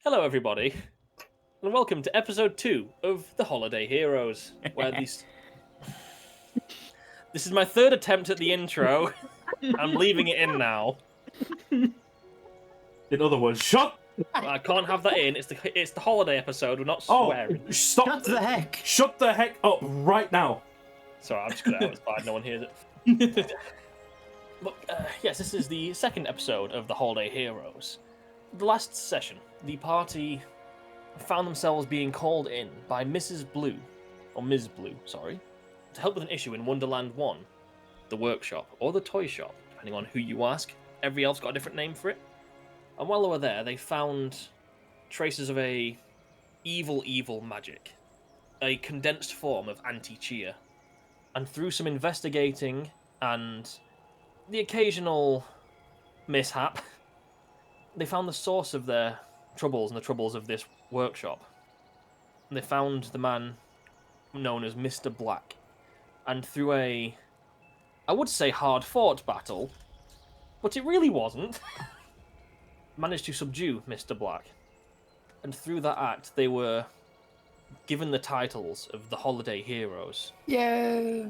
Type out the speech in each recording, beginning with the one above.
Hello, everybody, and welcome to episode 2 of The Holiday Heroes, where these... This is my third attempt at the intro. I'm leaving it in now. In other words, shut. I can't have that in. It's the holiday episode. We're not swearing. Oh, stop! Shut the heck! Shut the heck up right now! Sorry, I'm just gonna out. It's fine. No one hears it. But yes, this is the second episode of The Holiday Heroes. The last session, the party found themselves being called in by Ms. Blue, to help with an issue in Wonderland 1, the workshop, or the toy shop, depending on who you ask. Every elf's got a different name for it. And while they were there, they found traces of a evil magic, a condensed form of anti-cheer. And through some investigating and the occasional mishap, they found the source of their troubles and the troubles of this workshop. And they found the man known as Mr. Black. And through I would say hard-fought battle, but it really wasn't, managed to subdue Mr. Black. And through that act, they were given the titles of the Holiday Heroes. Yeah!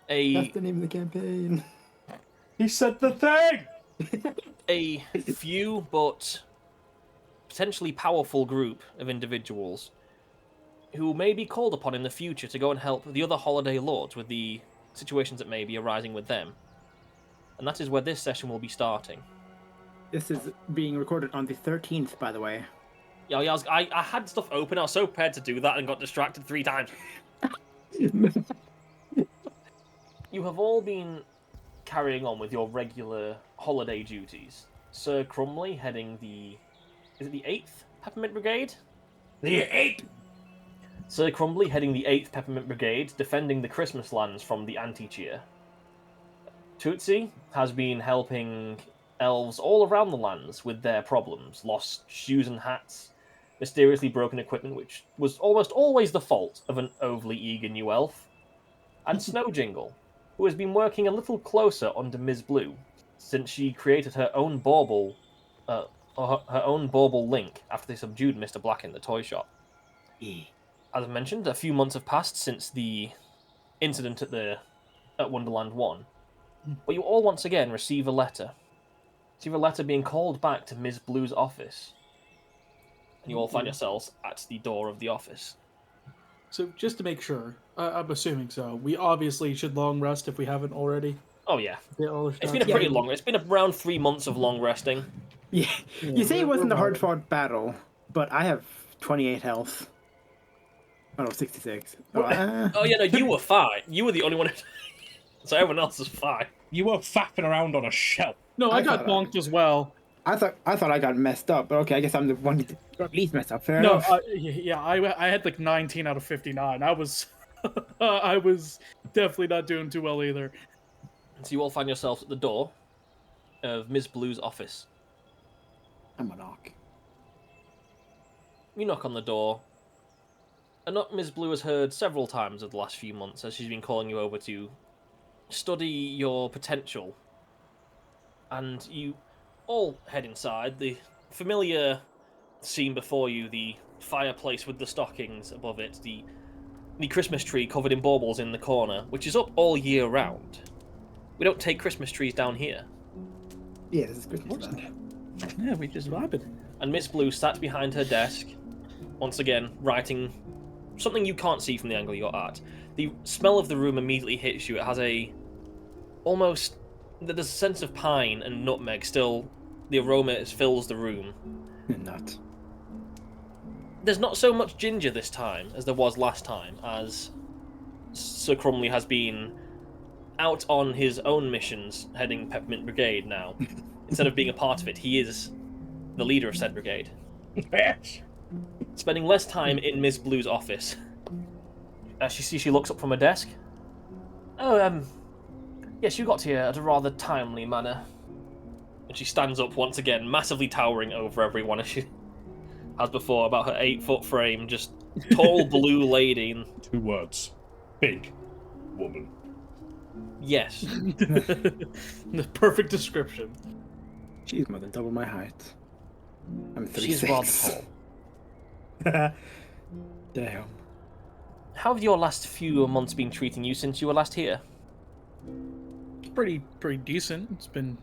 That's the name of the campaign. He said the thing! A few but potentially powerful group of individuals who may be called upon in the future to go and help the other Holiday Lords with the situations that may be arising with them. And that is where this session will be starting. This is being recorded on the 13th, by the way. Yeah, I had stuff open, I was so prepared to do that and got distracted 3 times. You have all been carrying on with your regular holiday duties. Sir Crumley heading the... Is it the 8th Peppermint Brigade? The 8th! Sir Crumley heading the 8th Peppermint Brigade, defending the Christmas lands from the anti-cheer. Tootsie has been helping elves all around the lands with their problems. Lost shoes and hats, mysteriously broken equipment, which was almost always the fault of an overly eager new elf. And Snow Jingle, who has been working a little closer under Ms. Blue, since she created her own bauble, her own bauble link after they subdued Mr. Black in the toy shop. As I mentioned, a few months have passed since the incident at Wonderland 1, but you all once again receive a letter. Receive a letter being called back to Ms. Blue's office, and you all find yourselves at the door of the office. So, just to make sure, I'm assuming so. We obviously should long rest if we haven't already. Oh yeah, It's it's been a pretty long. It's been around 3 months of long resting. Yeah. You say it wasn't a hard-fought battle, but I have 28 health. Oh, no, 66. Oh yeah, no, you were fine. You were the only one who... So everyone else is fine. You were fapping around on a shelf. No, I I got thought bonked as well. I thought I got messed up, but okay, I guess I'm the one who got at least messed up. Fair No, enough. I had like 19 out of 59. I was, I was definitely not doing too well either. So you all find yourselves at the door of Ms. Blue's office. I'm a knock. You knock on the door. A knock Ms. Blue has heard several times over the last few months as she's been calling you over to study your potential. And you all head inside. The familiar scene before you, the fireplace with the stockings above it, the Christmas tree covered in baubles in the corner, which is up all year round. We don't take Christmas trees down here. Yeah, this is Christmas land. Yeah, we just vibing. And Miss Blue sat behind her desk, once again, writing something you can't see from the angle you're at. The smell of the room immediately hits you. It has almost... There's a sense of pine and nutmeg still. The aroma fills the room. Nut. There's not so much ginger this time as there was last time, as Sir Crumley has been out on his own missions, heading Peppermint Brigade now. Instead of being a part of it, he is the leader of said brigade. Bitch! Spending less time in Miss Blue's office. As she looks up from her desk. Oh, yes, you got here at a rather timely manner. And she stands up once again, massively towering over everyone as she has before, about her 8-foot frame, just tall blue lady. 2 words. Big woman. Yes. The perfect description. She's more than double my height. I'm She's rather 3'6". tall. Damn. How have your last few months been treating you since you were last here? It's pretty decent. It's been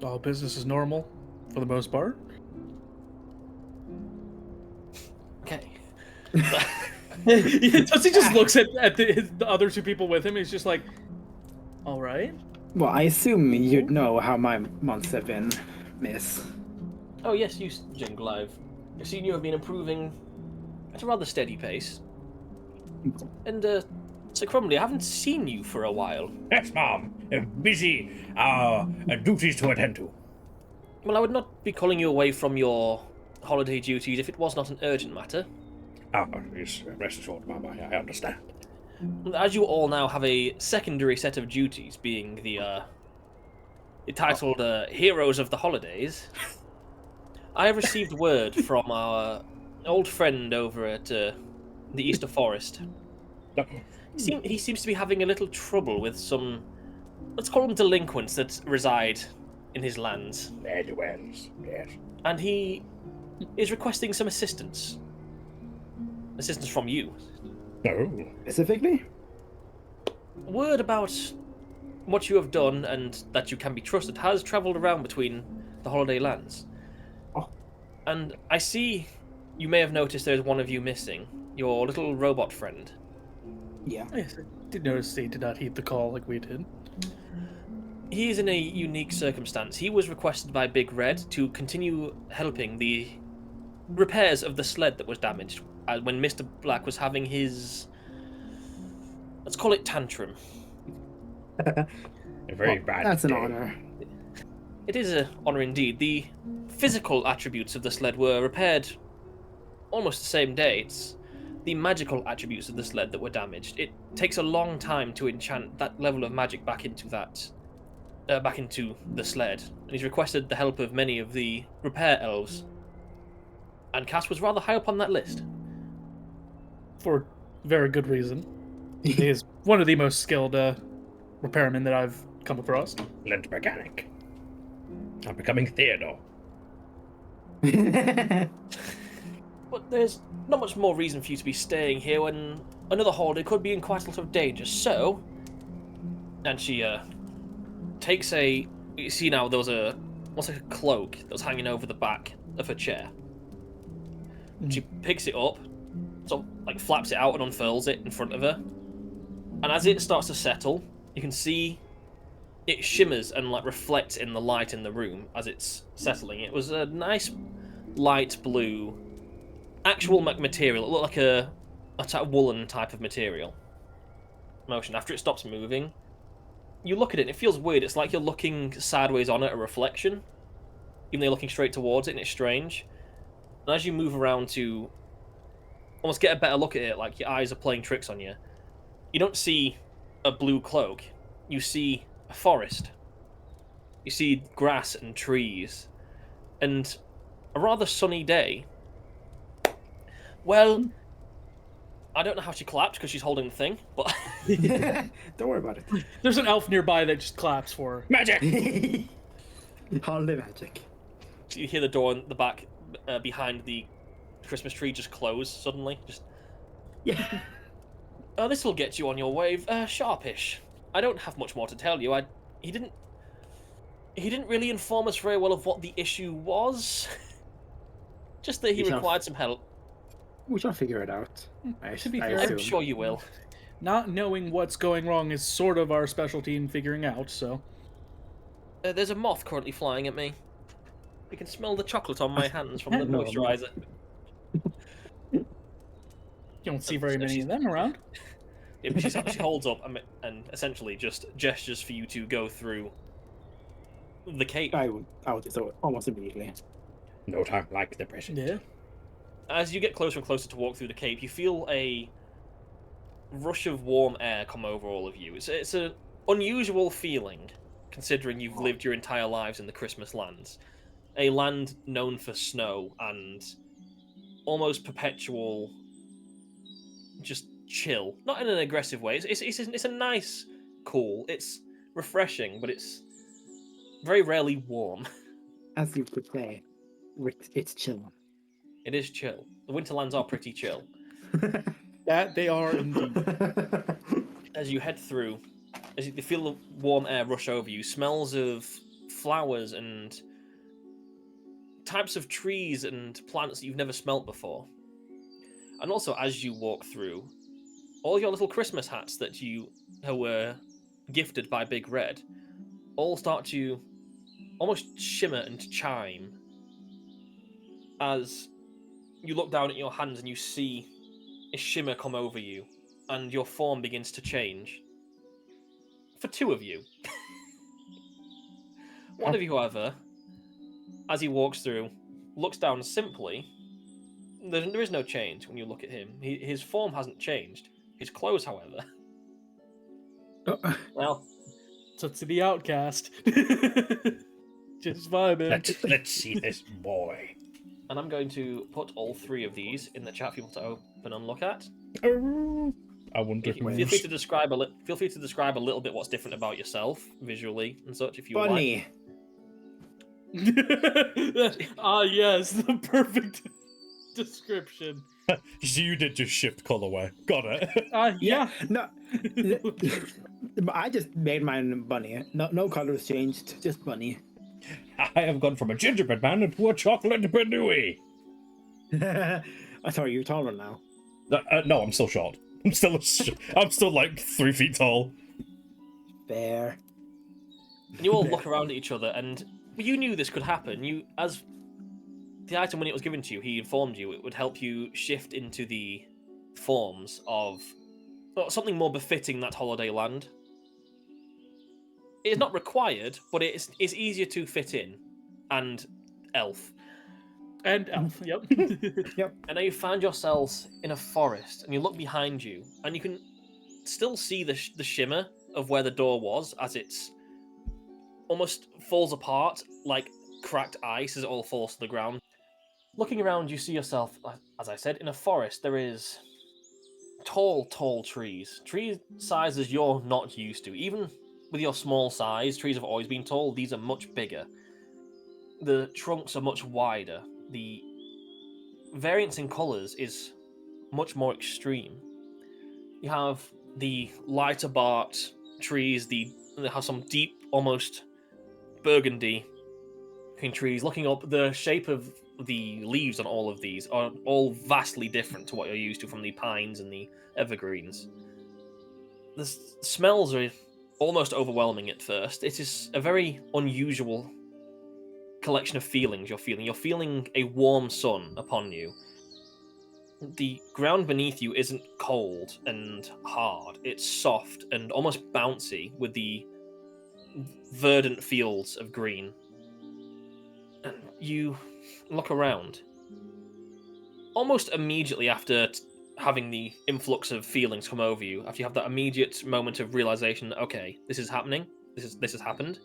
all business as normal for the most part. Okay. He just looks at the other two people with him. He's just like, all right. Well, I assume you'd know how my months have been, miss. Oh yes, you, Jingle. I've seen you have been improving at a rather steady pace. And, Sir Crumbly, I haven't seen you for a while. Yes, Mom. Busy. Duties to attend to. Well, I would not be calling you away from your holiday duties if it was not an urgent matter. Yes, rest assured, Mom. I understand. As you all now have a secondary set of duties, being the titled Heroes of the Holidays, I have received word from our old friend over at the Easter Forest. No. He seems to be having a little trouble with some, let's call them delinquents that reside in his lands. Ne'er-do-wells, yes. And he is requesting some assistance. Assistance from you. No. Specifically? Word about what you have done and that you can be trusted has travelled around between the holiday lands. Oh. And I see you may have noticed there's one of you missing. Your little robot friend. Yeah. Yes, I did notice they did not heed the call like we did. He is in a unique circumstance. He was requested by Big Red to continue helping the repairs of the sled that was damaged when Mr. Black was having his, let's call it, tantrum. A very bad That's an day. honor. It is an honor indeed. The physical attributes of the sled were repaired almost the same day. It's the magical attributes of the sled that were damaged. It takes a long time to enchant that level of magic back into the sled, and he's requested the help of many of the repair elves. And Cass was rather high up on that list. For very good reason. He is one of the most skilled repairmen that I've come across. Lent mechanic. I'm becoming Theodore. But there's not much more reason for you to be staying here when another holiday could be in quite a lot of danger. So, and she takes a. You see now there was almost like a cloak that was hanging over the back of her chair. She picks it up, sort of like flaps it out and unfurls it in front of her. And as it starts to settle, you can see it shimmers and like reflects in the light in the room as it's settling. It was a nice light blue, actual material. It looked like a type of woolen type of material. Motion. After it stops moving, you look at it and it feels weird. It's like you're looking sideways on it, a reflection, even though you're looking straight towards it, and it's strange. And as you move around to almost get a better look at it, like your eyes are playing tricks on you, you don't see a blue cloak. You see a forest. You see grass and trees. And a rather sunny day. Well, I don't know how she clapped because she's holding the thing, but... Don't worry about it. There's an elf nearby that just claps for her. Magic! Holiday magic. You hear the door in the back behind the Christmas tree just close suddenly. Just, Yeah. this will get you on your way sharpish. I don't have much more to tell you. He didn't really inform us very well of what the issue was. Just that he required some help. We shall figure it out. To be I fair, I'm assume. sure you will. Not knowing what's going wrong is sort of our specialty in figuring out, so... There's a moth currently flying at me. You can smell the chocolate on my hands from the No, moisturizer. You don't see very many of them around. Yeah, but she holds up and essentially just gestures for you to go through the cave. I would do so almost immediately. No time like the present. Yeah. As you get closer and closer to walk through the cave, you feel a rush of warm air come over all of you. It's an unusual feeling, considering you've lived your entire lives in the Christmas lands. A land known for snow and almost perpetual just chill. Not in an aggressive way. It's a nice cool. It's refreshing, but it's very rarely warm. As you could say. It's chill. It is chill. The Winterlands are pretty chill. That they are indeed. As you head through, as you feel the warm air rush over you, smells of flowers and types of trees and plants that you've never smelt before. And also, as you walk through, all your little Christmas hats that you were gifted by Big Red all start to almost shimmer and chime as you look down at your hands and you see a shimmer come over you, and your form begins to change. For two of you. One of you, however, as he walks through, looks down simply. There is no change when you look at him. His form hasn't changed. His clothes, however. Well, Tootsie the Outcast. Just vibing. Let's see this boy. and I'm going to put all three of these in the chat for people to open and look at. I wonder Feel free to describe a little bit what's different about yourself visually and such, if you would Bunny. Ah, yes, the perfect description. So you did just shift colorway. Got it. Yeah. No, I just made mine bunny. No colors changed, just bunny. I have gone from a gingerbread man into a chocolate banooey. Sorry, you're taller now. No, I'm still short. I'm still like 3 feet tall. Fair. And you all look around at each other, and you knew this could happen. You, as the item when it was given to you, he informed you it would help you shift into the forms of something more befitting that holiday land. It is not required, but it's easier to fit in. And elf. And elf, yep. Yep. And now you find yourselves in a forest, and you look behind you, and you can still see the shimmer of where the door was, as it's almost falls apart like cracked ice as it all falls to the ground. Looking around, you see yourself, as I said, in a forest. There is tall trees. Tree sizes you're not used to. Even with your small size, trees have always been tall. These are much bigger. The trunks are much wider. The variance in colours is much more extreme. You have the lighter barked trees, they have some deep, almost burgundy looking trees. Looking up, the shape of the leaves on all of these are all vastly different to what you're used to from the pines and the evergreens. The smells are almost overwhelming at first. It is a very unusual collection of feelings you're feeling. You're feeling a warm sun upon you. The ground beneath you isn't cold and hard. It's soft and almost bouncy with the verdant fields of green. And you look around. Almost immediately after having the influx of feelings come over you, after you have that immediate moment of realization, okay, this is happening, this has happened,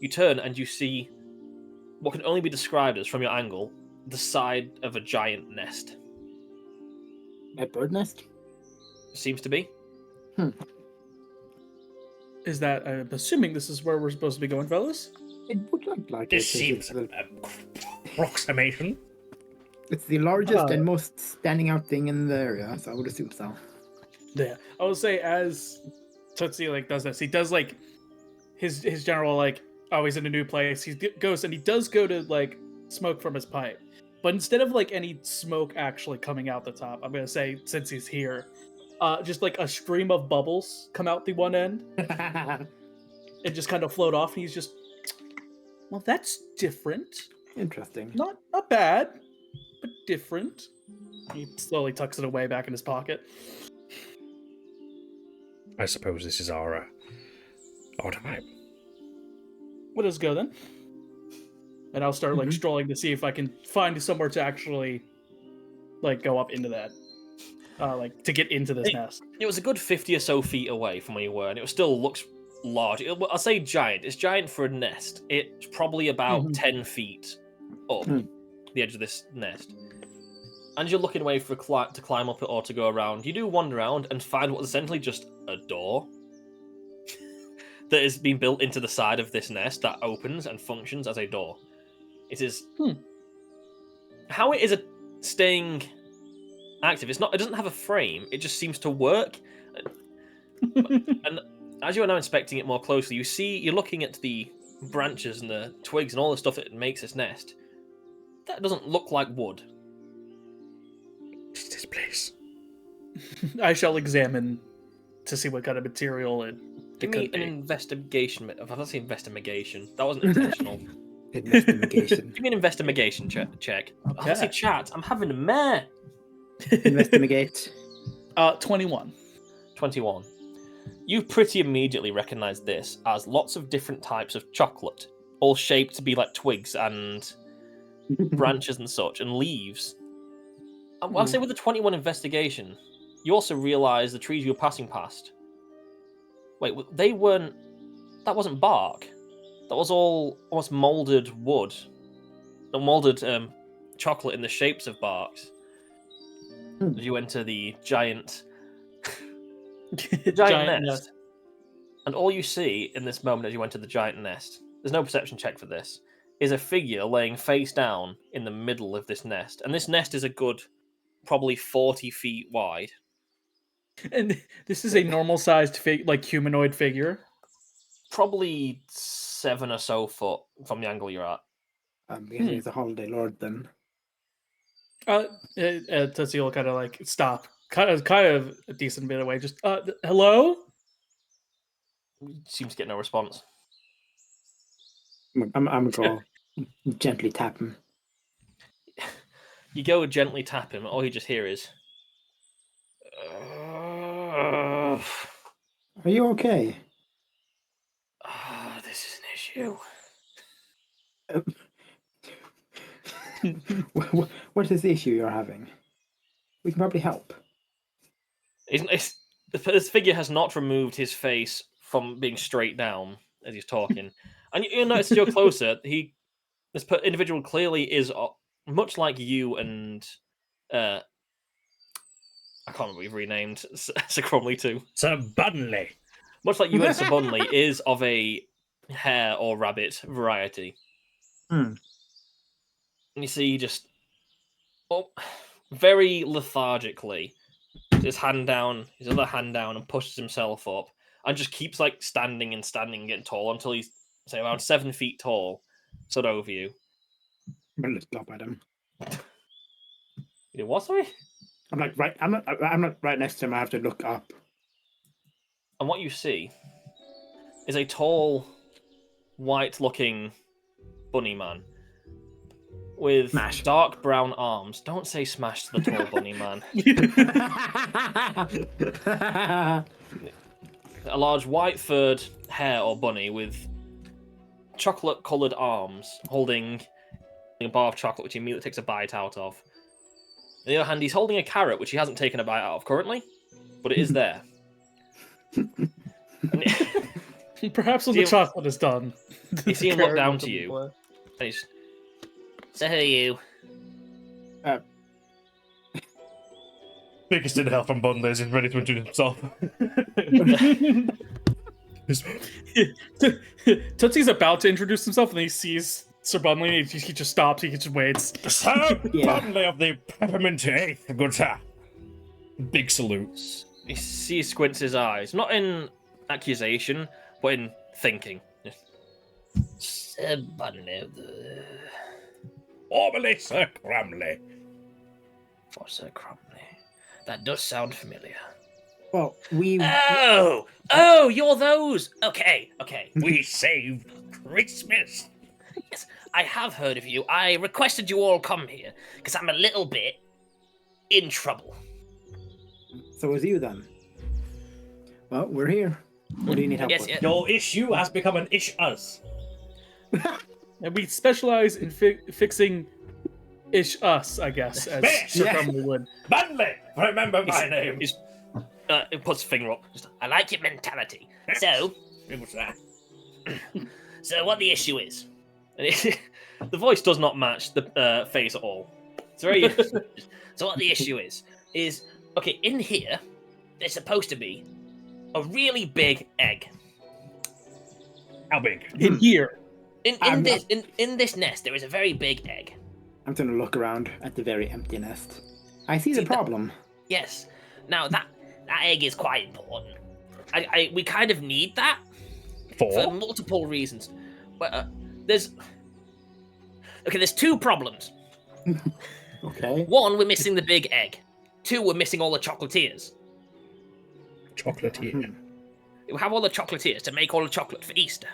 you turn and you see what can only be described as, from your angle, the side of a giant nest. A bird nest? Seems to be. Is that, I'm assuming this is where we're supposed to be going, fellas? It would look like This it. seems an approximation. It's the largest and most standing out thing in the area, so I would assume so. Yeah. I will say, as Tootsie does this, he does his general he's in a new place. He goes and he does go to smoke from his pipe, but instead of any smoke actually coming out the top, I'm gonna say, since he's here, just a stream of bubbles come out the one end and just kind of float off. And he's just, well, that's different. Interesting. Not bad, but different. He slowly tucks it away back in his pocket. I suppose this is our time. Let us go then. And I'll start strolling to see if I can find somewhere to actually go up into that. To get into this nest. It was a good 50 or so feet away from where you were, and it still looks large. I'll say giant. It's giant for a nest. It's probably about 10 feet up the edge of this nest. And you're looking away to climb up it or to go around. You do wander around and find what's essentially just a door that has been built into the side of this nest that opens and functions as a door. It is how it is staying active. It doesn't have a frame. It just seems to work. And as you are now inspecting it more closely, you're looking at the branches and the twigs and all the stuff that makes this nest. That doesn't look like wood. What's this place? I shall examine to see what kind of material it Give me could an be. investigation. I've not seen investigation. That wasn't intentional. Investigation. Give me an investigation check. Okay. Honestly, chat, I'm having a mare. Investigate. 21. 21. You pretty immediately recognize this as lots of different types of chocolate, all shaped to be like twigs and branches and such, and leaves. I'll say with the 21 investigation, you also realize the trees you were passing past. Wait, they weren't. That wasn't bark. That was all almost molded wood. Molded chocolate in the shapes of barks. As you enter the giant nest. And all you see in this moment as you enter the giant nest, there's no perception check for this, is a figure laying face down in the middle of this nest. And this nest is a good, probably 40 feet wide. And this is a normal-sized humanoid figure. Probably 7 or so foot from the angle you're at. He's a holiday lord then. Tootsie will kind of like stop, kind of a decent bit away. Just hello. Seems to get no response. I'm gonna go gently tap him. You go gently tap him, all you just hear is. Are you okay? This is an issue. What is the issue you're having? We can probably help. This figure has not removed his face from being straight down as he's talking. And you'll notice as you're closer, this individual clearly is much like you and I can't remember what you've renamed Sir Cromley too. Sir Bunley. Much like you and Sir Bunley is of a hare or rabbit variety. And you see he just very lethargically his hand down, his other hand down, and pushes himself up and just keeps like standing and getting tall until he's say around 7 feet tall, stood over you. I'm gonna look up at him. You know what, sorry? I'm not right next to him. I have to look up. And what you see is a tall, white-looking bunny man with dark brown arms. Don't say smash to the tall bunny man. A large white-furred hare or bunny with chocolate-coloured arms holding a bar of chocolate, which he immediately takes a bite out of. On the other hand, he's holding a carrot, which he hasn't taken a bite out of currently, but it is there. Perhaps when the chocolate is done. You see him look down to you. And he's, so who are you? Biggest in hell from Bunley is ready to introduce himself. Tootsie's about to introduce himself and he sees Sir Bunley and he just stops, he just waits. Sir Bunley of the Peppermint 8th, good sir. Big salute. He squints his eyes, not in accusation, but in thinking. Sir Bunley of the... Formerly Sir Cromley. For Sir Cromley. That does sound familiar. Well, we... Oh, you're those! Okay. We saved Christmas. Yes, I have heard of you. I requested you all come here, because I'm a little bit in trouble. So was you then? Well, we're here. What do you need help with? Yes. Your issue has become an ish-us. And we specialize in fixing ish-us, I guess, as Sir Cromley would. Bunley, remember my name. It puts a finger up. I like your mentality. So, What's that? so what the issue is? The voice does not match the face at all. It's very. So what the issue is okay. In here, there's supposed to be a really big egg. How big? In here. In this nest, there is a very big egg. I'm going to look around at the very empty nest. I see the problem. Yes. Now that egg is quite important. We kind of need that for multiple reasons. But there's 2 problems. Okay. 1, we're missing the big egg. 2, we're missing all the chocolatiers. Chocolatier. We have all the chocolatiers to make all the chocolate for Easter.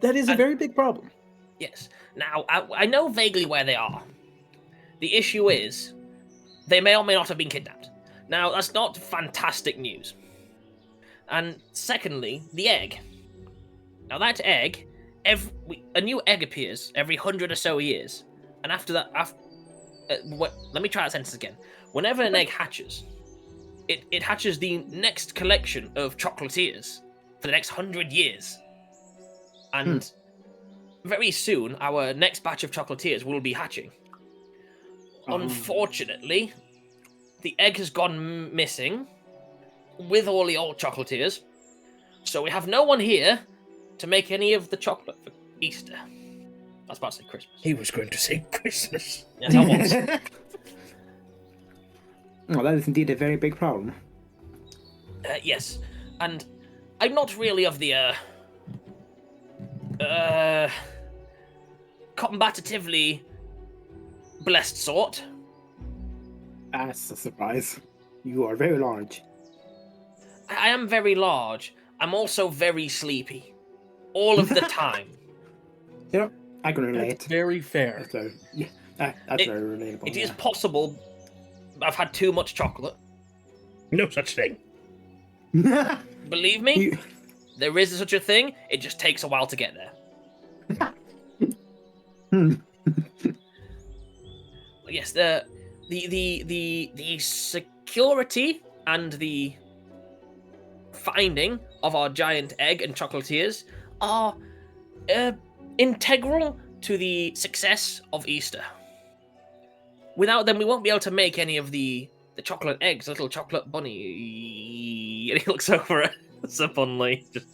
That is a very big problem. Yes. Now, I know vaguely where they are. The issue is, they may or may not have been kidnapped. Now, that's not fantastic news. And secondly, the egg. Now, that egg, a new egg appears every 100 or so years. And after that, let me try that sentence again. Whenever an egg hatches, it hatches the next collection of chocolatiers for the next 100 years. And very soon, our next batch of chocolatiers will be hatching. Unfortunately, the egg has gone missing with all the old chocolatiers. So we have no one here to make any of the chocolate for Easter. I was about to say Christmas. He was going to say Christmas. Yes, I was. Well, that is indeed a very big problem. Yes, and I'm not really of the combatively blessed sort. That's a surprise. You are very large. I am very large. I'm also very sleepy. All of the time. Yep, I can relate. That's very fair. So, yeah, that's very relatable. It is possible I've had too much chocolate. No such thing. Believe me, there is such a thing. It just takes a while to get there. Yes, the security and the finding of our giant egg and chocolatiers are integral to the success of Easter. Without them, we won't be able to make any of the chocolate eggs. Little chocolate bunny, and he looks over at so fondly. Just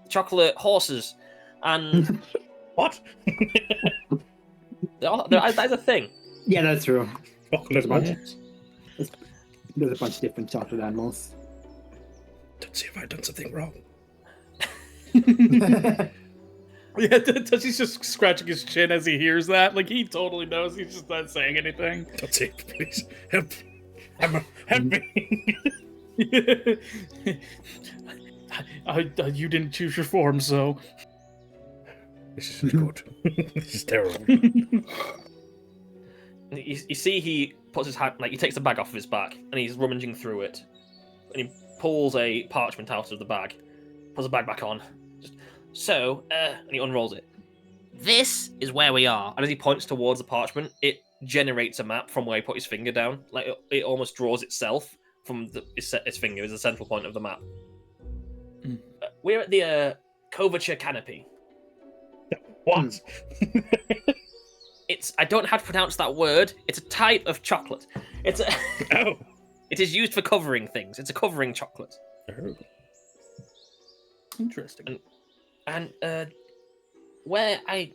chocolate horses and What? that's a thing. Yeah, that's true. Chocolate bunch. There's a bunch of different chocolate animals. Don't see if I've done something wrong. Yeah, Touchy's just scratching his chin as he hears that. Like, he totally knows. He's just not saying anything. Don't see, please. Help. Help me. You didn't choose your form, so... This isn't good. This is terrible. You see he puts his hand, like he takes the bag off of his back, and he's rummaging through it. And he pulls a parchment out of the bag, puts the bag back on. And he unrolls it. This is where we are. And as he points towards the parchment, it generates a map from where he put his finger down. Like it almost draws itself from his finger as the central point of the map. We're at the coverture canopy. What? I don't know how to pronounce that word. It's a type of chocolate. Oh. It is used for covering things. It's a covering chocolate. Oh. Interesting. And where I'm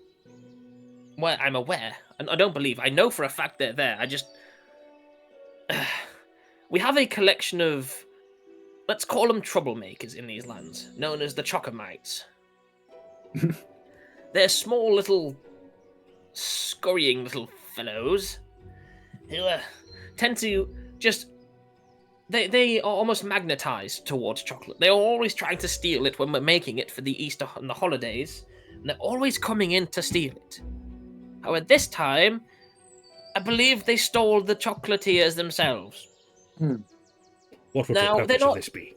aware, and I don't believe, I know for a fact they're there. We have a collection of, let's call them troublemakers in these lands, known as the Chocomites. They're small little, scurrying little fellows who tend to just... They are almost magnetized towards chocolate. They're always trying to steal it when we're making it for the Easter and the holidays, and they're always coming in to steal it. However, this time, I believe they stole the chocolatiers themselves. What would Now, the purpose of this be?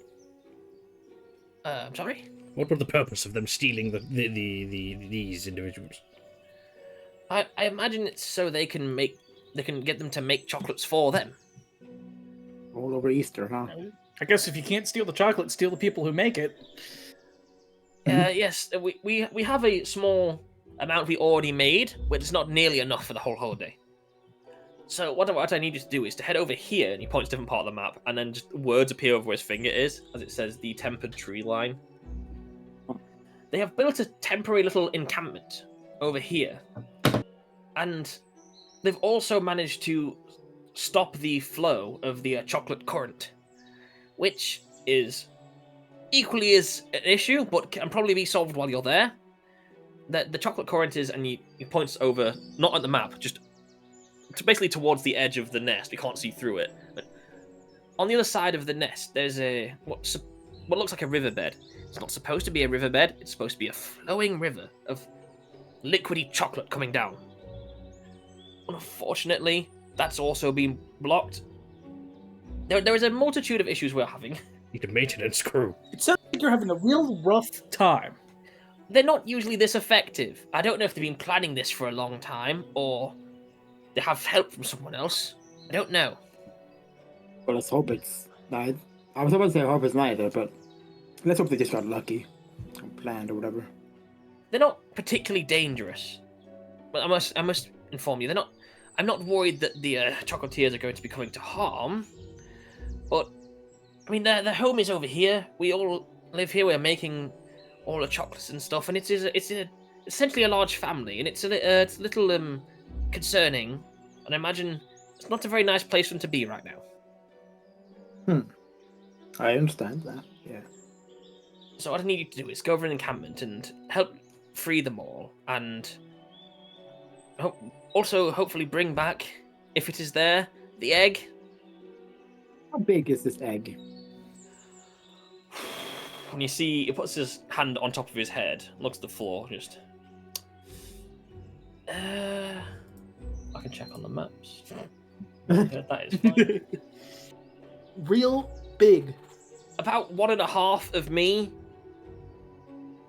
I'm sorry? What would the purpose of them stealing these individuals? I imagine it's so they can get them to make chocolates for them. All over Easter, huh? I guess if you can't steal the chocolate, steal the people who make it. Yes, we have a small amount we already made, which is not nearly enough for the whole holiday. So what I need you to do is to head over here, and he points to a different part of the map, and then just words appear over where his finger is, as it says the tempered tree line. They have built a temporary little encampment over here. And they've also managed to stop the flow of the chocolate current, which is equally as an issue, but can probably be solved while you're there. The chocolate current is, and he points over, not at the map, just basically towards the edge of the nest. We can't see through it. But on the other side of the nest, there's what looks like a riverbed. It's not supposed to be a riverbed. It's supposed to be a flowing river of liquidy chocolate coming down. Unfortunately, that's also been blocked. There is a multitude of issues we're having. Need a maintenance crew. It sounds like you're having a real rough time. They're not usually this effective. I don't know if they've been planning this for a long time, or they have help from someone else. I don't know. Well, let's hope it's neither. I was about to say I hope it's neither, but let's hope they just got lucky. Or planned or whatever. They're not particularly dangerous. But I must inform you, they're not. I'm not worried that the chocolatiers are going to be coming to harm. But I mean, their home is over here. We all live here. We're making all the chocolates and stuff, and it's essentially a large family, and it's a little concerning. And I imagine it's not a very nice place for them to be right now. I understand that. Yeah. So what I need you to do is go over an encampment and help free them all, and also hopefully bring back, if it is there, the egg. How big is this egg? And you see, he puts his hand on top of his head, looks at the floor, just. I can check on the maps. Yeah, that is fine. Real big. About 1.5 of me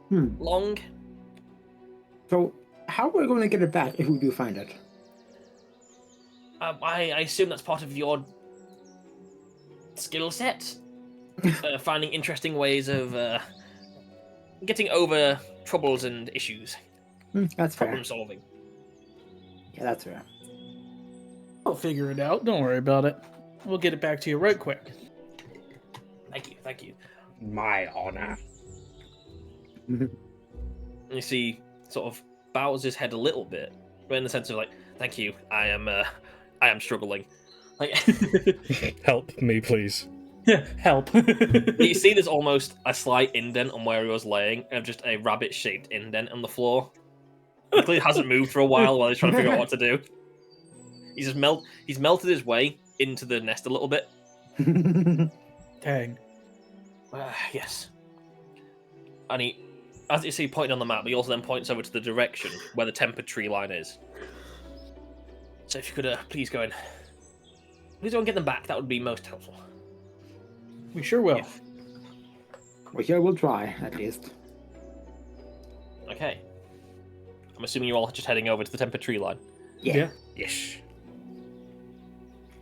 long. So, how are we going to get it back if we do find it? I assume that's part of your skill set. Finding interesting ways of getting over troubles and issues. That's fair. Problem solving. Yeah, that's fair. I'll figure it out. Don't worry about it. We'll get it back to you right quick. Thank you. My honor. And you see, sort of bows his head a little bit, but in the sense of like, thank you. I am struggling. Like, Help me, please. Help. you see, there's almost a slight indent on where he was laying, of just a rabbit-shaped indent on the floor. He clearly hasn't moved for a while he's trying to figure out what to do. He's melted his way into the nest a little bit. Dang. Yes. And he, as you see pointing on the map, he also then points over to the direction where the tempered tree line is. So if you could please go and get them back, that would be most helpful. We sure will. Yeah. Well, here we'll try, at least. Okay. I'm assuming you're all just heading over to the tempered tree line. Yeah. Yes.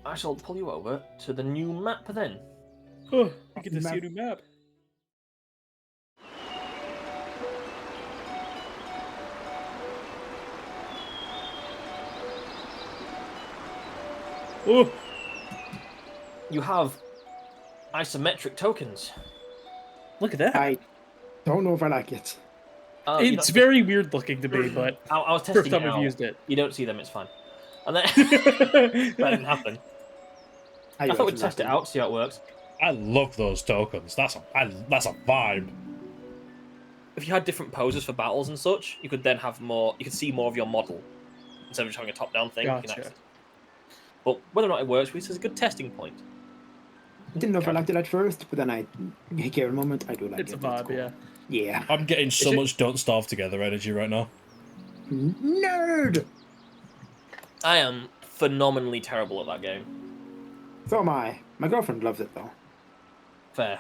I shall pull you over to the new map then. Oh, I get to see a new map. Oh, You have isometric tokens. look at that. I don't know if I like it. It's very weird looking to me, but I was first testing time it I've out. used it. You don't see them, it's fine. And then that didn't happen. I thought we'd test it out, see how it works. I love those tokens. That's a vibe. If you had different poses for battles and such, you could then have more. You could see more of your model instead of just having a top-down thing. You can Gotcha. access it. But whether or not it works, this is a good testing point. I didn't know if I liked it at first, but then I gave it a moment. I do like It's it. a vibe, cool. yeah. Yeah. I'm getting so it- much Don't Starve Together energy right now. Nerd! I am phenomenally terrible at that game. So am I. My girlfriend loves it, though. Fair.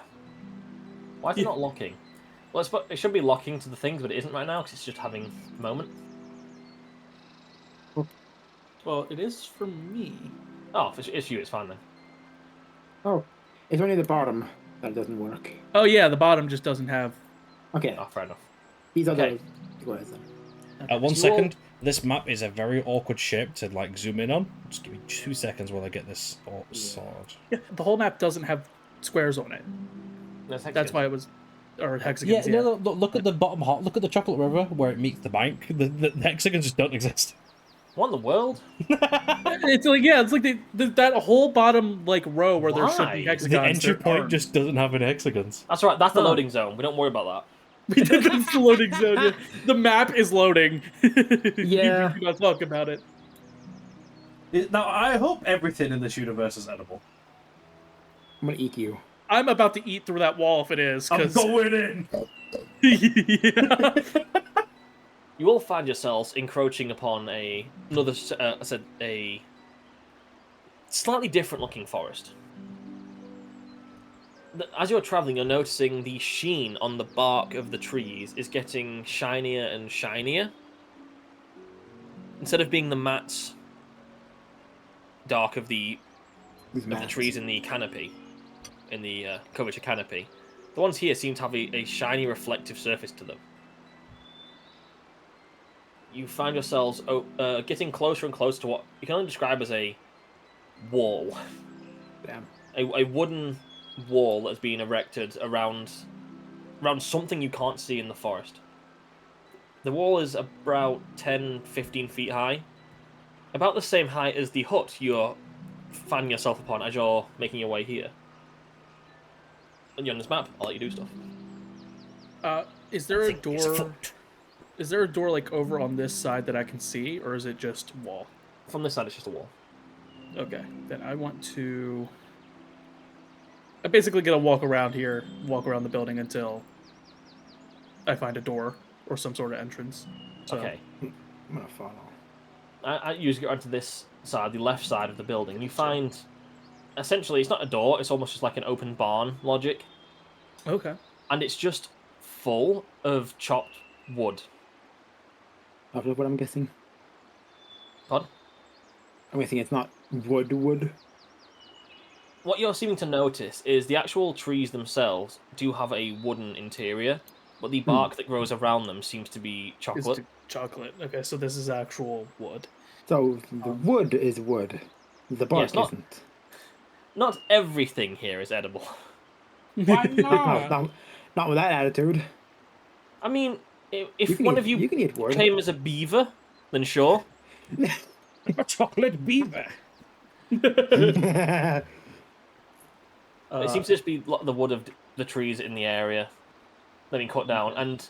Why is it not locking? Well, it should be locking to the things, but it isn't right now because it's just having a moment. Well, it is for me. Oh, if it's you, it's fine then. Oh, it's only the bottom that doesn't work. Oh yeah, the bottom just doesn't have. Okay, Oh, fair enough. these other... okay. What is it? 1 So you all- second. This map is a very awkward shape to like zoom in on. Just give me 2 seconds while I get this all sorted. Yeah, the whole map doesn't have squares on it. That's why it was, or Yeah, hexagons. no, look at the bottom hot. Look at the chocolate river where it meets the bank. The hexagons just don't exist. What in the world? It's like that whole bottom like row where there should be Why? hexagons. The entry there point aren't. just doesn't have any hexagons. That's right. That's the Huh. loading zone. We don't worry about That's the loading zone. Yeah. The map is loading. Yeah. We do not talk about it. Now, I hope everything in this universe is edible. I'm gonna eat you. I'm about to eat through that wall if it is. I'm 'Cause going in! yeah. that. You will find yourselves encroaching upon a slightly different looking forest. As you're traveling, you're noticing the sheen on the bark of the trees is getting shinier and shinier. Instead of being the matte dark of the trees in the canopy, in the curvature canopy, the ones here seem to have a shiny reflective surface to them. You find yourselves getting closer and closer to what you can only describe as a wall. Damn. A wooden wall that has been erected around something you can't see in the forest. The wall is about 10-15 feet high, about the same height as the hut you're finding yourself upon as you're making your way here. And you're on this map. I'll let you do stuff. Is there a Think it's door? foot. Is there a door like over on this side that I can see, or is it just wall? From this side, it's just a wall. Okay, then I want to. I'm basically gonna walk around here, walk around the building until I find a door or some sort of entrance. So, Okay. I'm gonna follow. I usually go onto this side, the left side of the building, and you find essentially it's not a door; it's almost just like an open barn logic, Okay. and it's just full of chopped wood. After what I'm guessing. Pardon? I'm guessing it's not wood. What you're seeming to notice is the actual trees themselves do have a wooden interior, but the bark that grows around them seems to be It's chocolate. chocolate. Okay, so this is actual wood. So the wood is wood. The bark it's not- isn't. Not everything here is edible. Why No, not with that attitude. I mean, You if can one eat- of you you can eat wood. came as a beaver, then sure. A chocolate beaver. It seems to just be the wood of the trees in the area that have been cut down, and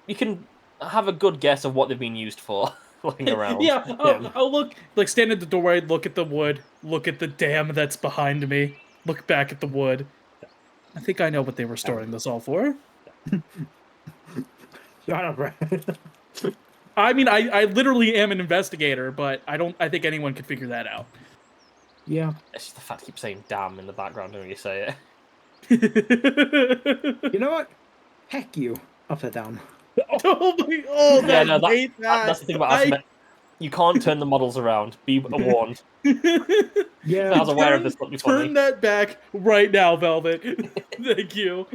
you can have a good guess of what they've been used for looking around. Yeah, Yeah. I'll look, like, stand at the doorway, look at the wood, look at the dam that's behind me, look back at the wood. I think I know what they were storing this all for. Shut up, Brad. I mean, I literally am an investigator, but I think anyone could figure that out. Yeah. It's just the fact you keep saying damn in the background when you say it. You know what? Heck you. Upside down. Oh my! Oh, Yeah, no, I hate that. that's the thing about alphabet. You can't turn the models around. Be warned. Yeah. I was aware of this. Look, Turn that back right now, Velvet. Thank you.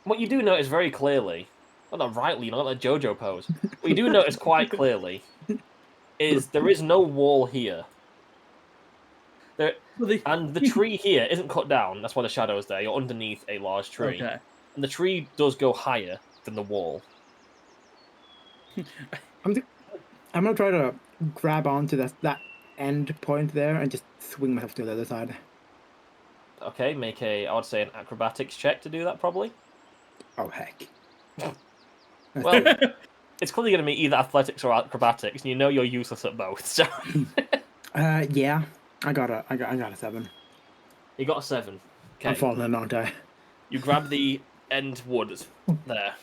What you do notice very clearly, well, not rightly, not like JoJo pose. What you do notice quite clearly is there is no wall here. And the tree here isn't cut down. That's why the shadow is there. You're underneath a large tree, Okay. and the tree does go higher than the wall. I'm gonna try to grab onto that end point there and just swing myself to the other side. Okay, make I would say an acrobatics check to do that, probably. Oh heck. Well, it's clearly going to be either athletics or acrobatics, and you know you're useless at both. So Yeah. I got a 7. you got a 7. I'm Okay, falling in, aren't I? you grab the end wood there.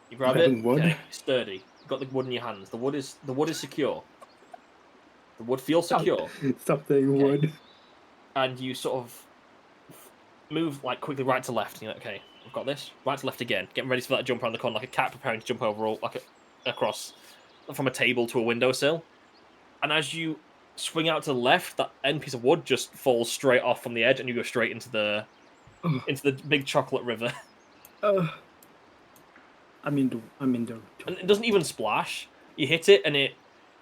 You grab Grabbing it. wood? Okay, sturdy. You got the wood in your hands. The wood is secure. The wood feels secure, Stop saying wood. and you sort of move like quickly right to left. You're like, okay, I've got this. Right to left again. Getting ready for that jump around the corner like a cat preparing to jump over across from a table to a windowsill. And as you swing out to the left, that end piece of wood just falls straight off from the edge, and you go straight into the big chocolate river. I'm into. And it doesn't even splash. You hit it, and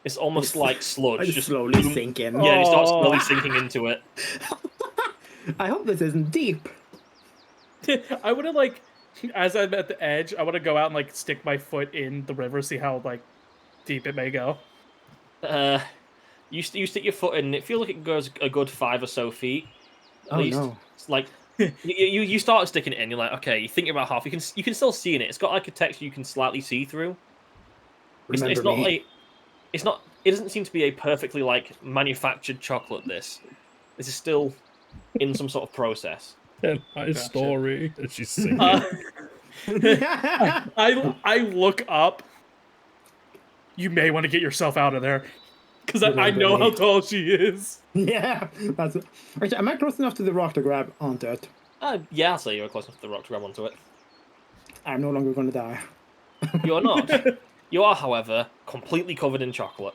it's almost like sludge. I just slowly sink in. Yeah, and you start Oh. slowly sinking into it. I hope this isn't deep. I would have, like, as I'm at the edge, I want to go out and, like, stick my foot in the river, see how, like, deep it may go. You stick your foot in, and it feels like it goes a good 5 or so feet. At Oh, least. no. It's like you start sticking it in. You're like, okay, you think you're about half. You can still see in it. It's got like a texture you can slightly see through. It's not me. like it's not. It doesn't seem to be a perfectly like manufactured chocolate. This is still in some sort of process. Tell my Gotcha. story. And she's singing. I look up. You may want to get yourself out of there, because I know how tall she is. Yeah, that's it. Actually, am I close enough to the rock to grab onto it? Yeah, I'll say you're close enough to the rock to grab onto it. I'm no longer going to die. You're not. You are, however, completely covered in chocolate.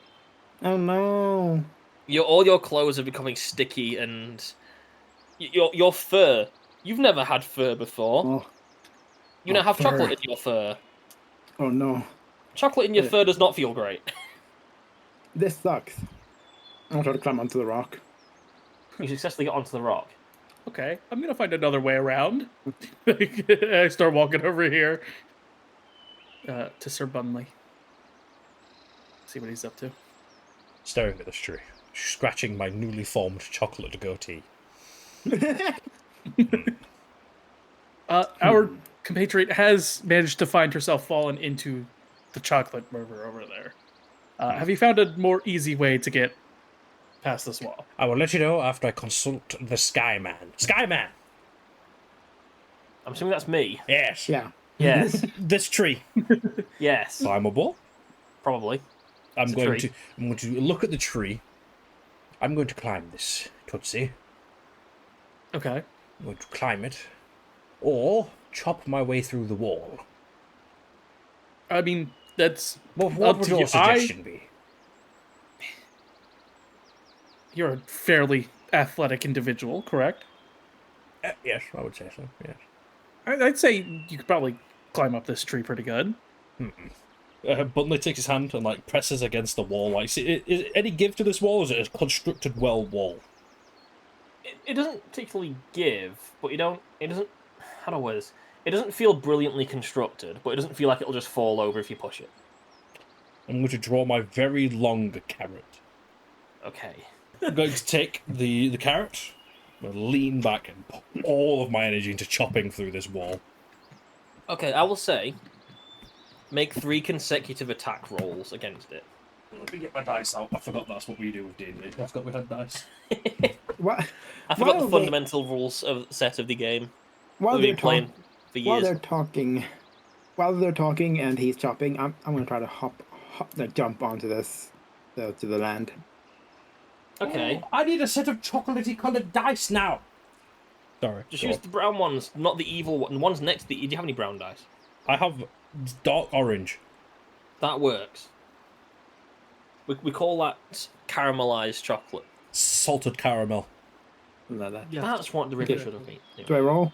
Oh no. All your clothes are becoming sticky, and your fur. You've never had fur before. Oh, You now have fur. chocolate in your fur. oh no. Chocolate in your fur does not feel great. This sucks. I'll try to climb onto the rock. You successfully got onto the rock. Okay, I'm gonna find another way around. I start walking over here to Sir Bunley. See what he's up to. Staring at this tree, scratching my newly formed chocolate goatee. Our compatriot has managed to find herself fallen into the chocolate river over there. Have you found a more easy way to get past this wall? I will let you know after I consult the Skyman. Skyman! I'm assuming that's me. Yes. Yeah. Yes. This tree. Yes. Climbable. Probably. I'm It's a going tree. to look at the tree. I'm going to climb this, Tootsie. Okay. I'm going to climb it. Or chop my way through the wall. I mean, that's What up would to your you. suggestion be? You're a fairly athletic individual, correct? Yes, I would say so, yes. I'd say you could probably climb up this tree pretty good. Bunley takes his hand and like presses against the wall. Like, is any give to this wall? Or is it a constructed well wall? It doesn't particularly give, but you don't. It doesn't. How do I word this? It doesn't feel brilliantly constructed, but it doesn't feel like it'll just fall over if you push it. I'm going to draw my very long carrot. Okay. I'm going to take the carrot, I'm going to lean back and put all of my energy into chopping through this wall. Okay, I will say, make 3 consecutive attack rolls against it. Let me get my dice out. I forgot that's what we do with D&D. I forgot we had dice. What? I forgot the While fundamental rules of set of the game. While We've they're been playing for while years. they're talking and he's chopping, I'm gonna try to jump onto this to the land. Okay, Oh, I need a set of chocolatey coloured dice now. Sorry. just go use on. the brown ones, not the evil one. The ones next to the. Do you have any brown dice? I have dark orange. That works. We call that caramelized chocolate. Salted caramel. Like that. That's what the river Okay. should have been. Anyway. Do I roll?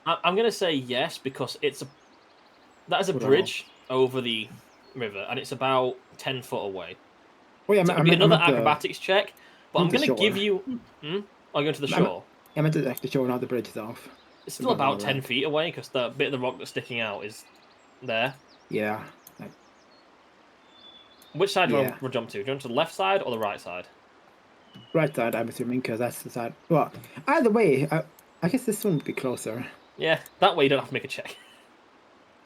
I'm going to say yes because that is a What do I bridge over the river and it's about 10 foot away. Oh yeah, So it'll be another acrobatics check, but I'm meant the going to give shore. you. Oh, going to the I'm- shore. I meant to actually show how the bridge is off. It's still about about 10 that. feet away because the bit of the rock that's sticking out is there. Yeah. Which side do you Yeah. want to jump to? Do you jump to the left side or the right side? Right side, I'm assuming, because that's the side. Well, either way, I guess this one would be closer. Yeah, that way you don't have to make a check.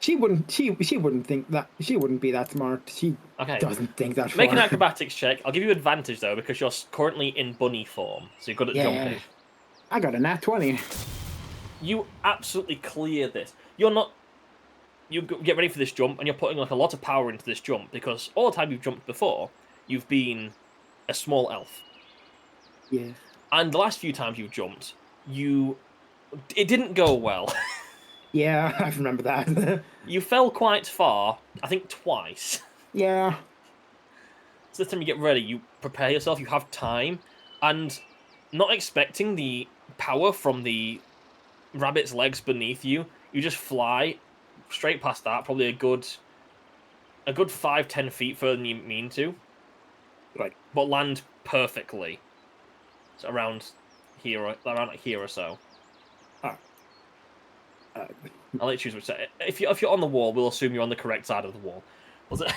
She wouldn't. She wouldn't think that. She wouldn't be that smart. She Okay. doesn't think that. Make an far. acrobatics check. I'll give you advantage though because you're currently in bunny form, so you're good at Yeah. jumping. I got a nat 20. You absolutely clear this. You're not. You get ready for this jump, and you're putting like a lot of power into this jump because all the time you've jumped before, you've been a small elf, Yeah. and the last few times you've jumped, it didn't go well. Yeah, I remember that. You fell quite far, I think twice. yeah. So this time you get ready, you prepare yourself, you have time, and not expecting the power from the rabbit's legs beneath you, you just fly straight past that, probably a good 5-10 feet further than you mean to. Right. But land perfectly. So around here or so. I'll let you choose which side. If you're on the wall, we'll assume you're on the correct side of the wall. Was it?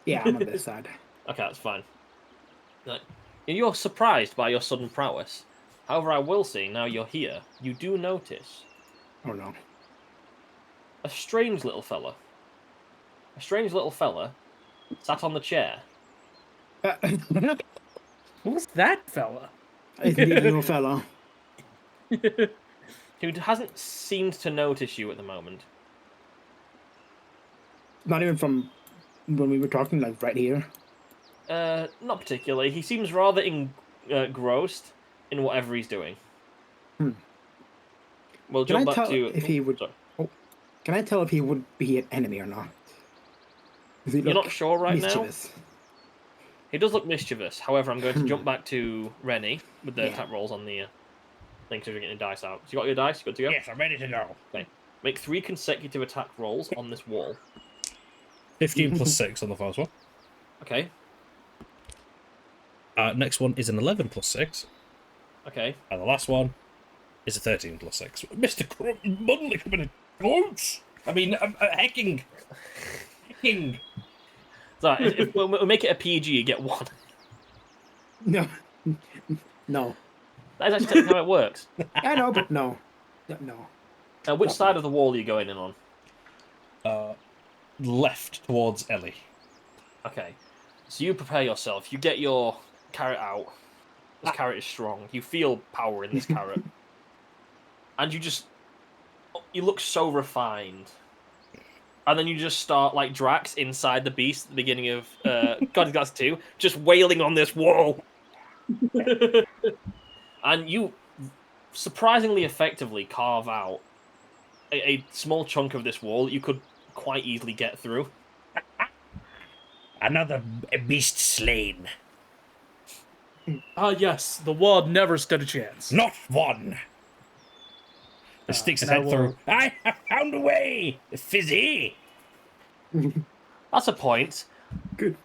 Yeah, I'm on this side. Okay, that's fine. Like, you're surprised by your sudden prowess. However, I will say, now you're here, you do notice Oh no. a strange little fella. A strange little fella sat on the chair. Who's that fella? It's the little fella. Who hasn't seemed to notice you at the moment. Not even from when we were talking, like right here. Not particularly. He seems rather engrossed in whatever he's doing. Hmm. We'll Can I jump back tell to... if he would? Sorry. Oh, can I tell if he would be an enemy or not? Does he You're look not sure right mischievous? now? He does look mischievous. However, I'm going to jump back to Rennie with the Yeah. attack rolls on the thing, so you're getting dice out. So you got your dice? Good to go? Yes, I'm ready to go. Okay. Make 3 consecutive attack rolls on this wall. 15 plus 6 on the first one. Okay. Next one is an 11 plus 6. Okay. And the last one is a 13 plus 6. Mr. Mudley coming in close. I mean, hecking. Hecking. So if we'll make it a PG, you get 1. No. No. That is actually how it works. I know, but no. No. Which side of the wall are you going in on? Left towards Ellie. Okay. So you prepare yourself. You get your carrot out. This carrot is strong. You feel power in this carrot. And you look so refined. And then you just start like Drax inside the beast at the beginning of Guardians of the Galaxy 2, just wailing on this wall. And you surprisingly effectively carve out a small chunk of this wall that you could quite easily get through. Another beast slain. Ah, yes, the wall never stood a chance. Not one. It sticks his and I head through. I have found a way. Fizzy. That's a point. Good.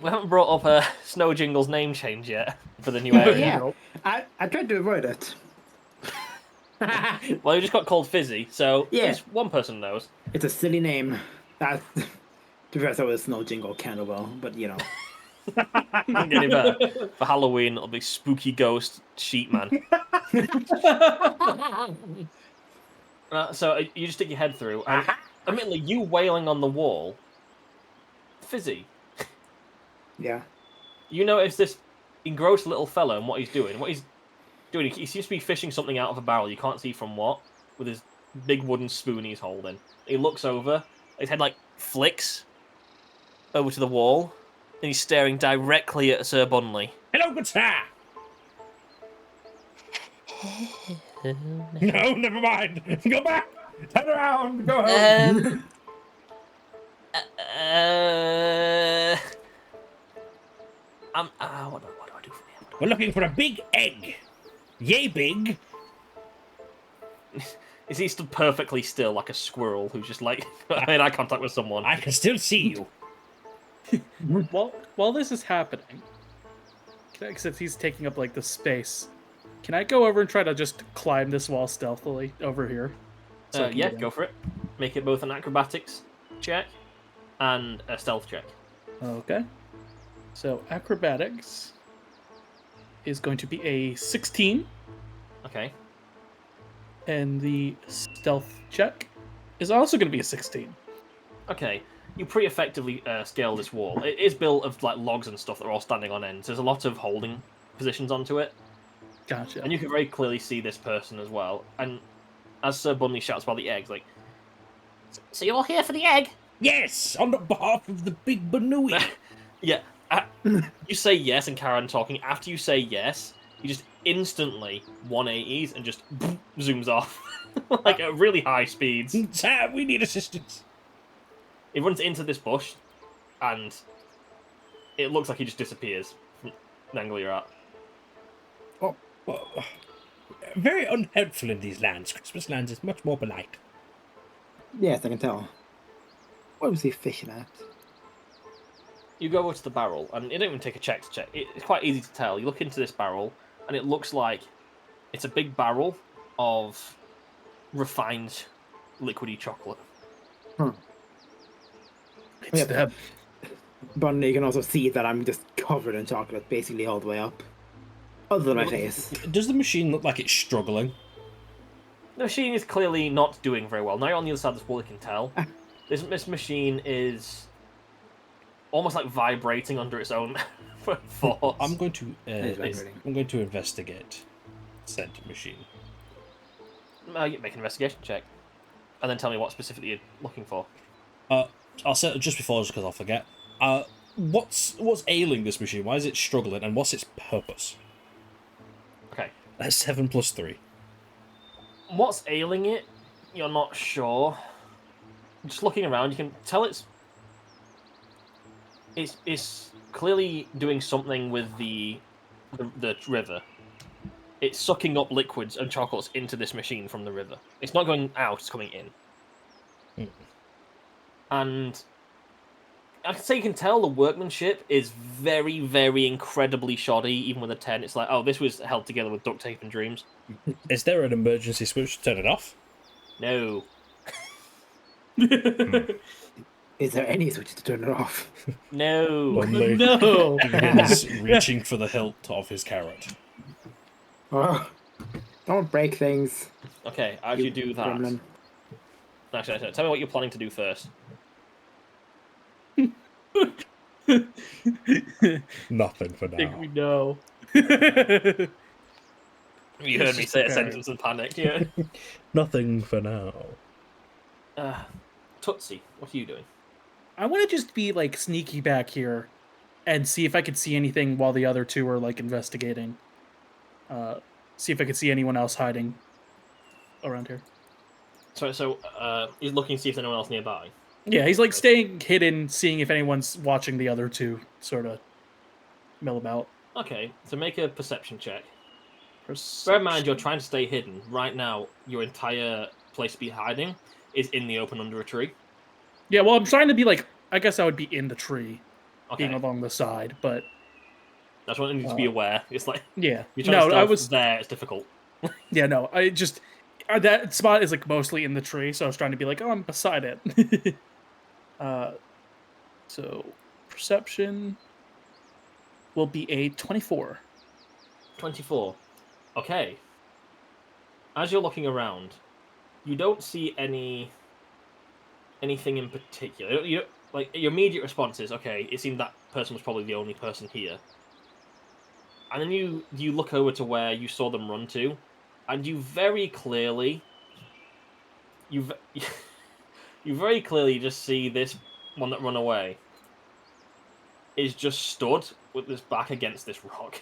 We haven't brought up Snow Jingle's name change yet for the new area. Yeah. I tried to avoid it. Well, you just got called Fizzy, so Yeah. at least one person knows. It's a silly name. To be fair, so was Snow Jingle kind of well, but you know. Can't get any better. For Halloween, it'll be Spooky Ghost Sheep Man. So you just stick your head through, and admittedly, you wailing on the wall, Fizzy. Yeah. You notice this engrossed little fellow and what he's doing. What he's doing, he seems to be fishing something out of a barrel. You can't see from what, with his big wooden spoon he's holding. He looks over, his head like flicks over to the wall, and he's staring directly at Sir Bunley. Hello, good sir. No, never mind. Go back. Turn around. Go home. What do I do from here? We're looking for a big egg. Yay big. Is he stood perfectly still like a squirrel who's just like made eye contact with someone? I can still see you. While this is happening, since he's taking up like the space, can I go over and try to just climb this wall stealthily over here? So I can Yeah, get in? go for it. Make it both an acrobatics check and a stealth check. Okay. So acrobatics is going to be a 16, Okay. and the stealth check is also going to be a 16. Okay. You pretty effectively scale this wall. It is built of like logs and stuff that are all standing on ends. There's a lot of holding positions onto it, Gotcha. and you can very clearly see this person as well. And as Sir Bunley shouts about the eggs, like, "So you're here for the egg?" Yes, on behalf of the big Banui. Yeah. You say yes, and Karen talking. After you say yes, he just instantly 180s and just zooms off, like at really high speeds. Sir, we need assistance. He runs into this bush, and it looks like he just disappears from the angle you're at. Oh, well, very unhelpful in these lands. Christmas lands is much more polite. Yes, I can tell. What was he fishing at? You go over to the barrel, and you don't even take a check to check. It's quite easy to tell. You look into this barrel, and it looks like it's a big barrel of refined, liquidy chocolate. It's them. But you can also see that I'm just covered in chocolate, basically all the way up. Other than my face. Does the machine look like it's struggling? The machine is clearly not doing very well. Now you're on the other side of this wall, you can tell. This machine is almost like vibrating under its own force. I'm going to vibrating. I'm going to investigate said machine. Make an investigation check, and then tell me what specifically you're looking for. I'll say it just before, just because I'll forget. What's ailing this machine? Why is it struggling, and what's its purpose? Okay. That's 7 + 3. What's ailing it? You're not sure. Just looking around, you can tell it's clearly doing something with the river. It's sucking up liquids and chocolates into this machine from the river. It's not going out; it's coming in. And I can say you can tell the workmanship is very, very incredibly shoddy. Even with a 10, it's like, oh, this was held together with duct tape and dreams. Is there an emergency switch to turn it off? No. Is there any switch to turn it off? No. Only No. begins reaching for the hilt of his carrot. Oh, don't break things. Okay, as you do that. gremlin. Actually, tell me what you're planning to do first. Nothing for I think we now. know. You heard me say a Okay. sentence and panic. Yeah. Nothing for now. Tootsie, what are you doing? I want to just be like sneaky back here and see if I could see anything while the other two are like investigating. See if I could see anyone else hiding around here. So he's looking to see if there's anyone else nearby. Yeah, he's like staying hidden, seeing if anyone's watching the other two sort of mill about. Okay, so make a perception check. Bear in mind, you're trying to stay hidden. Right now, your entire place to be hiding is in the open under a tree. Yeah, well, I'm trying to be like, I guess I would be in the tree, Okay, being along the side, but I just want you to be aware. It's like, yeah. you're trying to No, stealth I was, there, it's difficult. yeah, no, I just, that spot is like mostly in the tree, so I was trying to be like, oh, I'm beside it. So perception will be a 24. 24. Okay. As you're looking around, you don't see anything in particular. You don't, like your immediate response is, okay, it seemed that person was probably the only person here. And then you look over to where you saw them run to, and you very clearly you very clearly just see this one that run away is just stood with his back against this rock.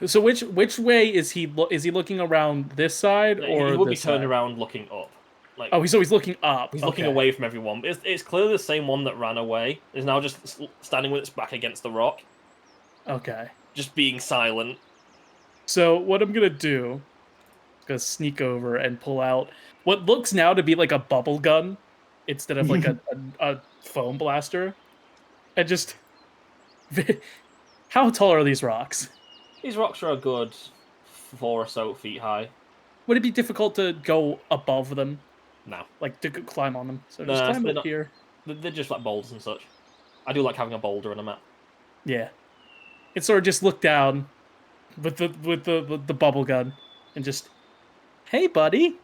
So which way is he? Is he looking around this side or He will be this turned side? around looking up. Like, Oh, he's looking up. he's looking Okay. away from everyone. It's clearly the same one that ran away. Is now just standing with its back against the rock, Okay. just being silent. So what I'm gonna do, gonna sneak over and pull out what looks now to be like a bubble gun instead of like a foam blaster, and just. How tall are these rocks? These rocks are a good 4 or so feet high. Would it be difficult to go above them, No, like to climb on them? So No, just climb they're up not- here. they're just like boulders and such. I do like having a boulder on a map. Yeah, and sort of just look down with the bubble gun and just, hey, buddy.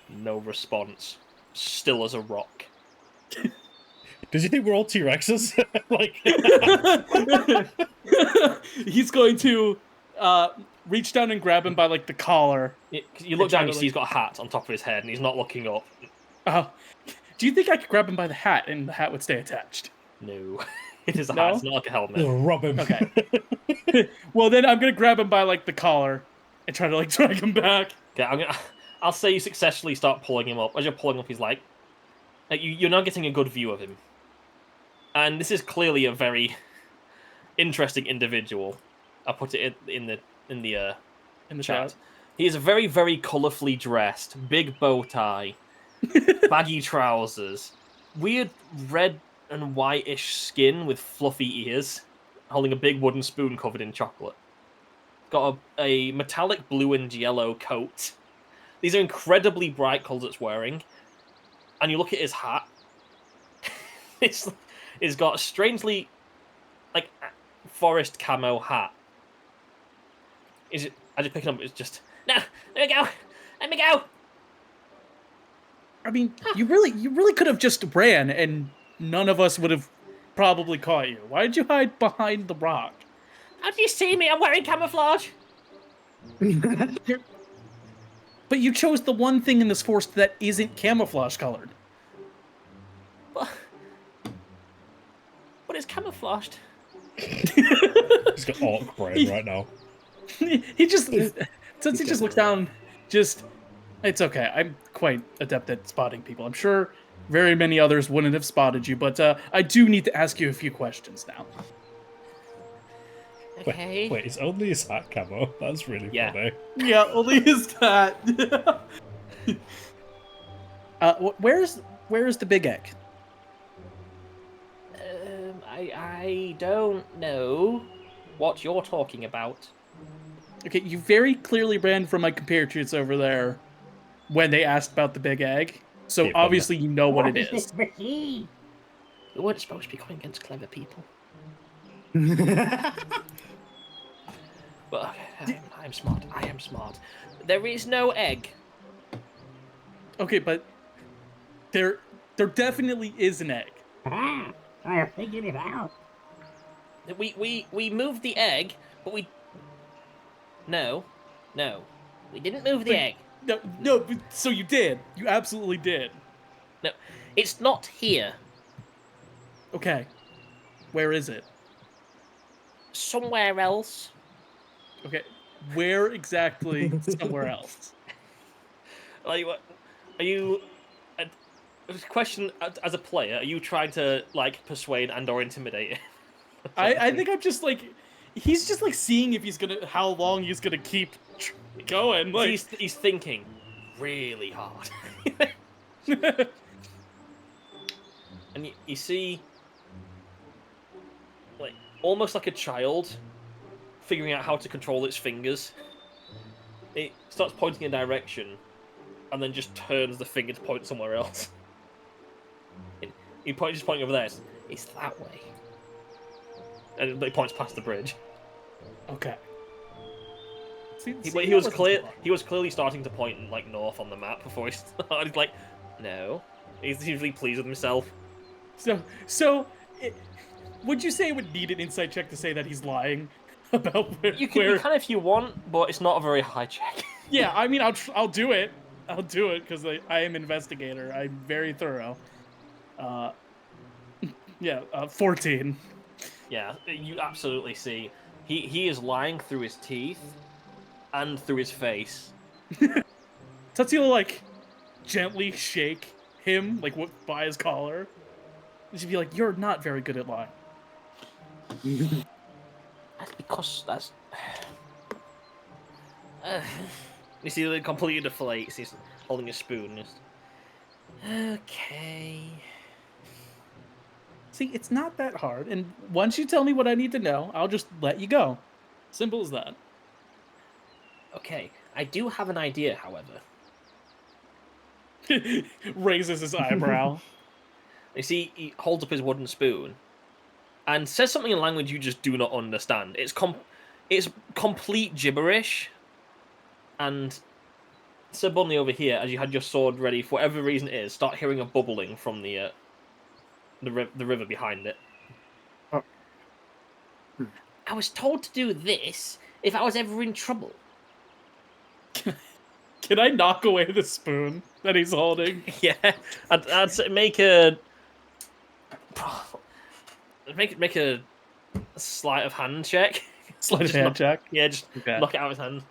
No response. Still as a rock. Does he think we're all T-Rexes? Like, He's going to reach down and grab him by like the collar. You look down, you Entirely. see he's got a hat on top of his head, and he's not looking up. Do you think I could grab him by the hat and the hat would stay attached? No, it is a No? hat. It's not like a helmet. rob him. Okay. Well, then I'm gonna grab him by like the collar and try to like drag him back. Okay, I'll say you successfully start pulling him up. As you're pulling up, he's like you're now getting a good view of him. And this is clearly a very interesting individual. I put it in the In the chat. chat. He is very, very colourfully dressed. Big bow tie, baggy trousers, weird red and whitish skin with fluffy ears, holding a big wooden spoon covered in chocolate. Got a metallic blue and yellow coat. These are incredibly bright colours it's wearing. And you look at his hat, it's got a strangely like forest camo hat. Is it? I just pick it up. It's just no. Let me go. Let me go. I mean, you really could have just ran, and none of us would have probably caught you. Why did you hide behind the rock? How do you see me? I'm wearing camouflage. But you chose the one thing in this forest that isn't camouflage colored. But it's camouflaged. He's got orc brain right now. He just since he just looks down, it's okay. I'm quite adept at spotting people. I'm sure very many others wouldn't have spotted you, but I do need to ask you a few questions now. Okay. Wait, it's only his hat camo. That's really funny. Yeah, only his cat. Where's the big egg? I don't know what you're talking about. Okay, you very clearly ran from my compatriots over there when they asked about the big egg. So Yeah, obviously you know what it is. You weren't supposed to be going against clever people. But I'm smart. I am smart. There is no egg. Okay, but there definitely is an egg. I figured it out. We moved the egg, but we... No. We didn't move the egg. No, so you did. You absolutely did. No, it's not here. Okay. Where is it? Somewhere else. Okay. Where exactly somewhere else? Like, what? Are you? Question: as a player, are you trying to like persuade and or intimidate? I think I'm just like, he's just like seeing if how long he's gonna keep going. Like He's thinking really hard. And you see, like, almost like a child figuring out how to control its fingers. It starts pointing in a direction, and then just turns the finger to point somewhere else. Just pointing over there. It's that way, and it points past the bridge. Okay. He was clearly starting to point like north on the map before he started. He's like, no. He's usually pleased with himself. Would you say it would need an insight check to say that he's lying about where? You can if you want, but it's not a very high check. Yeah, I mean, I'll do it. I'll do it because I am investigator. I'm very thorough. 14. Yeah, you absolutely see. He is lying through his teeth and through his face. Tatsuya like gently shake him like by his collar. And she'd be like, "You're not very good at lying." That's because that's... You see, he completely deflates. He's holding a spoon. Okay. See, it's not that hard. And once you tell me what I need to know, I'll just let you go. Simple as that. Okay, I do have an idea, however. Raises his eyebrow. You see, he holds up his wooden spoon and says something in language you just do not understand. It's complete gibberish. And suddenly over here, as you had your sword ready, for whatever reason it is, start hearing a bubbling from the river behind it. I was told to do this if I was ever in trouble. Can I knock away the spoon that he's holding? Yeah, I'd say make a sleight of hand check. Sleight of hand check. Yeah, just Okay. knock it out of his hand.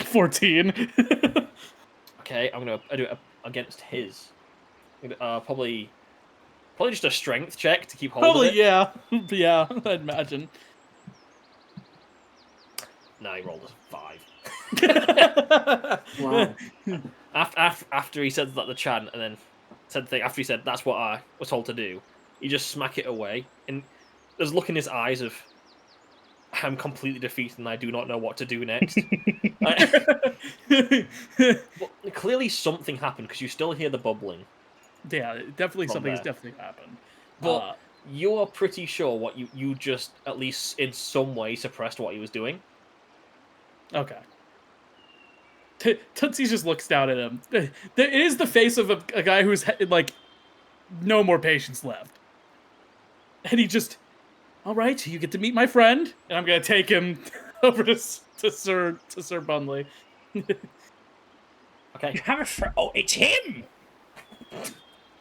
14. Okay, I do it against his. Probably just a strength check to keep hold Probably, of it. yeah. Yeah, I'd imagine. No, he rolled a 5. Wow. After he said that the chant, and then said the thing, after he said that's what I was told to do, you just smack it away, and there's a look in his eyes of I'm completely defeated and I do not know what to do next. Well, clearly something happened because you still hear the bubbling. Yeah, definitely From something has there. definitely happened. But you are pretty sure what you just, at least in some way, suppressed what he was doing. Okay. Tootsie just looks down at him. It is the face of a guy who's like no more patience left, and he just, all right, you get to meet my friend, and I'm gonna take him over to Sir Bunley. Okay. You have a friend. Oh, it's him.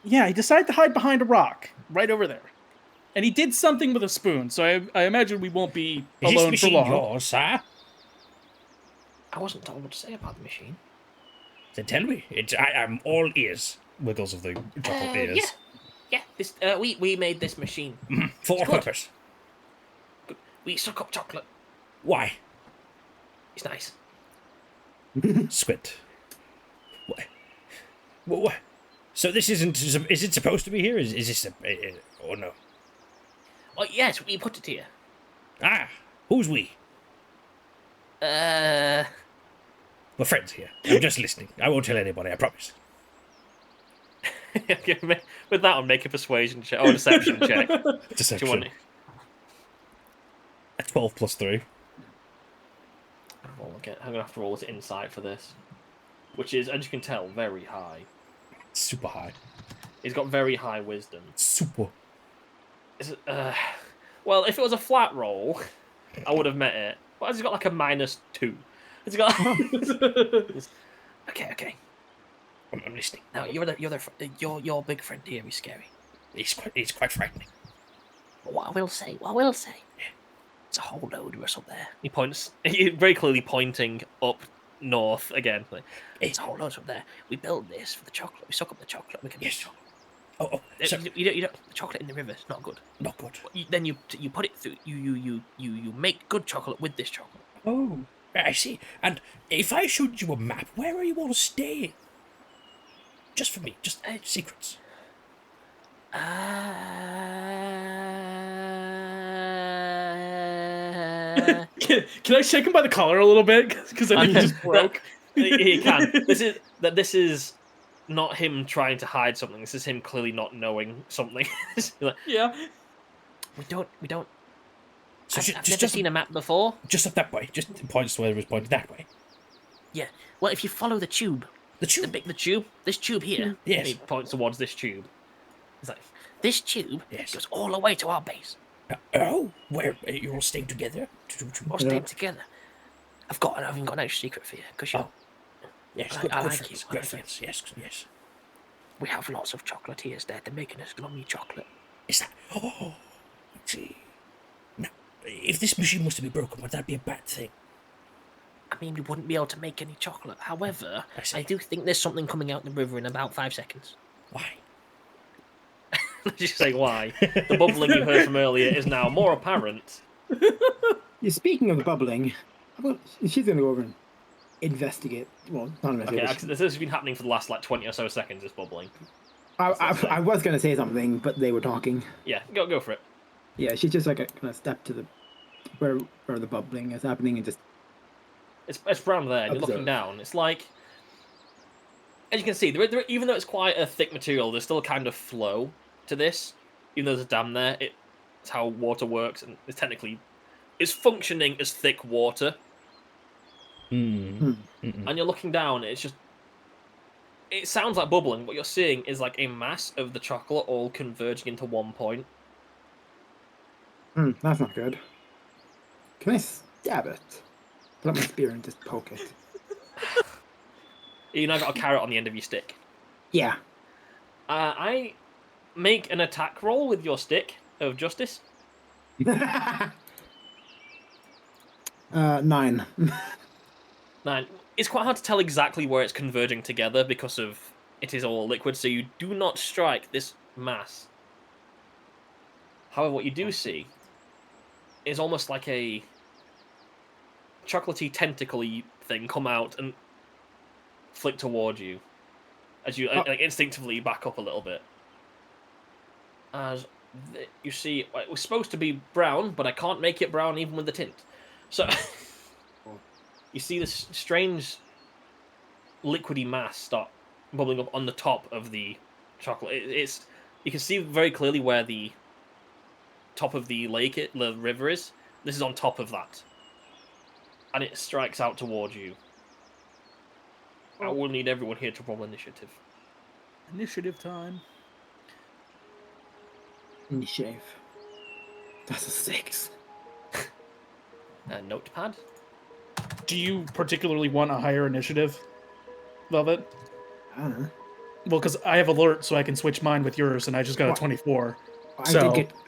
Yeah, he decided to hide behind a rock right over there, and he did something with a spoon. So I imagine we won't be Is this alone for machine long. yours, sir? I wasn't told what to say about the machine. Then tell me. I'm all ears. Wiggles of the chocolate ears. Yeah. This we made this machine. For what good. purpose? We suck up chocolate. Why? It's nice. Squint. What? So this isn't... Is it supposed to be here? Is this a... oh, no. Oh yes, we put it here. Ah, who's we? We're friends here. I'm just listening. I won't tell anybody, I promise. Okay, with that, I'll make a persuasion check or deception check. Do you Deception. want it? A 12 plus 3. I'm gonna have to roll this insight for this, which is, as you can tell, very high. Super high. He's got very high wisdom. Super. Well, if it was a flat roll, I would have met it. But he's got like a -2. It's got. Okay. I'm listening. Now your big friend here is scary. It's quite frightening. But what I will say, it's a whole load of us up there. He points. He's very clearly pointing up north again. Like, It's a whole load up there. We built this for the chocolate. We suck up the chocolate. We can make Yes. chocolate. Oh, so, You don't the chocolate in the river. It's not good. not good. Then you put it through. You make good chocolate with this chocolate. Oh, I see. And if I showed you a map, where are you all staying? Just for me, just secrets. Can I shake him by the collar a little bit? Because I think he just broke. He can. This is not him trying to hide something. This is him clearly not knowing something. Like, Yeah. We don't. So I've never seen a map before. Just up that way. Just points to where it was pointed that way. Yeah. Well, if you follow the tube, The tube. the tube, this tube here, Yes. he points towards this tube. He's like, this tube Yes. goes all the way to our base. Oh, where you're all staying together? We're staying together. I've even got an extra secret for you because Oh. Yes, I good like friends. you, I Good like you. friends. Yes. we have lots of chocolatiers there. They're making us glummy chocolate. Is that? Oh, see. Now, if this machine was to be broken, would that be a bad thing? I mean, we wouldn't be able to make any chocolate. However, I see. I do think there's something coming out the river in about 5 seconds. Why? let's just say why. The bubbling you heard from earlier is now more apparent. Yeah, speaking of the bubbling, she's going to go over and investigate. Well, not Okay, investigate. this has been happening for the last like 20 or so seconds. This bubbling. I was going to say something, but they were talking. Yeah, go for it. Yeah, she's just like going to step to the where the bubbling is happening and just. It's brown there. And you're looking Observe. down. It's like, as you can see, there, even though it's quite a thick material, there's still a kind of flow to this. Even though there's a dam there, it's how water works, and it's functioning as thick water. And you're looking down. It sounds like bubbling. What you're seeing is like a mass of the chocolate all converging into one point. That's not good. Can I stab it? Pull up my spear and just poke it. You now got a carrot on the end of your stick. Yeah. I make an attack roll with your stick of justice. 9. 9. It's quite hard to tell exactly where it's converging together because of it is all liquid, so you do not strike this mass. However, what you do see is almost like a chocolatey tentacle-y thing come out and flick towards you as you like, instinctively back up a little bit. As you see, it was supposed to be brown, but I can't make it brown even with the tint. So you see this strange liquidy mass start bubbling up on the top of the chocolate. It's you can see very clearly where the top of the lake, the river is. This is on top of that, and it strikes out towards you. I will need everyone here to roll initiative. Initiative time. Initiative. That's a 6. Notepad. Do you particularly want a higher initiative, Velvet? I don't know. Well, because I have alert, so I can switch mine with yours, and I just got a What? 24.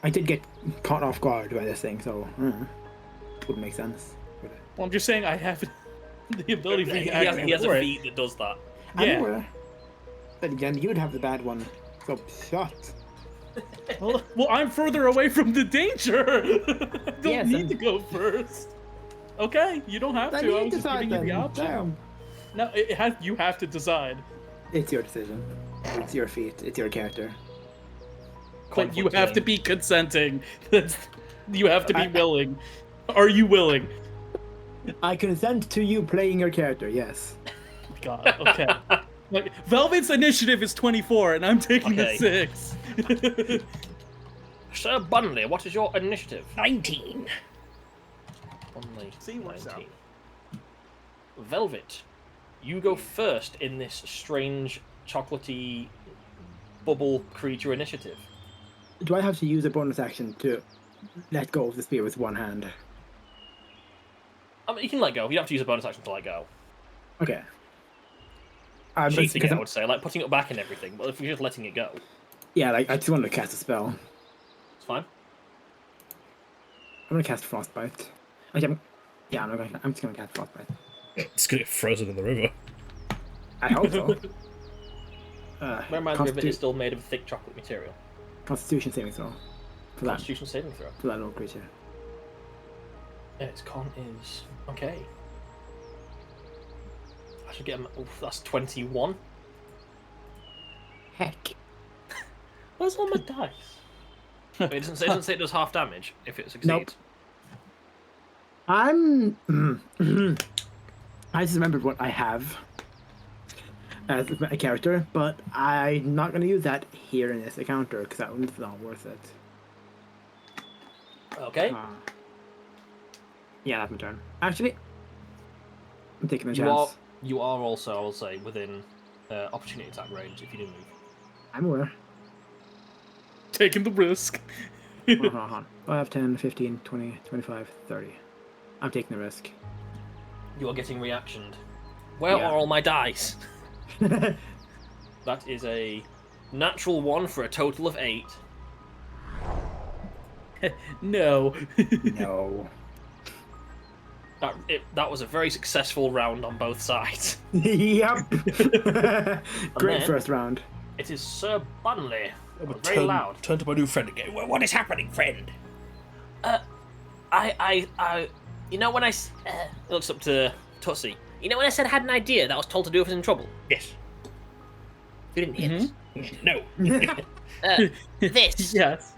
I did get caught off guard by this thing, so wouldn't make sense. Would it? Well, I'm just saying I have the ability for me to act He has a for it. feat that does that. I'm Yeah. aware. But again, you'd have the bad one. So shut. Well, I'm further away from the danger. I don't Yes, need and- to go first. Okay, you don't have Then to. I you was just decide giving you the then. option. Damn. No, you have to decide. It's your decision. It's your feat. It's your character. But you have to Conflict be consenting. You have to be I- willing. Are you willing? I consent to you playing your character. Yes. God, okay. Like, Velvet's initiative is 24, and I'm taking Okay. the 6. Sir Bunley, what is your initiative? 19. Bunley, See what's up. 19. Velvet, you go first in this strange chocolatey bubble creature initiative. Do I have to use a bonus action to let go of the spear with one hand? I mean, you can let go. You don't have to use a bonus action to let go. Okay. Cheating, because I would say, like putting it back and everything. But if you're just letting it go, yeah, like I just wanted to cast a spell. it's fine. I'm gonna cast Frostbite. Like, I'm just gonna cast Frostbite. It's gonna get frozen in the river. I hope so. Bear in mind, the river is still made of thick chocolate material. Constitution saving throw for that Constitution saving throw. little creature. Yeah, its con is okay. I should get him. Oof, that's 21. Heck. Where's all my dice? Wait, it doesn't say it does half damage if it succeeds. Nope. I just remembered what I have as a character, but I'm not going to use that here in this encounter because that one's not worth it. Okay. Yeah, that's my turn. Actually, I'm taking a You are chance. also, I will say, within opportunity attack range if you do move. I'm aware. Taking the risk. Hold on. 5, 10, 15, 20, 25, 30. I'm taking the risk. You are getting reactioned. Where Yeah. are all my dice? That is a natural 1 for a total of 8. No. No. That was a very successful round on both sides. Yep. Great then- first round. It is Sir Bunley. I'm Very loud. Turn to my new friend again. What is happening, friend? You know when I He looks up to Tootsie. you know when I said I had an idea that I was told to do if I was in trouble? Yes. You didn't hear No. this. Yes.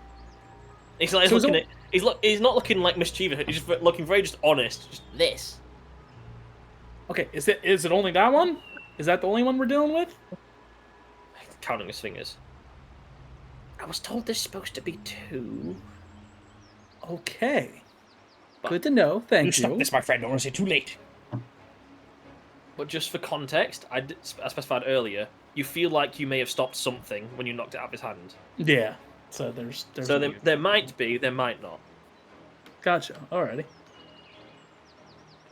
He's like So looking is at. He's not looking like mischievous. He's just looking very just honest. Just, This. Okay, is it only that one? Is that the only one we're dealing with? counting his fingers. I was told there's supposed to be 2. Okay. Good to know. Thank Stop you. this, my friend. I want to say too late. But just for context, I specified earlier. You feel like you may have stopped something when you knocked it out of his hand. Yeah. So there's So a- there might be, there might not. Gotcha. Alrighty.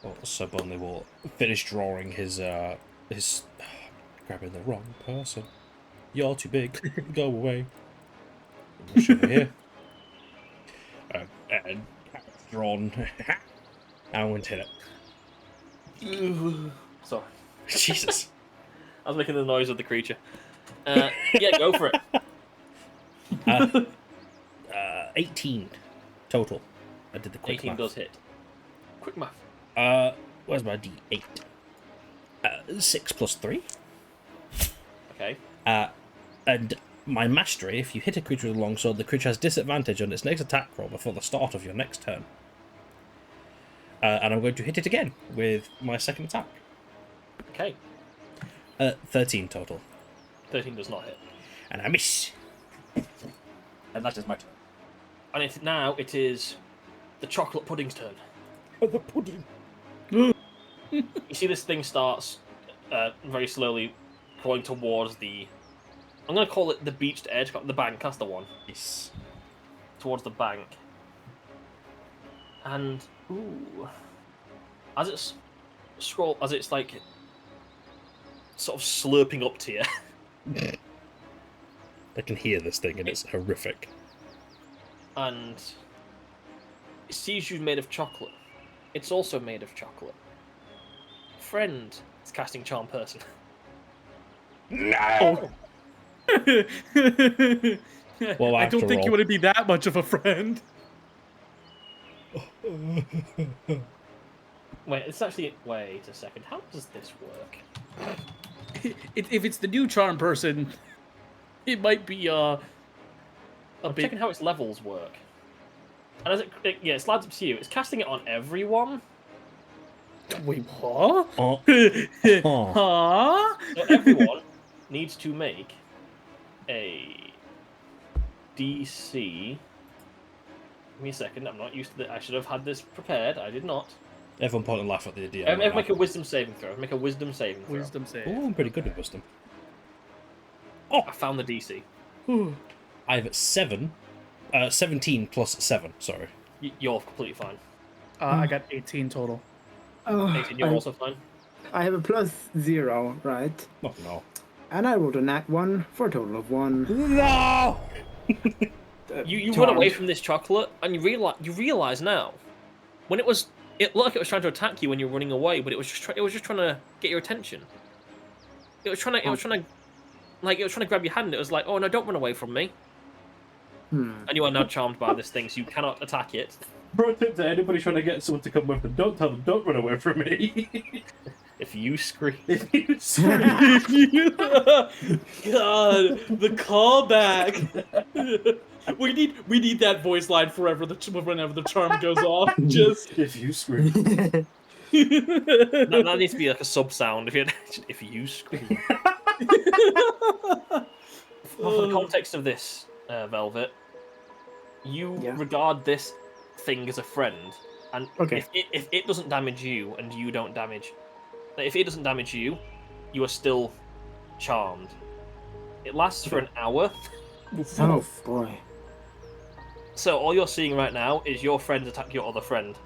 Well, so Bunley will finish drawing his grabbing the wrong person. You're too big. Go away. Rush over here. And drawn. I won't hit it. Sorry, Jesus. I was making the noise of the creature. Yeah, go for it. 18 total. I did the quick 18 math. does hit. Quick math. Where's my D8? 6 plus 3. Okay. And my mastery, if you hit a creature with a longsword, the creature has disadvantage on its next attack roll before the start of your next turn. And I'm going to hit it again with my second attack. Okay. 13 total. 13 does not hit. And I miss. And that is my turn. And it is the chocolate pudding's turn. The pudding. You see this thing starts very slowly going towards the... I'm going to call it the beached edge, the bank, that's the one. Yes. Towards the bank. And, ooh... As it's like sort of slurping up to you. I can hear this thing and it's horrific. And it sees you made of chocolate. It's also made of chocolate. Friend, it's casting charm person. No! Well, I don't think you want to be that much of a friend. Wait, it's actually... Wait a second. How does this work? If it's the new charm person, it might be a I'm bit... checking how its levels work. And as it slides up to you, it's casting it on everyone. Wait, what? Oh. Huh? So everyone needs to make a DC. Give me a second. I'm not used to it. I should have had this prepared. I did not. Everyone point and laugh at the idea. Everyone make a wisdom saving throw. Make a wisdom saving throw. Wisdom save. Oh, I'm pretty good at wisdom. I found the DC. I have 17 plus 7, sorry. You're completely fine. I got 18 total. Oh, 18, you're also fine. I have a +0, right? Oh, no. And I rolled a nat 1 for a total of 1. No! You run away from this chocolate, and you realize now, when it looked like it was trying to attack you when you were running away, but it was just trying to get your attention. It was trying to grab your hand. It was like, oh no, don't run away from me. And you are now charmed by this thing, so you cannot attack it. Pro tip to anybody trying to get someone to come with them, don't tell them, don't run away from me. If you scream. If you scream. God, the callback. We need that voice line forever. Whenever the charm goes off, just If you scream. that needs to be like a sub sound. If you scream. For the context of this, Velvet, you regard this thing as a friend, and if it doesn't damage you and you don't damage, if it doesn't damage you, you are still charmed. It lasts for an hour. Oh boy. So all you're seeing right now is your friend attack your other friend.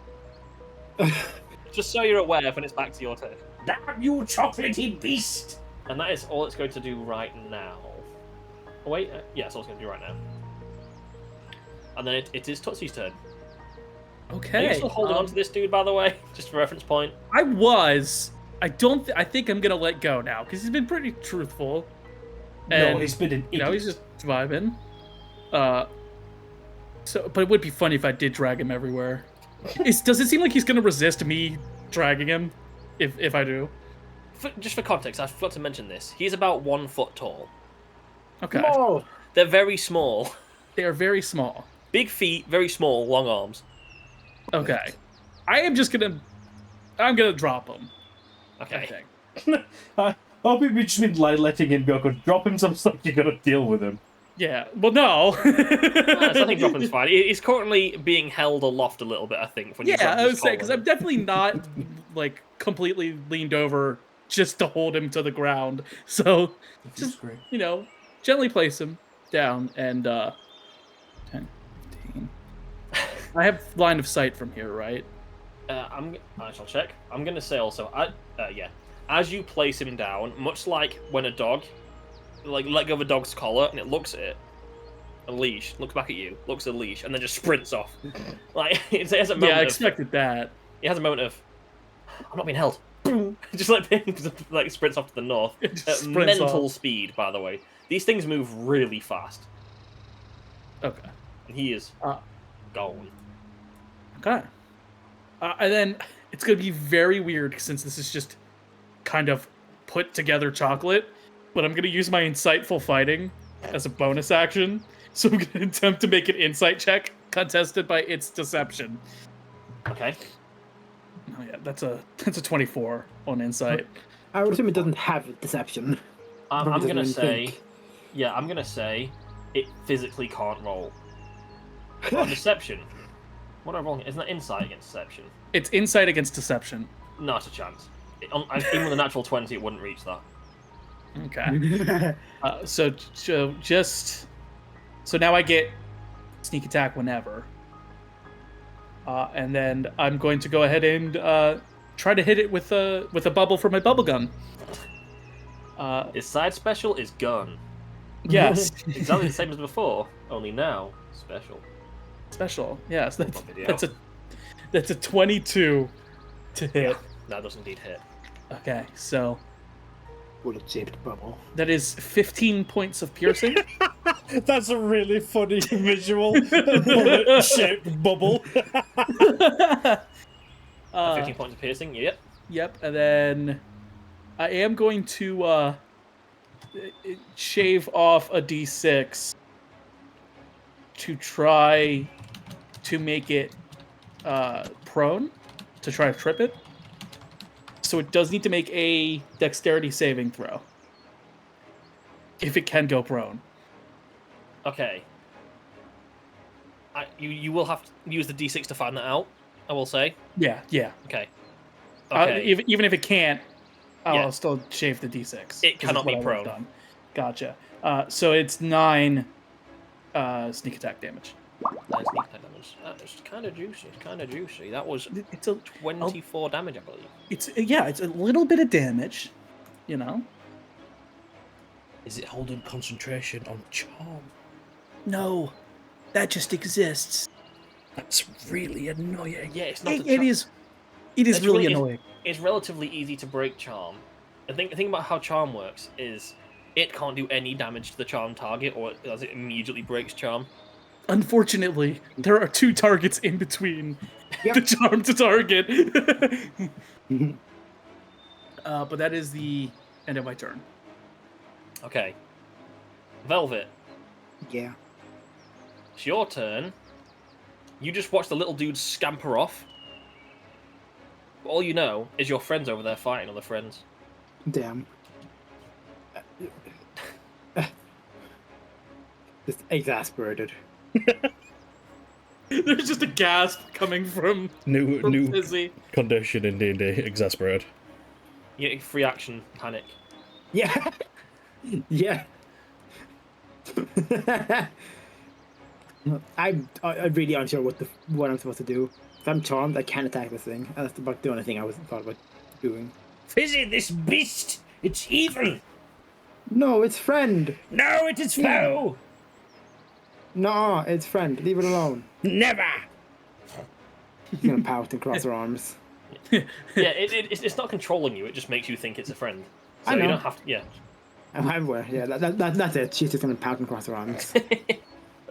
Just so you're aware when it's back to your turn. Damn you, chocolatey beast! And that is all it's going to do right now. Oh, wait, yeah, that's all it's going to do right now. And then it is Tootsie's turn. okay. Are you still holding on to this dude, by the way? Just for reference point. I was. I don't. I think I'm gonna let go now because he's been pretty truthful. And, No, he's been an idiot. he's just vibing. So, but it would be funny if I did drag him everywhere. Does it seem like he's gonna resist me dragging him? If I do. Just for context, I forgot to mention this. He's about 1 foot tall. Okay. Oh, They're very small. They are very small. Big feet, very small, long arms. Okay. I'm gonna drop him. I Okay. think. I hope you've just been letting him go, because drop him some stuff, you're gonna deal with him. Yeah. Well, no. So I think dropping's fine. He's currently being held aloft a little bit, I think. When you drop I his would say, because collar. I'm definitely not, like, completely leaned over just to hold him to the ground. So, just, gently place him down and, 10, 15. I have line of sight from here, right? I shall check. I'm going to say also, as you place him down, much like when a dog, like, let go of a dog's collar and it looks at it, a leash, looks back at you, looks at a leash, and then just sprints off. Like, it has a moment Yeah, I expected that. It has a moment of, I'm not being held. Just like sprints off to the north. At Sprints mental off. speed, by the way. These things move really fast. Okay. And he is gone. Okay. And then it's going to be very weird since this is just kind of put together chocolate, but I'm going to use my insightful fighting as a bonus action. So I'm going to attempt to make an insight check contested by its deception. Okay. Oh yeah, that's a 24 on insight. I would assume it doesn't have deception. I'm Probably going to doesn't say think. Yeah, I'm gonna say it physically can't roll. Or deception. What am I rolling? Isn't that insight against deception? It's insight against deception. Not a chance. Even with a natural 20, it wouldn't reach that. Okay. So now I get sneak attack whenever. And then I'm going to go ahead and try to hit it with a bubble from my bubble gun. His side special is gun. Yes. Exactly the same as before, only now special. Special. Yes. Video. That's a 22 to hit. That does indeed hit. Okay, so Bullet-shaped bubble. that is 15 points of piercing. That's a really funny visual. Bullet-shaped bubble. 15 points of piercing, yep. Yep, and then I am going to shave off a d6 to try to make it prone, to try to trip it. So it does need to make a dexterity saving throw if it can go prone. Okay. You will have to use the d6 to find that out, I will say. Yeah. Okay. Okay. Even if it can't, I'll Yeah. still shave the d6. It 'cause cannot it's what be I would've prone. done. Gotcha. So it's 9 sneak attack damage. That's neat damage. That's kind of juicy. That was It's a 24 damage, I believe. it's a little bit of damage, you know. Is it holding concentration on charm? No, that just exists. That's really annoying. Yeah, it's not. It is It's really really- annoying. It's relatively easy to break charm. The thing about how charm works is it can't do any damage to the charm target, or as it immediately breaks charm. Unfortunately, there are 2 targets in between Yep. the charm to target. But that is the end of my turn. Okay. Velvet, Yeah. it's your turn. You just watch the little dude scamper off. But all you know is your friends over there fighting other friends. Damn. Just exasperated. There's just a gasp coming from New Izzy. condition in D&D. Exasperated. You get free action panic. Yeah. Yeah. I'm really unsure what I'm supposed to do. If I'm charmed, I can't attack this thing. That's about the only thing I thought about doing. Fizzy, this beast! It's evil! No, it's friend. No, it is foe! No, it's friend. Leave it alone. Never! He's gonna pout and cross her arms. Yeah, it's not controlling you. It just makes you think it's a friend. So I know. you don't have to. Yeah. I'm aware. Yeah, that's it. She's just gonna pout and cross her arms.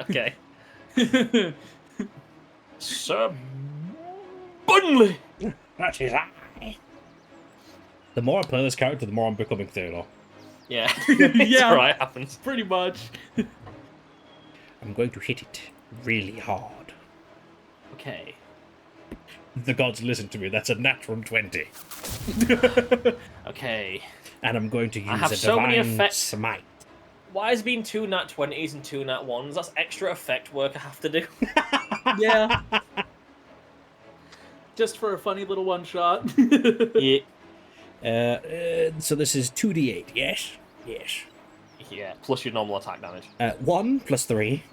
Okay. Sir Bunley. That is I. The more I play this character, the more I'm becoming Theodore. Yeah. It's Yeah. alright, happens. Pretty much. I'm going to hit it really hard. Okay. The gods listen to me. That's a natural 20. Okay. And I'm going to use have a so many divine effects. smite. Why has been 2 nat 20s and 2 nat 1s? That's extra effect work I have to do. Yeah. Just for a funny little one shot. Yeah. So this is 2d8, yes? Yes. Yeah, plus your normal attack damage. 1 plus 3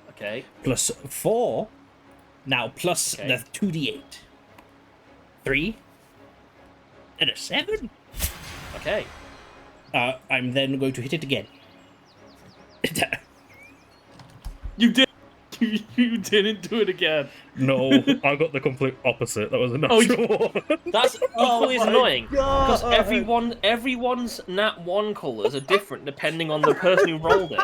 Okay. plus 4. Now plus Okay. the 2d8. 3 and a 7. Okay. I'm then going to hit it again. You did. You didn't do it again. No, I got the complete opposite. That was a Oh, natural one. That's equally as my annoying. Because God. everyone's nat 1 colours are different depending on the person who rolled it.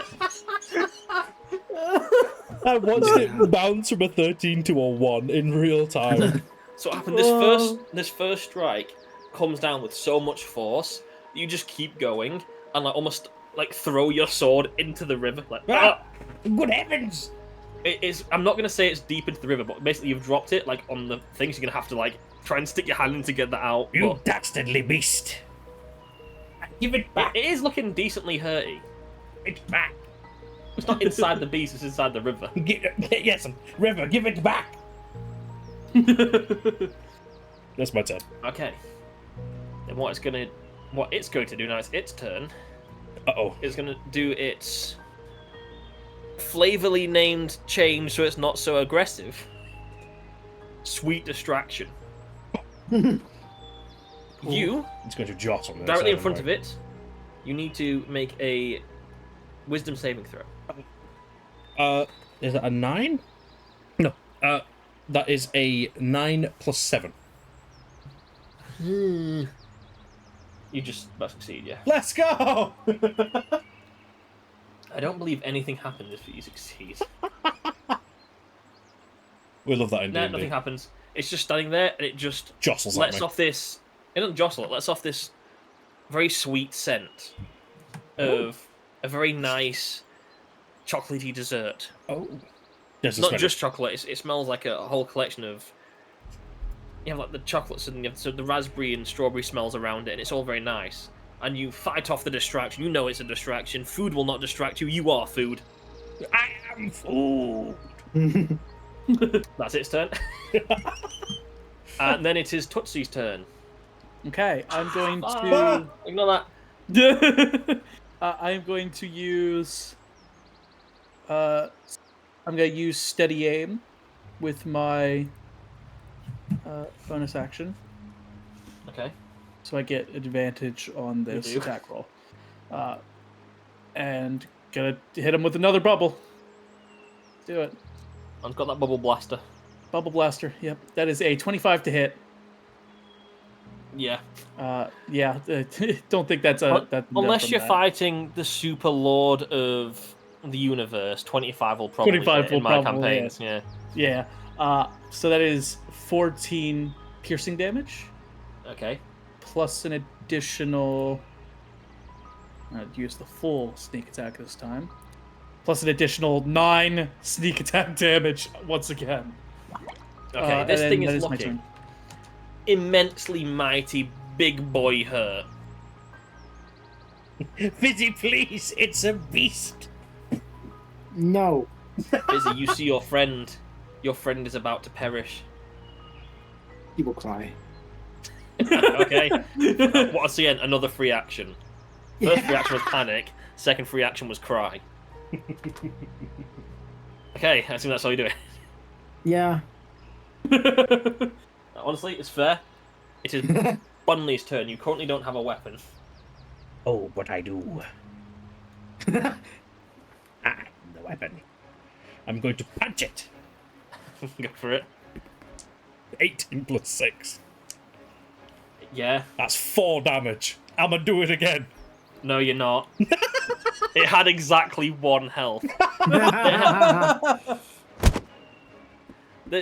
I watched it bounce from a 13 to a 1 in real time. So what happened? This first strike comes down with so much force, you just keep going and almost throw your sword into the river. Good heavens! It is. I'm not gonna say it's deep into the river, but basically you've dropped it on the thing, so you're gonna have to try and stick your hand in to get that out. You But dastardly beast! Give it back! it is looking decently hurty. it back. It's not inside the beast, it's inside the river. Yes, river, give it back. That's my turn. Okay. Then what it's going to do now, it's its turn, Uh-oh. is going to do its flavorly named change so it's not so aggressive. Sweet distraction. You, It's going to jot on the directly in front of it, you need to make a wisdom saving throw. Is that a 9? No. That is a 9 plus 7. You just about succeed, yeah. Let's go! I don't believe anything happens if you succeed. We love that in No, D&D. nothing happens. It's just standing there, and it just Jostles at lets me. off this. It doesn't jostle. It lets off this very sweet scent of a very nice chocolatey dessert. Oh. There's Not just chocolate. It smells like a whole collection of. You have like the chocolates and you have the raspberry and strawberry smells around it, and it's all very nice. And you fight off the distraction. You know it's a distraction. Food will not distract you. You are food. I am food. That's its turn. And then it is Tootsie's turn. Okay, I'm going Ah, ignore that. to. I am going to use. I'm going to use steady aim with my bonus action, Okay. so I get advantage on this do. attack roll. And gonna hit him with another bubble. Do it. I've got that bubble blaster. Bubble blaster. Yep, that is a 25 to hit. Yeah. Yeah. Don't think that's a. That's Unless you're that. fighting the super lord of the universe, 25 will probably 25 hit will in my probably campaigns. Yeah. Yeah. So that is 14 piercing damage Okay. plus an additional. I'd use the full sneak attack this time. Plus an additional 9 sneak attack damage once again. Okay. This and thing then is that my looking turn. immensely mighty, big boy hurt. Fizzy, please, it's a beast. No. Busy, you see your friend. Your friend is about to perish. He will cry. Okay. What's the end? Another free action. First free action was panic. Second free action was cry. Okay, I assume that's all you're doing. Yeah. Honestly, it's fair. It is Bunley's turn. You currently don't have a weapon. Oh, but I do. I'm the weapon. I'm going to punch it. Go for it. 18 plus 6. Yeah. That's 4 damage. I'm gonna do it again. No, you're not. It had exactly 1 health.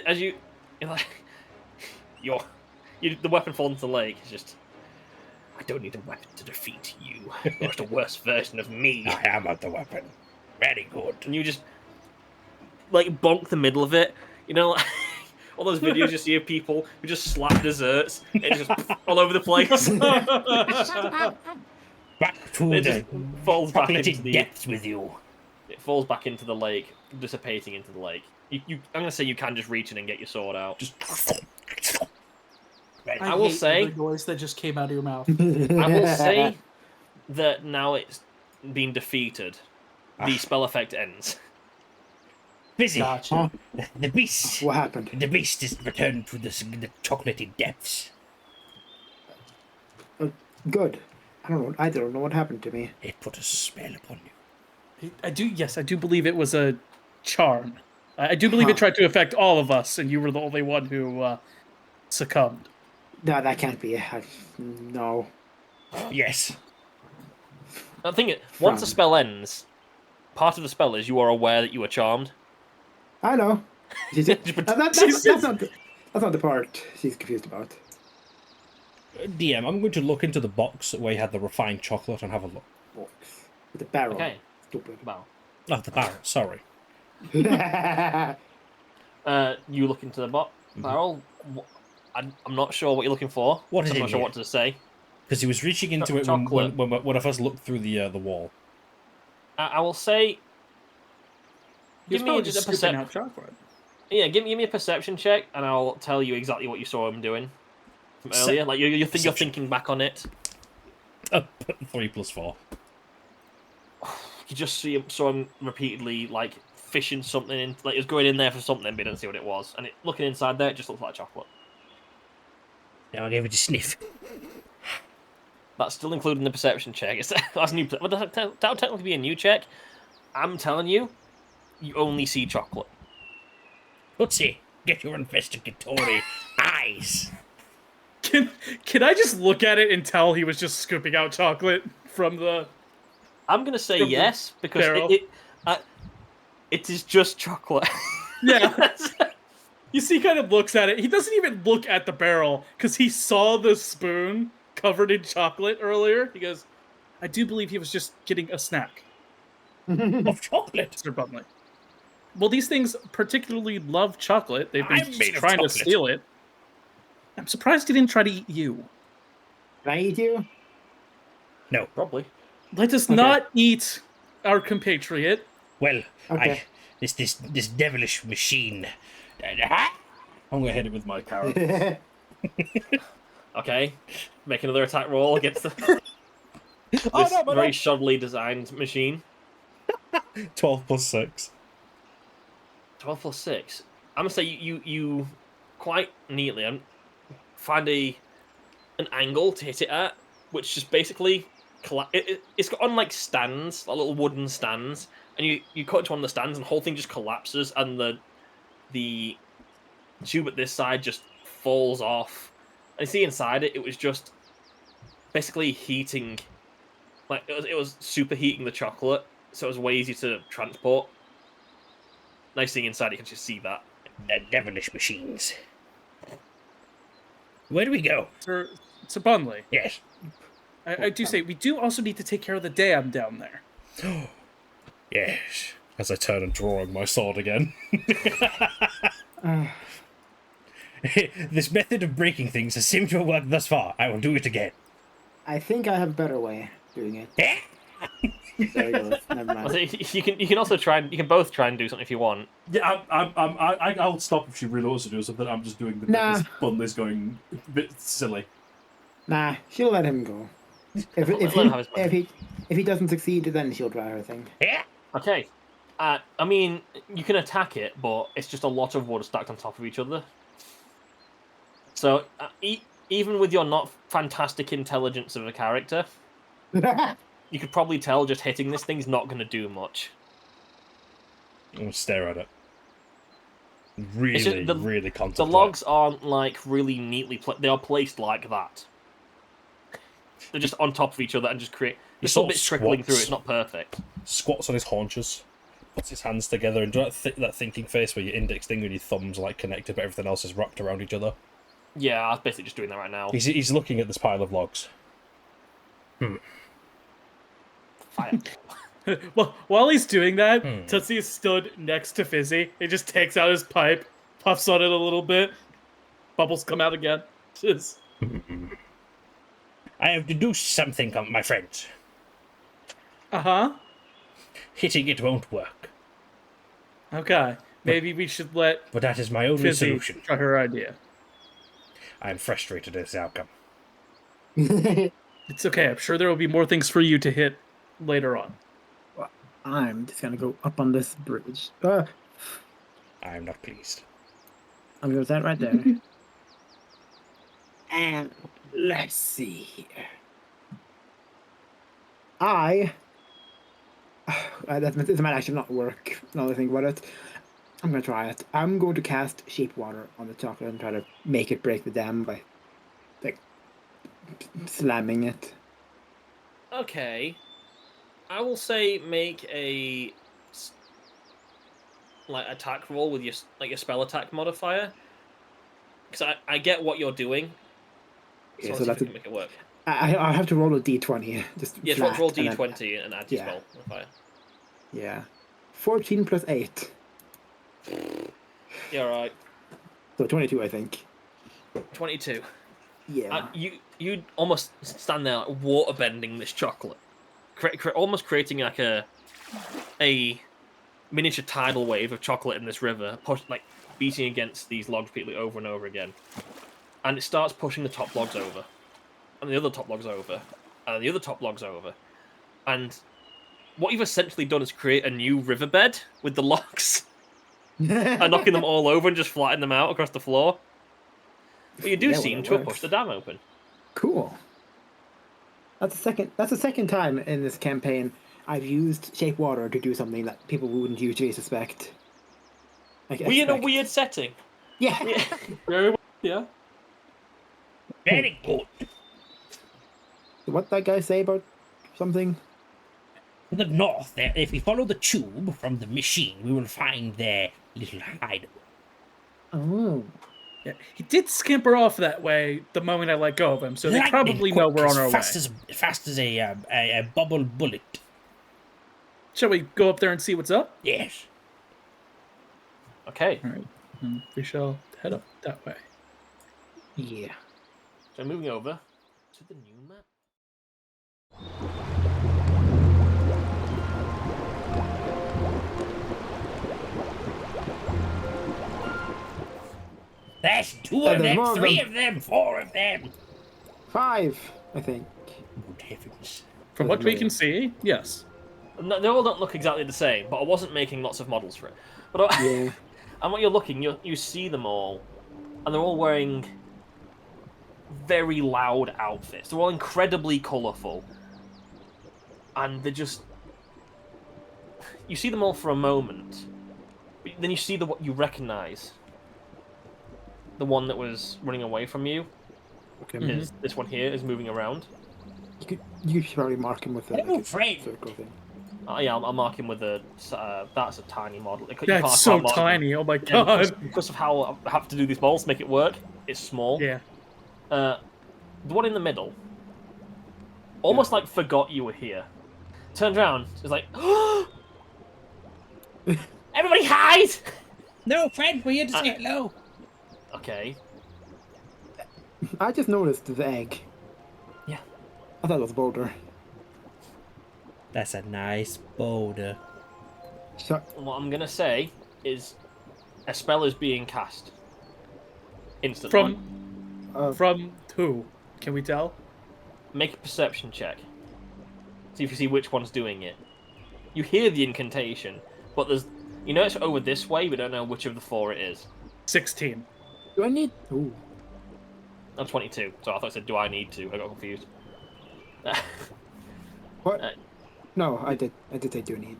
As you're like, the weapon falls into the lake. It's just, I don't need a weapon to defeat you. You're just a worse version of me. I am the weapon. Very good. And you just like bonk the middle of it. You know, like, all those videos you see of people who just slap desserts and it's just all over the place. Back to It the just falls back into chocolatey the depths with you. It falls back into the lake, dissipating into the lake. I'm gonna say you can just reach in and get your sword out. Just I will hate say- every noise that just came out of your mouth. I will say that now it's been defeated, the spell effect ends. Fizzy, Gotcha. the beast. What happened? The beast is returned to the chocolatey depths. Good. I don't know what happened to me. It put a spell upon you. I do believe it was a charm. I do believe it tried to affect all of us, and you were the only one who succumbed. No, that can't be it. No. Yes. I think once the spell ends, part of the spell is you are aware that you are charmed. I know. That's not the part she's confused about. DM, I'm going to look into the box where you had the refined chocolate and have a look. Box. With the barrel. Okay. Stupid. Well, Oh, the barrel, sorry. you look into the barrel. I'm not sure what you're looking for. What is I'm in not sure here? what to say. Because he was reaching into it Chocolate. when I first looked through the wall. I will say. He's Give me probably just just a scooping perception. out chocolate. Yeah, give me a perception check, and I'll tell you exactly what you saw him doing from earlier. Like you're thinking back on it. 3 + 4. You just saw him repeatedly like fishing something in, like he was going in there for something, but he didn't see what it was. And looking inside there, it just looks like chocolate. Now I gave it a sniff. That's still including the perception check. That's new. Well, that'll technically be a new check. I'm telling you, you only see chocolate. Tootsie, get your investigatory eyes. Can I just look at it and tell he was just scooping out chocolate from the? I'm gonna say From the yes because barrel. it is just chocolate. Yeah. You see, he kind of looks at it. He doesn't even look at the barrel because he saw the spoon covered in chocolate earlier. He goes, "I do believe he was just getting a snack." Of chocolate. Mr. Bumley. Well, these things particularly love chocolate. They've been I'm made of trying to chocolate. steal it. I'm surprised he didn't try to eat you. Can I eat you? No. Probably. Let us not eat our compatriot. Well, Okay. this devilish machine. I'm gonna hit it with my carrot. Okay, make another attack roll against the this very shoddily designed machine. 12 + 6. 12 + 6. I'm gonna say you quite neatly find an angle to hit it at, which just basically it's got on like stands, like little wooden stands, and you cut into one of the stands, and the whole thing just collapses, and the tube at this side just falls off. And you see inside it, it was just basically heating, like it was superheating the chocolate, so it was way easier to transport. Nice thing inside, you can just see that. The devilish machines. Where do we go? Sir Bunley, Yes. I do say we do also need to take care of the dam down there. Yes. As I turn and draw on my sword again. This method of breaking things has seemed to have worked thus far. I will do it again. I think I have a better way of doing it. There you go. Never mind. You can also try. You can both try and do something if you want. Yeah, I'll stop if she really wants to do something. I'm just doing the bit Nah. that's Bunley's going a bit silly. Nah, she'll let him go. If Let him have his fun. if he doesn't succeed, then she'll try her thing. Okay. I mean, you can attack it, but it's just a lot of wood stacked on top of each other. So even with your not fantastic intelligence of a character, you could probably tell just hitting this thing's not going to do much. I'm gonna stare at it. Really, It's just really The contemplate. logs aren't like really neatly they are placed like that. They're just on top of each other and just create. There's sort some of bits trickling through. squats. It's not perfect. Squats on his haunches, puts his hands together, and do that thinking face where your index finger and your thumbs are like connected, but everything else is wrapped around each other. Yeah, I'm basically just doing that right now. He's looking at this pile of logs. Fire. Well, while he's doing that, Tootsie stood next to Fizzy. He just takes out his pipe, puffs on it a little bit. Bubbles come out again. Just... I have deduced something, my friends. Uh-huh. Hitting it won't work. Okay. Maybe we should let But that is my only Fizzy solution. try her idea. I am frustrated at this outcome. It's okay. I'm sure there will be more things for you to hit later on. I'm just gonna go up on this bridge. I am not pleased. I'm gonna stand right there. And let's see here. This might actually not work. Now that I think about it, I'm gonna try it. I'm going to cast Shape Water on the chocolate and try to make it break the dam by, like, slamming it. Okay. I will say make a attack roll with your spell attack modifier, because I get what you're doing. So, Yeah, let's so see that's if we can make it work. I have to roll a d20. Just Yeah, flat, roll and then- d20 and add your yeah. spell modifier. Yeah, 14 plus 8, Yeah, right. so 22, I think. 22. Yeah. You almost stand there like water bending this chocolate, almost creating like a a miniature tidal wave of chocolate in this river, beating against these logs repeatedly over and over again. And it starts pushing the top logs over, and the other top logs over, and the other top logs over. And what you've essentially done is create a new riverbed with the logs, and knocking them all over and just flattening them out across the floor. But you do Yeah, well, seem it to have works. pushed the dam open. Cool. That's the second time in this campaign I've used shape water to do something that people wouldn't usually suspect. We in a weird setting. Yeah. Very well. Yeah. Very good. What that guy say about something? To the north, there, if we follow the tube from the machine, we will find their little hideaway. Oh. Yeah. He did scamper off that way the moment I let go of him, so they Lightning probably know quick, we're on as our way. fast as a bubble bullet. Shall we go up there and see what's up? Yes. Okay, All right. We shall head up that way. Yeah. so moving over to the new map. That's two Oh, of there's them, more of three them. of them, four of them. 5, I think. Good heavens. From what we can see, yes. No, they all don't look exactly the same, but I wasn't making lots of models for it. But Yeah. and when you're looking, you see them all, and they're all wearing very loud outfits. They're all incredibly colourful, and they're just. You see them all for a moment, but then you see what you recognise. The one that was running away from you, is this one here is moving around. You could probably mark him with a, Oh, like, friend. a circle thing. Yeah, I'll mark him with a. That's a tiny model. You Yeah, can't it's so mark him. tiny. Oh my And god. because of how I have to do these models to make it work, it's small. Yeah. The one in the middle, almost like forgot you were here. Turned around, is like, everybody hide! No, friend, we're here to say hello. Okay. I just noticed the egg. Yeah. I thought it was a boulder. That's a nice boulder. So, What I'm gonna say is, a spell is being cast. Instantly. From who? Can we tell? Make a perception check. See if you see which one's doing it. You hear the incantation, but you know it's over this way, but don't know which of the 4 it is. 16. do I need? Ooh. I'm 22, so I thought I said, do I need to? I got confused. What? Uh, No, I did say do I need.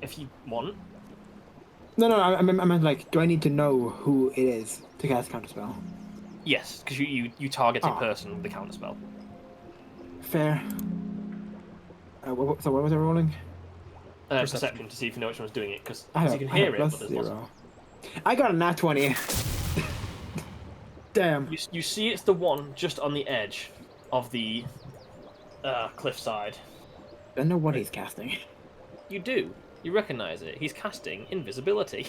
if you want. No, I meant like, do I need to know who it is to cast counterspell? Yes, because you target a Oh. person with the counterspell. Fair. So what was I rolling? Perception to see if you know which one's doing it, because I you have, can I hear have it, plus but there's lots 0. I got a nat 20. Damn. You see it's the one just on the edge of the cliffside. I know what he's casting. You do. You recognise it. He's casting invisibility.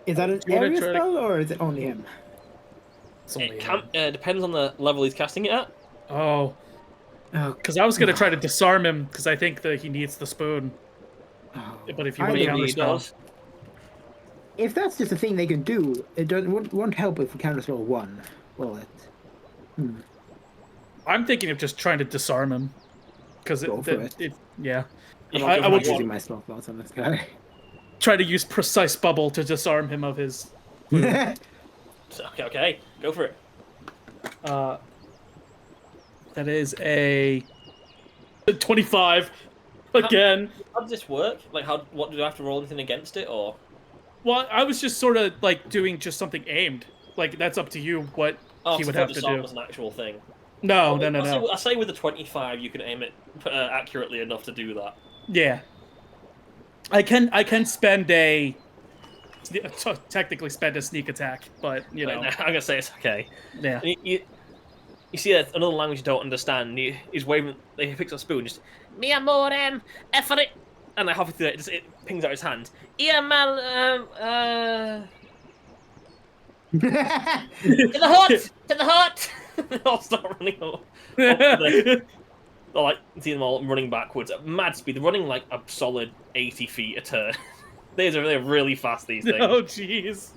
Is that an Do you wanna area try to- spell or is it only him? It's only It depends on the level he's casting it at. Oh, Oh, because I was gonna try to disarm him because I think that he needs the spoon. oh. But if you I want to don't- Maybe he counterspell, does. If that's just a thing they can do, it won't help if we counterspell 1, will it? I'm thinking of just trying to disarm him. Because Go for it. yeah. If I you I'm would not using my spell slots on this guy. try to use precise bubble to disarm him of his. Okay, go for it. That is a 25 again. How does this work? Like, what do I have to roll anything against it, or? Well, I was just sort of like doing just something aimed. Like that's up to you what Oh, he so would I thought have to disarm do. was an actual thing. No, no. I say with the 25, you can aim it accurately enough to do that. Yeah. I can spend a technically spend a sneak attack, but you know, I'm gonna say it's okay. yeah. And you see another language you don't understand. He's waving. He picks up a spoon. Just mi amore, effort it. And like halfway through it pings out his hand. Mal, to the hut, to the hut. They all start running up. like see them all running backwards at mad speed. They're running like a solid 80 feet a turn. They're really fast, these things. Oh, jeez.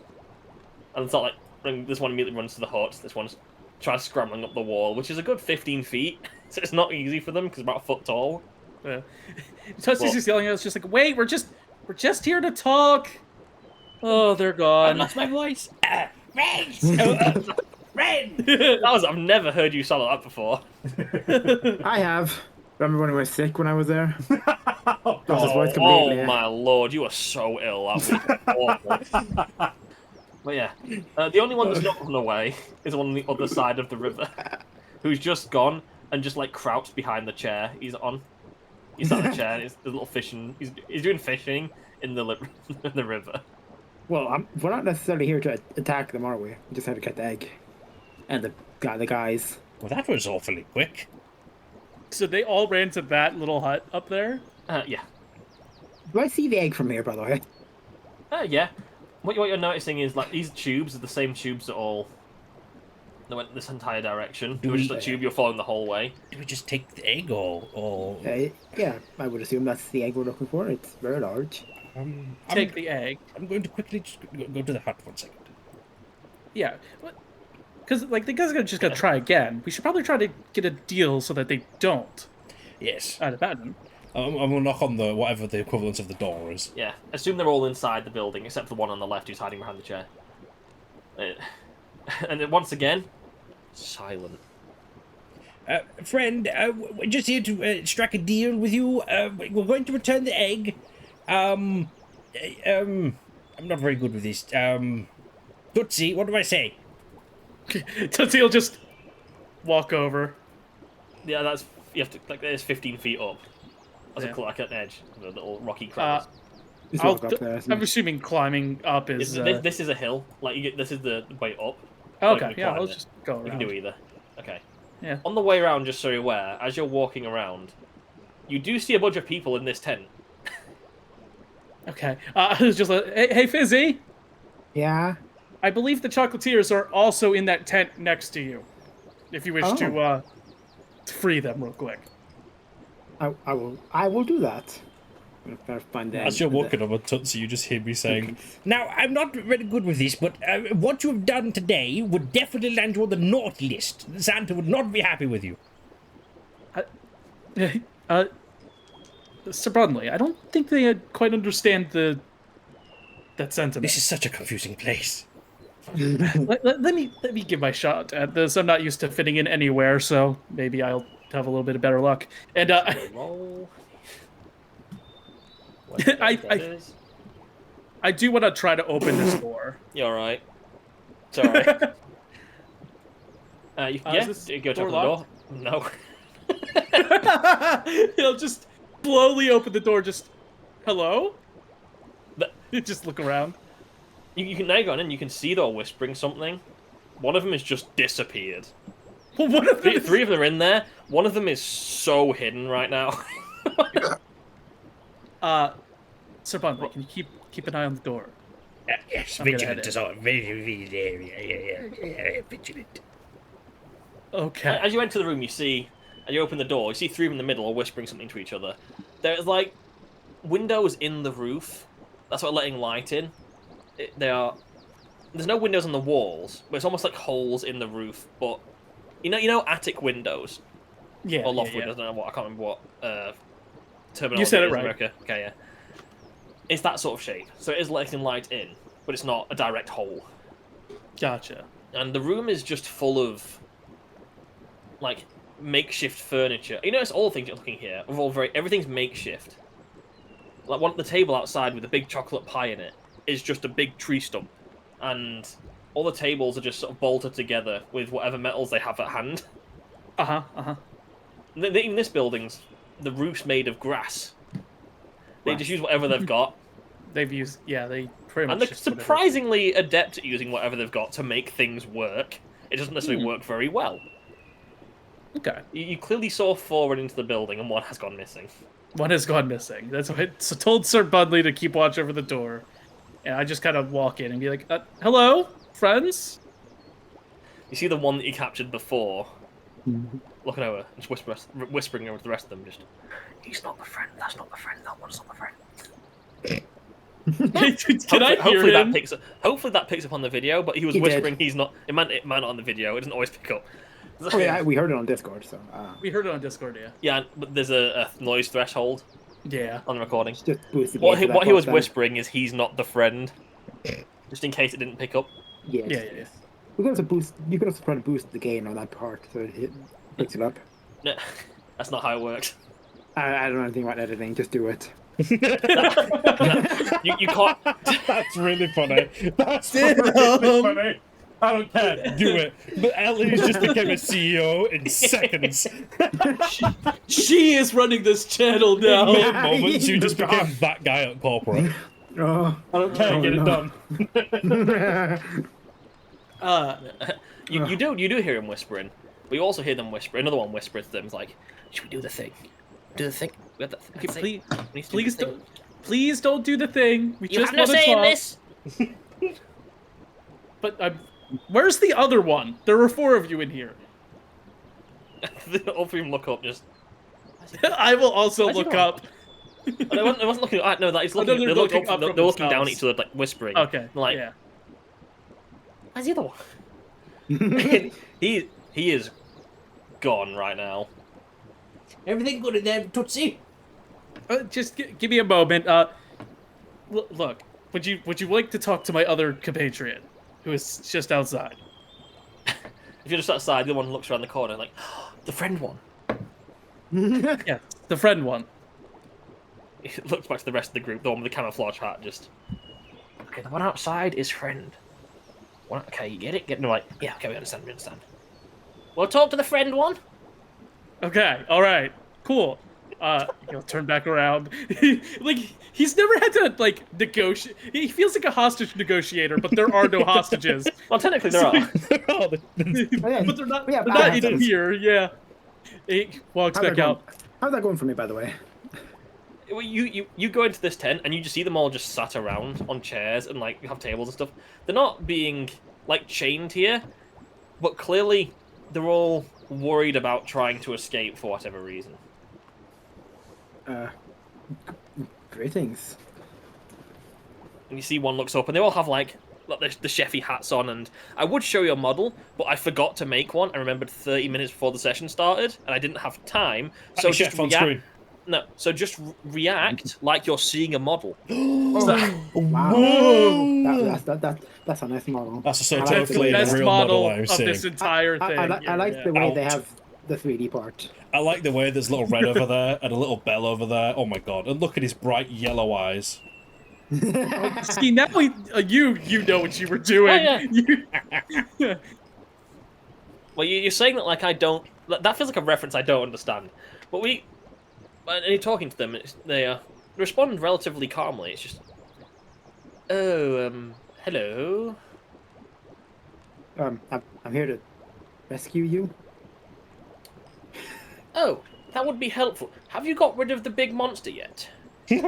And it's not like this one immediately runs to the hut. This one tries scrambling up the wall, which is a good 15 feet. So it's not easy for them because it's about a foot tall. Yeah. Totsu's just yelling at us, just like, wait, we're just here to talk. Oh, they're I gone. lost my voice. Friends! Friends! I've never heard you sound like that before. I have. Remember when I was sick when I was there? Lost his voice completely. Oh my lord, you are so ill. That was awful. But yeah, the only one that's not run away is the one on the other side of the river, who's just gone and just like crouched behind the chair he's on. He's on the chair. He's a little fishing. He's doing fishing in the in the river. Well, we're not necessarily here to attack them, are we? We just have to get the egg. And the guys. Well, that was awfully quick. So they all ran to that little hut up there? Yeah. Do I see the egg from here, by the way? Yeah. What you're noticing is like these tubes are the same tubes that went this entire direction. It was just a tube you're following the whole way. Do we just take the egg or... Yeah, I would assume that's the egg we're looking for. It's very large. Take the egg. I'm going to quickly just go to the hut 1 second. Yeah. Because, like, the guys are just going to try again. We should probably try to get a deal so that they don't. Yes. Out of Baden. I'm going to knock on whatever the equivalent of the door is. Yeah. Assume they're all inside the building, except for the one on the left who's hiding behind the chair. And then once again, silent. Friend, we're just here to strike a deal with you. We're going to return the egg. I'm not very good with this. Tootsie, what do I say? Tootsie will just walk over. Yeah, you have to like there's 15 feet up. That's like an edge, the little rocky cracks. I'm assuming climbing up is. This is a hill. Like this is the way up. Okay, yeah, I'll just go around. You can do either. Okay. Yeah. On the way around, just so you're aware, as you're walking around, you do see a bunch of people in this tent. Okay. It's just like, hey, Fizzy. Yeah. I believe the chocolatiers are also in that tent next to you. If you wish to free them real quick. I will do that. I'm gonna find the As you're walking over Tootsie, you just hear me saying, Now, I'm not very good with this, but what you have done today would definitely land you on the naughty list. Santa would not be happy with you. Sir Brunley, I don't think they quite understand that sentiment. this is such a confusing place. let me give my shot at this. I'm not used to fitting in anywhere, so maybe I'll have a little bit of better luck. And Roll. I do want to try to open this door. You're alright. It's alright. You go to door open the door. No. He'll just slowly open the door. Just hello. Just look around. You can now go in and you can see they're whispering something. One of them has just disappeared. Well, one of them Three of them are in there. One of them is so hidden right now. Sir Bunley, can you keep an eye on the door? Yes, I'm gonna vigilant head is all. Very vigilant. Okay. As you enter the room, you see, and you open the door, you see three of them in the middle are whispering something to each other. There's like windows in the roof. That's what letting light in. There's no windows on the walls, but it's almost like holes in the roof. But you know, attic windows. Yeah. Or loft yeah. windows. I don't know what. I can't remember what terminology You said it is in right. America. Okay, yeah. It's that sort of shape. So it is letting light in, but it's not a direct hole. Gotcha. And the room is just full of like makeshift furniture. You notice all the things you're looking here are all everything's makeshift. Like the table outside with a big chocolate pie in it is just a big tree stump, and all the tables are just sort of bolted together with whatever metals they have at hand. In this building's the roof's made of grass. They just use whatever they've got. They pretty much. And they're just whatever. surprisingly adept at using whatever they've got to make things work. It doesn't necessarily work very well. Okay. You clearly saw 4 run into the building, and 1 has gone missing. One has gone missing. That's why I told Sir Budley to keep watch over the door. And I just kind of walk in and be like, hello, friends? You see the one that you captured before. looking over, just whispering over to the rest of them. Just, he's not the friend. That's not the friend. That one's not the friend. Can I hear him? Hopefully that picks up on the video. But he was whispering. He's not. It might not on the video. It doesn't always pick up. Oh yeah, we heard it on Discord. So we heard it on Discord. Yeah. Yeah, but there's a noise threshold. Yeah. On the recording. just boosted What me for that he was part then. whispering is he's not the friend. Just in case it didn't pick up. Yes. Yeah. We could also boost. You could also try to boost the gain on that part so it picks it up. No, that's not how it works. I don't know anything about editing. Just do it. You can't. That's really funny. That's really funny. I don't care. Do it. But Ellie's just became a CEO in seconds. She is running this channel now. In moments, you just became that guy at corporate. Oh, I don't care. Get it done. You do hear him whispering, but you also hear them whisper. Another one whispers to them, like, "Should we do the thing? Do the thing? We have that thing. Please, We need to do please the don't. thing. Please don't do the thing. We You just have no want to say in talk. this." But where's the other one? There were 4 of you in here. All three of them look up. Just. I will also Where's he look gone? up. I wasn't looking. No, that is Oh, no, looking. they're They're looking looking up from They're looking down at themselves. each other, like whispering. Okay. Like, Yeah. where's the other one? he is gone right now. Everything good in there, Tootsie? Just give me a moment. Look, would you like to talk to my other compatriot, who is just outside? If you're just outside, the one looks around the corner, like, the friend one. Yeah, the friend one. He looks back to the rest of the group, the one with the camouflage hat, just. Okay, the one outside is friend. Okay, you get it? No, like, yeah, okay, we understand. We'll talk to the friend one. Okay, all right, cool. He'll turn back around. Like, he's never had to like negotiate. He feels like a hostage negotiator, but there are no hostages. Well, technically there are. But they're not. Yeah, They're not in happens. here. Yeah. He walks back out. How's that going for me, by the way? Well, you go into this tent and you just see them all just sat around on chairs and like have tables and stuff. They're not being like chained here, but clearly they're all worried about trying to escape for whatever reason. Greetings. And you see one looks up and they all have like the chefy hats on, and I would show you a model, but I forgot to make one. I remembered 30 minutes before the session started and I didn't have time. So just chef on screen. No, so just react like you're seeing a model. Wow. That's a nice model. That's a I like That's certainly the way a best real model model I'm of seeing. this entire thing. I like the way they Out. have the 3D part. I like the way there's a little red over there and a little bell over there. Oh my god! And look at his bright yellow eyes. See, now you know what you were doing. Oh, yeah. Well, you're saying that like I don't. That feels like a reference I don't understand. But and you're talking to them, they respond relatively calmly. It's just, hello. I'm here to rescue you. Oh, that would be helpful. Have you got rid of the big monster yet? We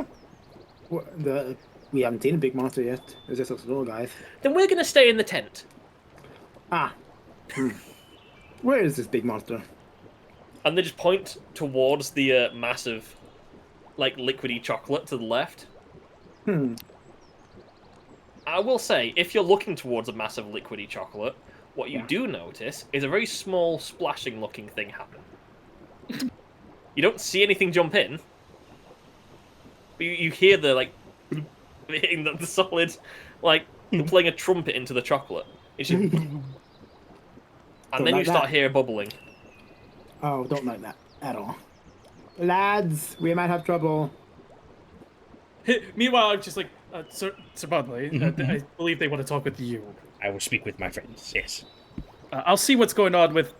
haven't seen a big monster yet. It's just those little guys. Then we're gonna stay in the tent. Ah. Where is this big monster? And they just point towards the massive, like, liquidy chocolate to the left. I will say, if you're looking towards a massive liquidy chocolate, what you do notice is a very small splashing-looking thing happen. You don't see anything jump in, but you hear the, like, hitting the solid, like, playing a trumpet into the chocolate. It's just... And then you like start that. hearing bubbling. Oh, don't like that at all. Lads, we might have trouble. Meanwhile, I'm just like, Sir Budley, I believe they want to talk with you. I will speak with my friends, yes. I'll see what's going on with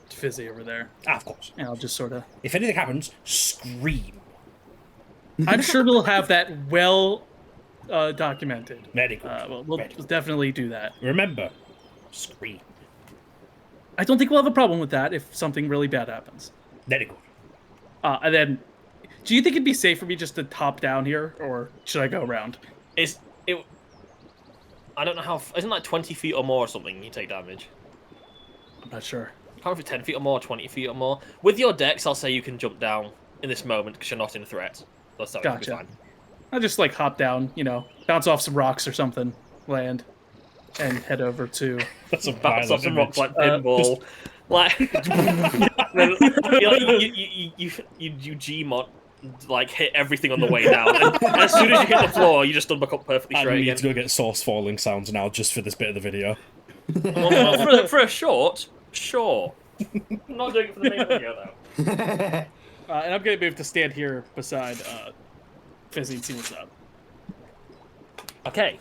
Fizzy over there. Ah, of course. And I'll just sort of... If anything happens, scream. I'm sure we'll have that well documented. Very good. We'll definitely do that. Remember, scream. I don't think we'll have a problem with that if something really bad happens. Very good. And then, do you think it'd be safe for me just to top down here, or should I go around? I don't know how... Isn't like 20 feet or more or something you take damage? I'm not sure. can't remember if 10 feet or more, 20 feet or more. With your dex, I'll say you can jump down in this moment because you're not in threat. That's be Gotcha. fine. I'll just like hop down, bounce off some rocks or something, land, and head over to. That's a Bounce off violent some rocks image. like pinball. Like, you Gmod, like, hit everything on the way down. And as soon as you hit the floor, you just unbuck up perfectly I straight need again. to go get source falling sounds now just for this bit of the video. Well, for a short, sure. I'm not doing it for the main video, though. And I'm gonna move to stand here beside Fizzy and see what's up. Okay.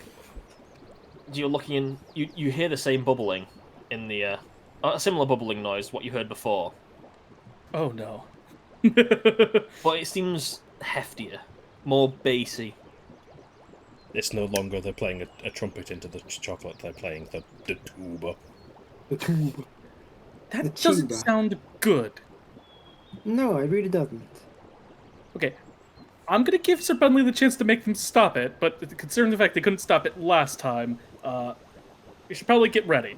You're looking in. You hear the same bubbling in the a similar bubbling noise what you heard before, Oh no. but it seems heftier, more bassy. It's no longer they're playing a trumpet into the chocolate, they're playing the tuba. The tube. That The doesn't tuba. sound good. No, it really doesn't. Okay. I'm gonna give Sir Bunley the chance to make them stop it, but considering the fact they couldn't stop it last time, we should probably get ready.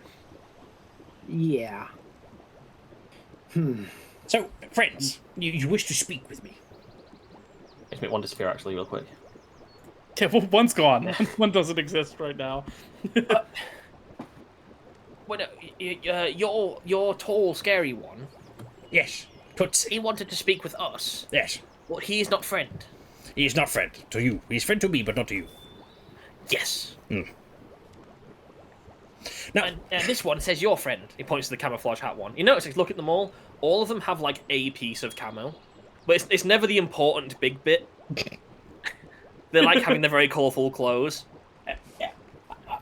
Yeah. So, friends, you wish to speak with me? Let's make one disappear actually, real quick. Yeah, well, one's gone. One doesn't exist right now. Well, no, your tall, scary one, Yes, Tootsie. he wanted to speak with us. Yes, Well, he is not friend. he is not friend to you. He is friend to me, but not to you. Yes. Now, And this one says your friend. He points to the camouflage hat one. You notice, if you look at them all of them have like a piece of camo. But it's never the important big bit. They like having the very colourful clothes.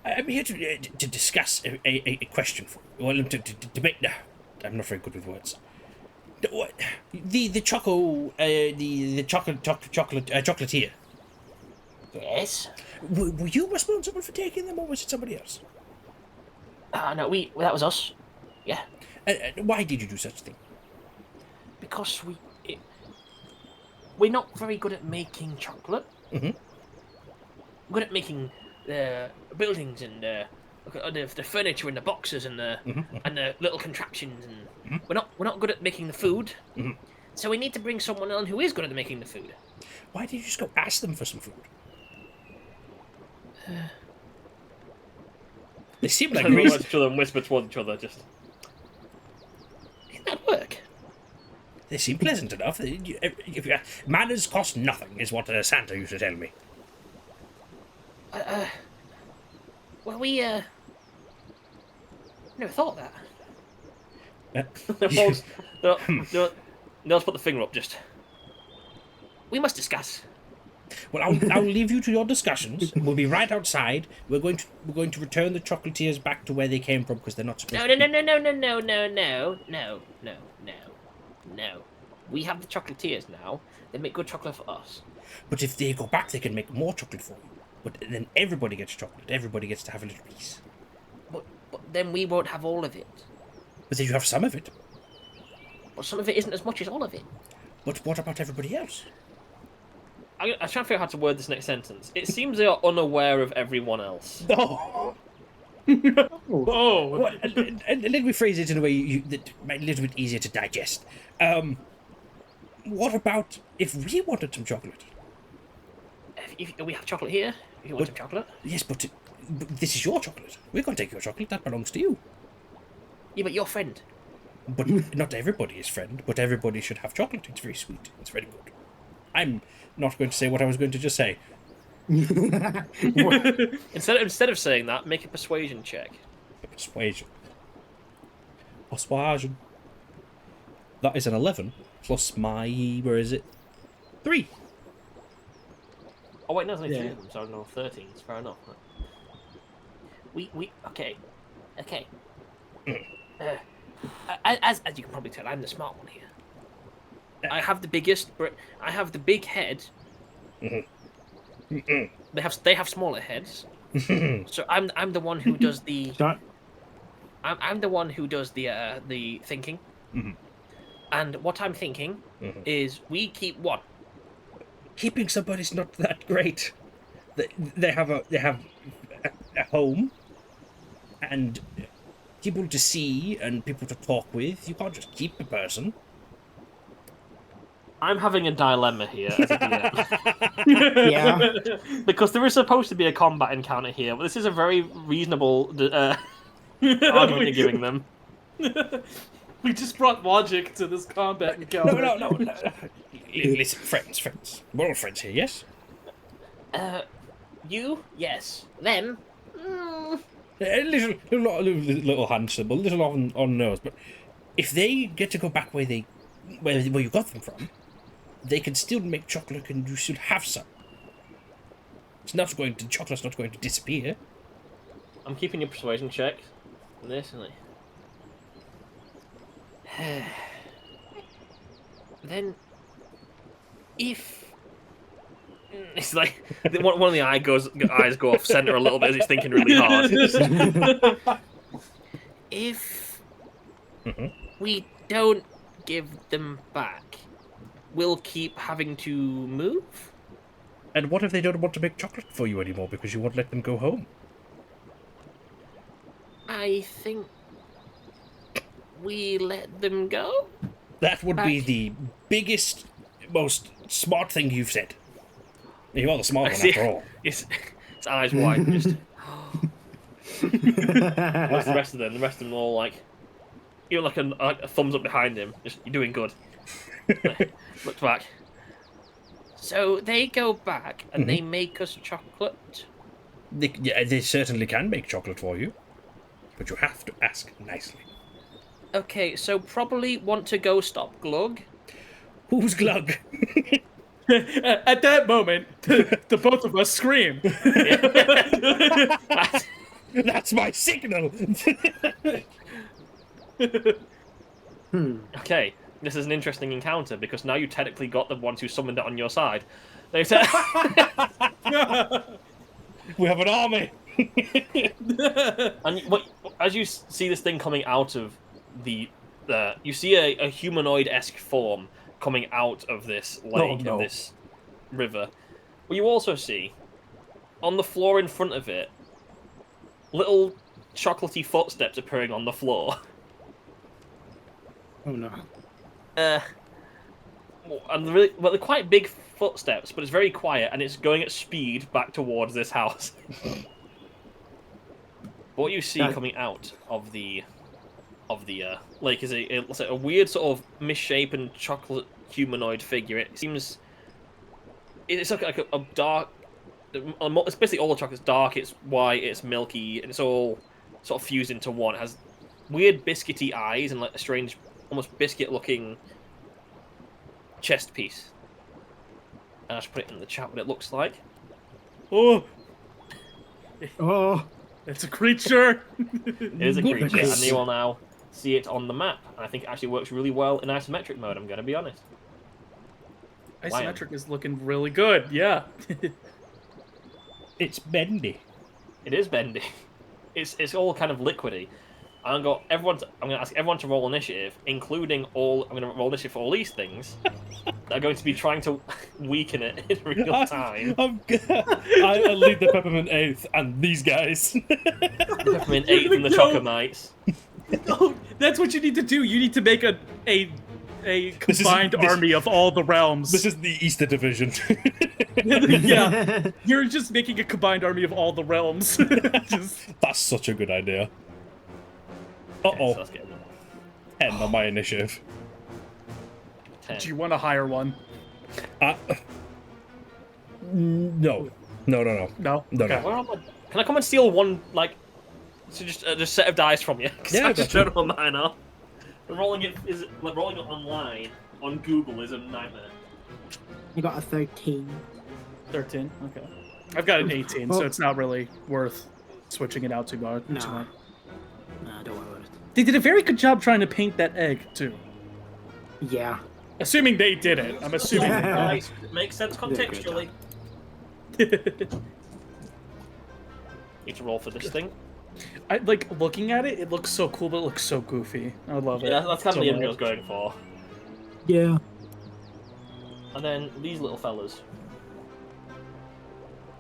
I'm here to discuss a question for you. Well, to debate. I'm not very good with words. The chocolatier. Yes. Were you responsible for taking them, or was it somebody else? No, that was us. Yeah. Why did you do such a thing? Because we're not very good at making chocolate. Mhm. We're good at making the buildings and the furniture and the boxes and the little contraptions, and we're not good at making the food. So we need to bring someone on who is good at making the food. Why did you just go ask them for some food? They seem like Look reason- at each other and whisper towards each other. Just Didn't that work? They seem pleasant enough. Manners cost nothing, is what Santa used to tell me. Well, we never thought of that. they'll put the finger up. Just We must discuss. Well, I'll leave you to your discussions. We'll be right outside. We're going to return the chocolatiers back to where they came from because they're not supposed No, to. no, no, no, no, no, no, no, no, no, no, no. We have the chocolatiers now. They make good chocolate for us. But if they go back, they can make more chocolate for you. But then everybody gets chocolate. Everybody gets to have a little piece. But then we won't have all of it. But then you have some of it. But some of it isn't as much as all of it. But what about everybody else? I'm trying to figure out how to word this next sentence. It seems they are unaware of everyone else. Oh. Oh, Well, and let me phrase it in a way that might be a little bit easier to digest. What about if we wanted some chocolate? If we have chocolate here. If you want some chocolate. Yes, but this is your chocolate. We're going to take your chocolate. That belongs to you. Yeah, but your friend. But not everybody is friend. But everybody should have chocolate. It's very sweet. It's very good. I'm not going to say what I was going to just say. Instead of saying that, make a persuasion check. Persuasion. Persuasion. That is an 11 plus my, where is it? 3. Oh wait, no, there's only Yeah. three of them, so no, 13. It's fair enough. Okay. As you can probably tell, I'm the smart one here. I have the biggest. I have the big head. They have smaller heads. So I'm the one who does the. Start. I'm the one who does the thinking. And what I'm thinking is we keep one. Keeping somebody's not that great. They have a home, and people to see and people to talk with. You can't just keep a person. I'm having a dilemma here as a DM. Yeah. Because there is supposed to be a combat encounter here, but this is a very reasonable argument you're giving them. We just brought logic to this combat encounter. No. Listen, friends. We're all friends here, yes? You? Yes. Them? A little hand symbol, a little on nose. But if they get to go back where you got them from, they can still make chocolate, and you should have some. Chocolate's not going to disappear. I'm keeping your persuasion check on this, isn't it? Then, if It's like one of the eyes go off center a little bit as he's thinking really hard. if we don't give them back, we'll keep having to move. And what if they don't want to make chocolate for you anymore because you won't let them go home? I think we let them go. That would be the biggest, most smart thing you've said. You are the smart one after all. His eyes wide. Just. What's the rest of them? The rest of them all like, even like a thumbs up behind him. Just, you're doing good. Look back. So they go back and they make us chocolate. They certainly can make chocolate for you, but you have to ask nicely. Okay, so probably want to go stop Glug. Who's Glug? At that moment, the both of us scream. That's my signal. Okay, this is an interesting encounter because now you technically got the ones who summoned it on your side. They said, We have an army. and as you see this thing coming out of you see a humanoid-esque form coming out of this lake and this river. Well, you also see on the floor in front of it little chocolatey footsteps appearing on the floor. Oh no. And they're quite big footsteps, but it's very quiet and it's going at speed back towards this house. What you see coming out of the lake is a weird sort of misshapen chocolate humanoid figure. It seems it's like a dark. It's basically all the chocolate's dark. It's white. It's milky, and it's all sort of fused into one. It has weird biscuity eyes and like a strange, almost biscuit-looking chest piece. And I should put it in the chat what it looks like. Oh, Oh. it's a creature. It is a creature, and you will now see it on the map. And I think it actually works really well in isometric mode, I'm going to be honest. Isometric is looking really good. Yeah. It's bendy. It is bendy. It's all kind of liquidy. I'm going to ask everyone to roll initiative, including I'm going to roll initiative for all these things that are going to be trying to weaken it in real time. I lead the Peppermint 8th and these guys. The Peppermint 8 and the Chocomites. Oh, that's what you need to do. You need to make a combined army of all the realms. This is the Easter Division. Yeah, you're just making a combined army of all the realms. That's such a good idea. So let's get 10 on my initiative. 10. Do you want to hire one? No. No. No. Okay. Where am I? Can I come and steal one, just a set of dice from you? Because Yeah, I just don't know what mine are. Rolling it online on Google is a nightmare. You got a 13. 13. Okay. I've got an 18, so it's not really worth switching it out too much. No. Nah, don't worry about it. They did a very good job trying to paint that egg too. Yeah. Assuming they did it. I'm assuming. Nice. Makes sense contextually. Need to roll for this thing. I like looking at it. It looks so cool, but it looks so goofy. I love it. Yeah, that's kind of so the image I much. was going for. Yeah. And then these little fellas,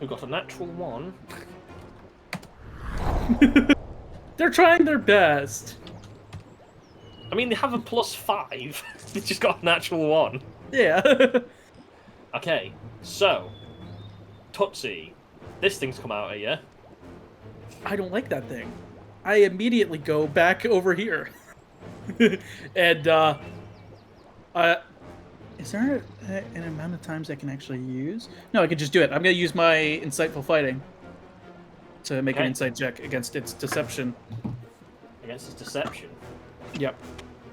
who got a natural 1. They're trying their best. I mean, they have a +5. They just got a natural 1. Yeah. Okay, so Tootsie, this thing's come out at you. I don't like that thing. I immediately go back over here. And, is there an amount of times I can actually use? No, I can just do it. I'm going to use my Insightful Fighting to make an Okay. insight check against its deception. Against his deception. Yep.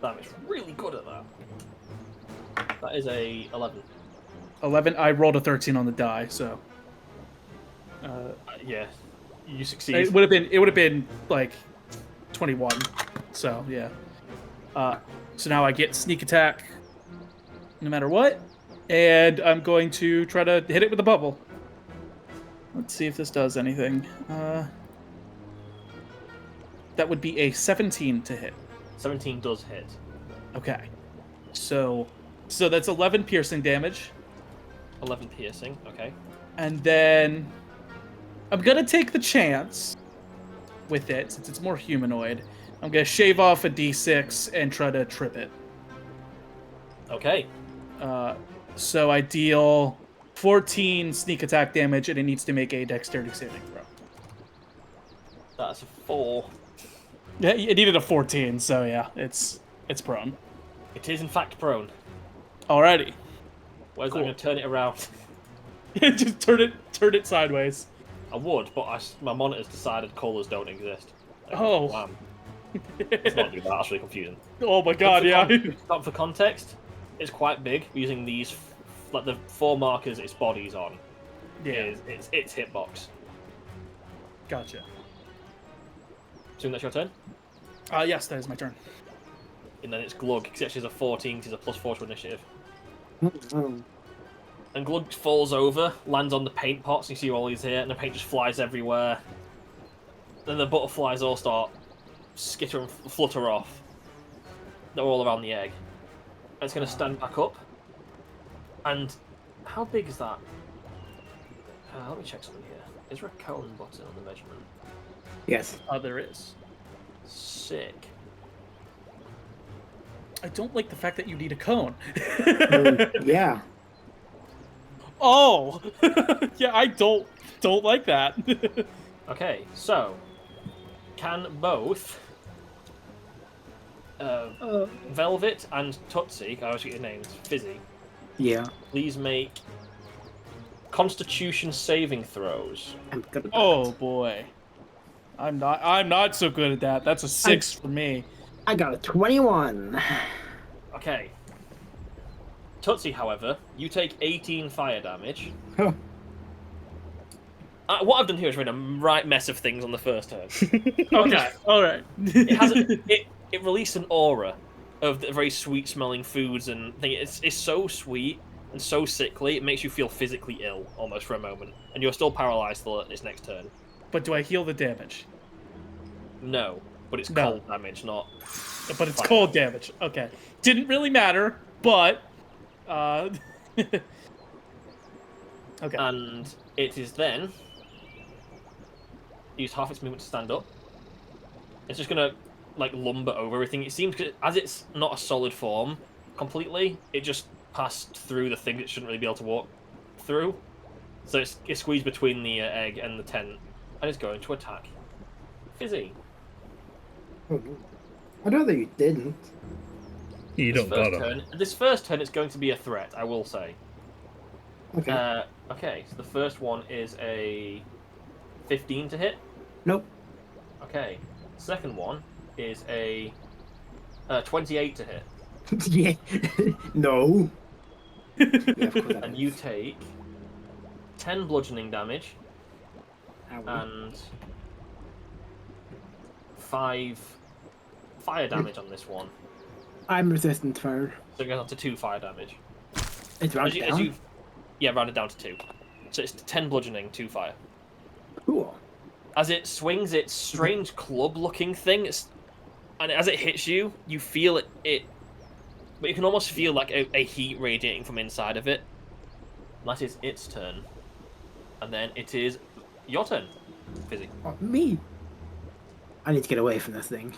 Damn, it's really good at that. That is a 11. 11. I rolled a 13 on the die, so Yeah, you succeed. it would have been like 21. So yeah. So now I get sneak attack, no matter what, and I'm going to try to hit it with a bubble. Let's see if this does anything. That would be a 17 to hit. 17 does hit. Okay. So that's 11 piercing damage. 11 piercing, okay. And then I'm going to take the chance with it, since it's more humanoid. I'm going to shave off a d6 and try to trip it. Okay. So I deal 14 sneak attack damage, and it needs to make a dexterity saving throw. That's a 4. Yeah, it needed a 14, so yeah, it's prone. It is in fact prone. Alrighty. Where's Cool. I'm going to turn it around? Just turn it sideways. I would, but my monitor's decided colours don't exist. Oh. Wham. Let's not do that, that's really confusing. Oh my god, yeah. But for context, it's quite big, using these, like the 4 markers its body's on. Yeah, Is its hitbox. gotcha. Assume that's your turn? Yes, that is my turn. And then it's Glug, because actually has a 14, because he's a +4 to initiative. And Glug falls over, lands on the paint pots, you see all these here, and the paint just flies everywhere. Then the butterflies all start skitter and flutter off. They're all around the egg. And it's going to stand back up. And how big is that? Let me check something here. Is there a cone button on the measurement? Yes. There is. Sick. I don't like the fact that you need a cone. Yeah. Oh! Yeah, I don't like that. Okay, so can both Velvet and Tootsie, I always get your names, Fizzy, Yeah. please make Constitution saving throws. I'm good at that. Oh boy. I'm not so good at that. That's a 6 for me. I got a 21. Okay. Tootsie, however, you take 18 fire damage. Huh. What I've done here is made a right mess of things on the first turn. Okay, alright. It released an aura of the very sweet smelling foods and thing. It's so sweet and so sickly, it makes you feel physically ill almost for a moment. And you're still paralyzed till its next turn. But do I heal the damage? No, but it's No. cold damage, not... But it's Fire. cold damage. Okay. Didn't really matter, but okay. And it is then... Use half its movement to stand up. It's just gonna, like, lumber over everything. It seems, as it's not a solid form completely, it just passed through the thing it shouldn't really be able to walk through. So it's squeezed between the egg and the tent, and it's going to attack Fizzy. I'd rather you didn't. You don't gotta. This first turn, it's going to be a threat, I will say. Okay. Okay, so the first one is a 15 to hit. Nope. Okay, second one is a 28 to hit. Yeah. No. Yeah, of course that And is. you take 10 bludgeoning damage Ow. and 5 fire damage on this one. I'm resistant to fire. So it goes on to 2 fire damage. It's rounded down. Yeah, rounded down to 2. So it's 10 bludgeoning, 2 fire. Cool. As it swings its strange club-looking thing, and as it hits you, you feel it, but you can almost feel like a heat radiating from inside of it. That is its turn. And then it is your turn, Fizzy. Oh, me. I need to get away from this thing.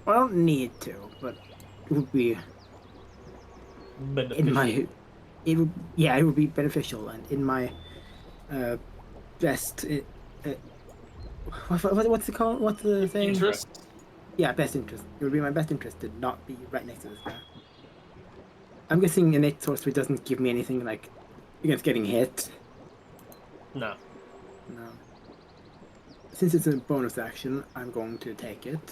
I don't need to, but it would be in my. It would, yeah, it would be beneficial, and in my best. What's it called? What's the thing? Interest. Yeah, best interest. It would be my best interest to not be right next to this guy. I'm guessing innate sorcery doesn't give me anything like against getting hit. No. No. Since it's a bonus action, I'm going to take it.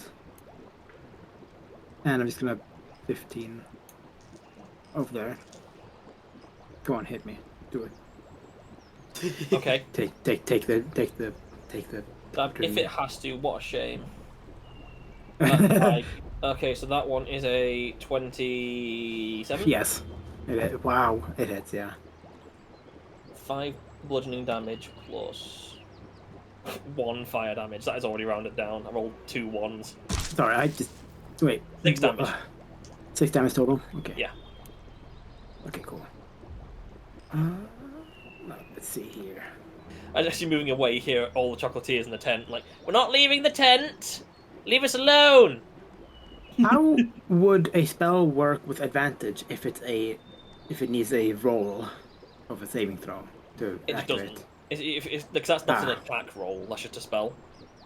And I'm just gonna 15 over there. Go on, hit me. Do it. Okay. Take the If it has to, what a shame. That's like, okay, so that one is a 27? Yes. Wow, it hits, yeah. 5 bludgeoning damage plus 1 fire damage. That is already rounded down. I rolled 2 1s. Sorry, I just wait. 6 damage. 6 damage total? Okay. Yeah. Okay, cool. Let's see here. As actually moving away, you hear all the chocolatiers in the tent, like, we're not leaving the tent! Leave us alone! How would a spell work with advantage if it needs a roll of a saving throw to It just activate? doesn't. Because that's not an attack roll, that's just a spell.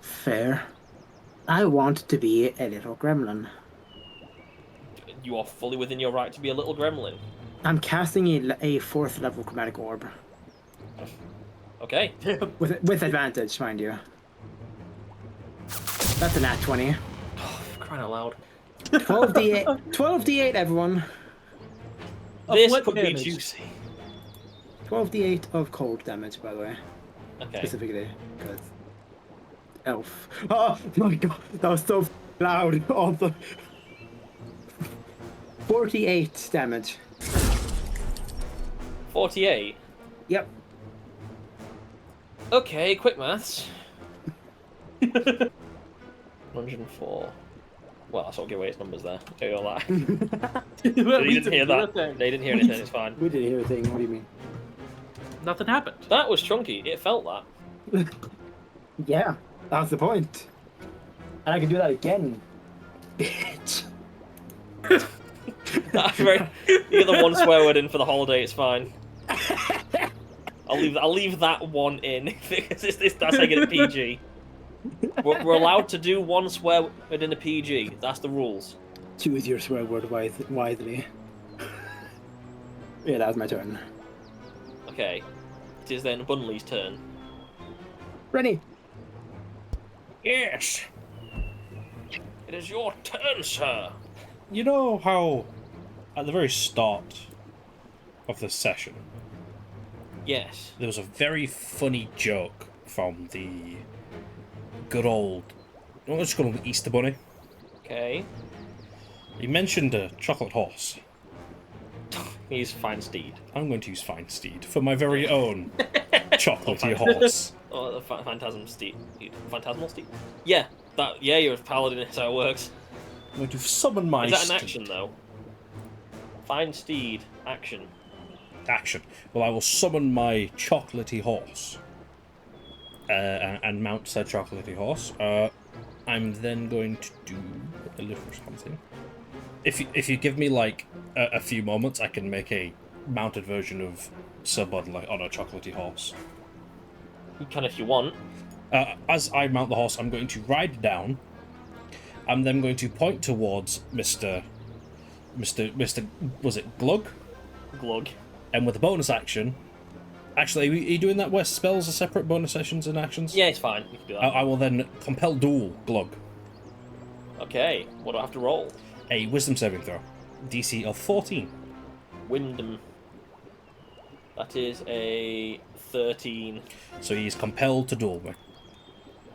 Fair. I want to be a little gremlin. You are fully within your right to be a little gremlin. I'm casting a 4th level chromatic orb. Okay. With advantage, mind you. That's a nat 20. Oh, crying out loud. 12d8, 12d8, everyone. This what could damage? be juicy. 12d8 of cold damage, by the way. Okay. Specifically, because elf. Oh my god, that was so loud. All the 48 damage. 48. Yep. Okay, quick maths. 104. Well, I sort of give away its numbers there. I'll tell you all that. They didn't hear that. They didn't hear anything, it's fine. We didn't hear a thing. What do you mean? Nothing happened. That was chunky. It felt that. Yeah, that's the point. And I can do that again, bitch. You get the one swear word in for the holiday, it's fine. I'll leave that one in because that's how you get it PG. We're allowed to do one swear word in a PG. That's the rules. Choose your swear word wisely. Yeah, that was my turn. Okay. It is then Bunley's turn. Rennie. Yes. It is your turn, sir. You know how, at the very start of the session, Yes. there was a very funny joke from the good old, let's call him the Easter Bunny. Okay. He mentioned a chocolate horse. He's fine steed. I'm going to use Fine Steed for my very own chocolatey horse. Oh, the phantasm steed. Phantasmal steed? Yeah. Yeah, you're a paladin, that's how it works. I'm going to summon my Is that an steed. action, though? Fine steed. Action. Action. Well, I will summon my chocolatey horse. And mount said chocolatey horse. I'm then going to do a little something. If you give me like a few moments, I can make a mounted version of Sir Bud like on a chocolatey horse. You can if you want. As I mount the horse, I'm going to ride down. I'm then going to point towards Mr. Was it Glug? Glug. And with a bonus action. Actually, are you doing that where spells are separate bonus sessions and actions? Yeah, it's fine. You can do that. I will then compel duel Glug. Okay. What do I have to roll? A wisdom saving throw. DC of 14. Wyndham. That is a 13. So he's compelled to duel me.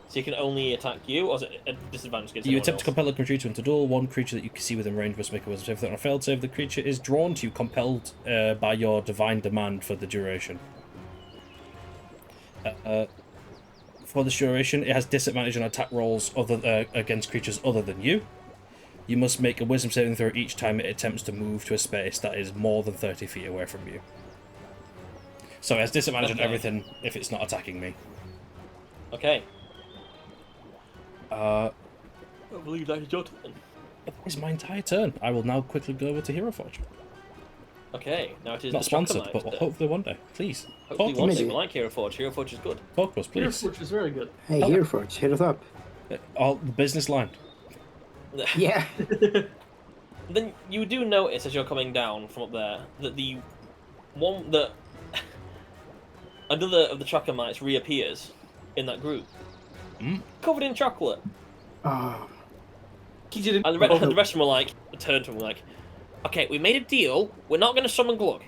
So he can only attack you, or is it a disadvantage against You anyone attempt to else? compel a creature into duel. One creature that you can see within range must make a wisdom saving throw. On a failed save, the creature is drawn to you, compelled by your divine demand for the duration. For this duration, it has disadvantage on attack rolls against creatures other than you. You must make a wisdom saving throw each time it attempts to move to a space that is more than 30 feet away from you. So it has disadvantage on Okay. everything if it's not attacking me. Okay. I believe that is your turn. That is my entire turn. I will now quickly go over to Hero Forge. Okay, now it is Not the sponsored, Chocomite's but turn. hopefully one day. Please. Hopefully Talk one to day us. we like Hero Forge. Hero Forge is good. Talk to us, Your please. Forge is very good. Hey, here, Forge, hit us up. All the business line. Yeah. Then you do notice as you're coming down from up there that the one that another of the Chocomites reappears in that group, covered in chocolate. Oh. He didn't. And the rest of them were like, turned to him like, okay, we made a deal. We're not going to summon Glug.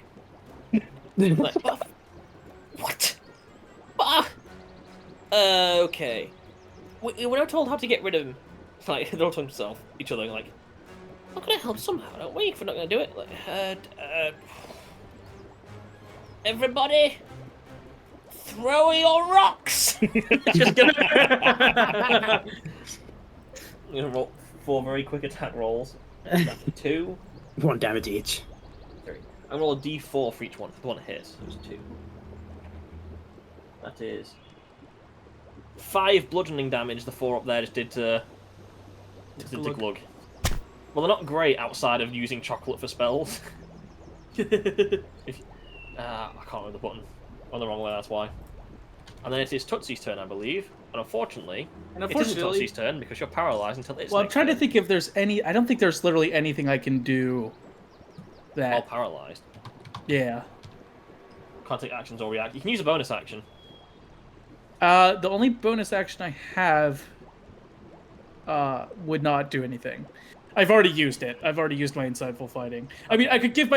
Like, what? Okay. We were not told how to get rid of him. Like, they're all talking to each other, like, we're going to help somehow, don't we? If we're not going to do it. Like, everybody, throw your rocks! Just gonna... I'm going to roll 4 very quick attack rolls. 2. 1 damage each. 3. I'm going to roll a d4 for each one. The one that hits. It was 2. That is 5 bludgeoning damage. The 4 up there just did to Glug. Well, they're not great outside of using chocolate for spells. I can't remember the button. I'm the wrong way, that's why. And then it is Tootsie's turn, I believe. And unfortunately, it isn't Tootsie's turn because you're paralyzed until it's. Well, I'm trying to think if there's any. I don't think there's literally anything I can do. That. All paralyzed. Yeah. Can't take actions or react. You can use a bonus action. The only bonus action I have would not do anything. I've already used it. I've already used my insightful fighting. I mean, I could give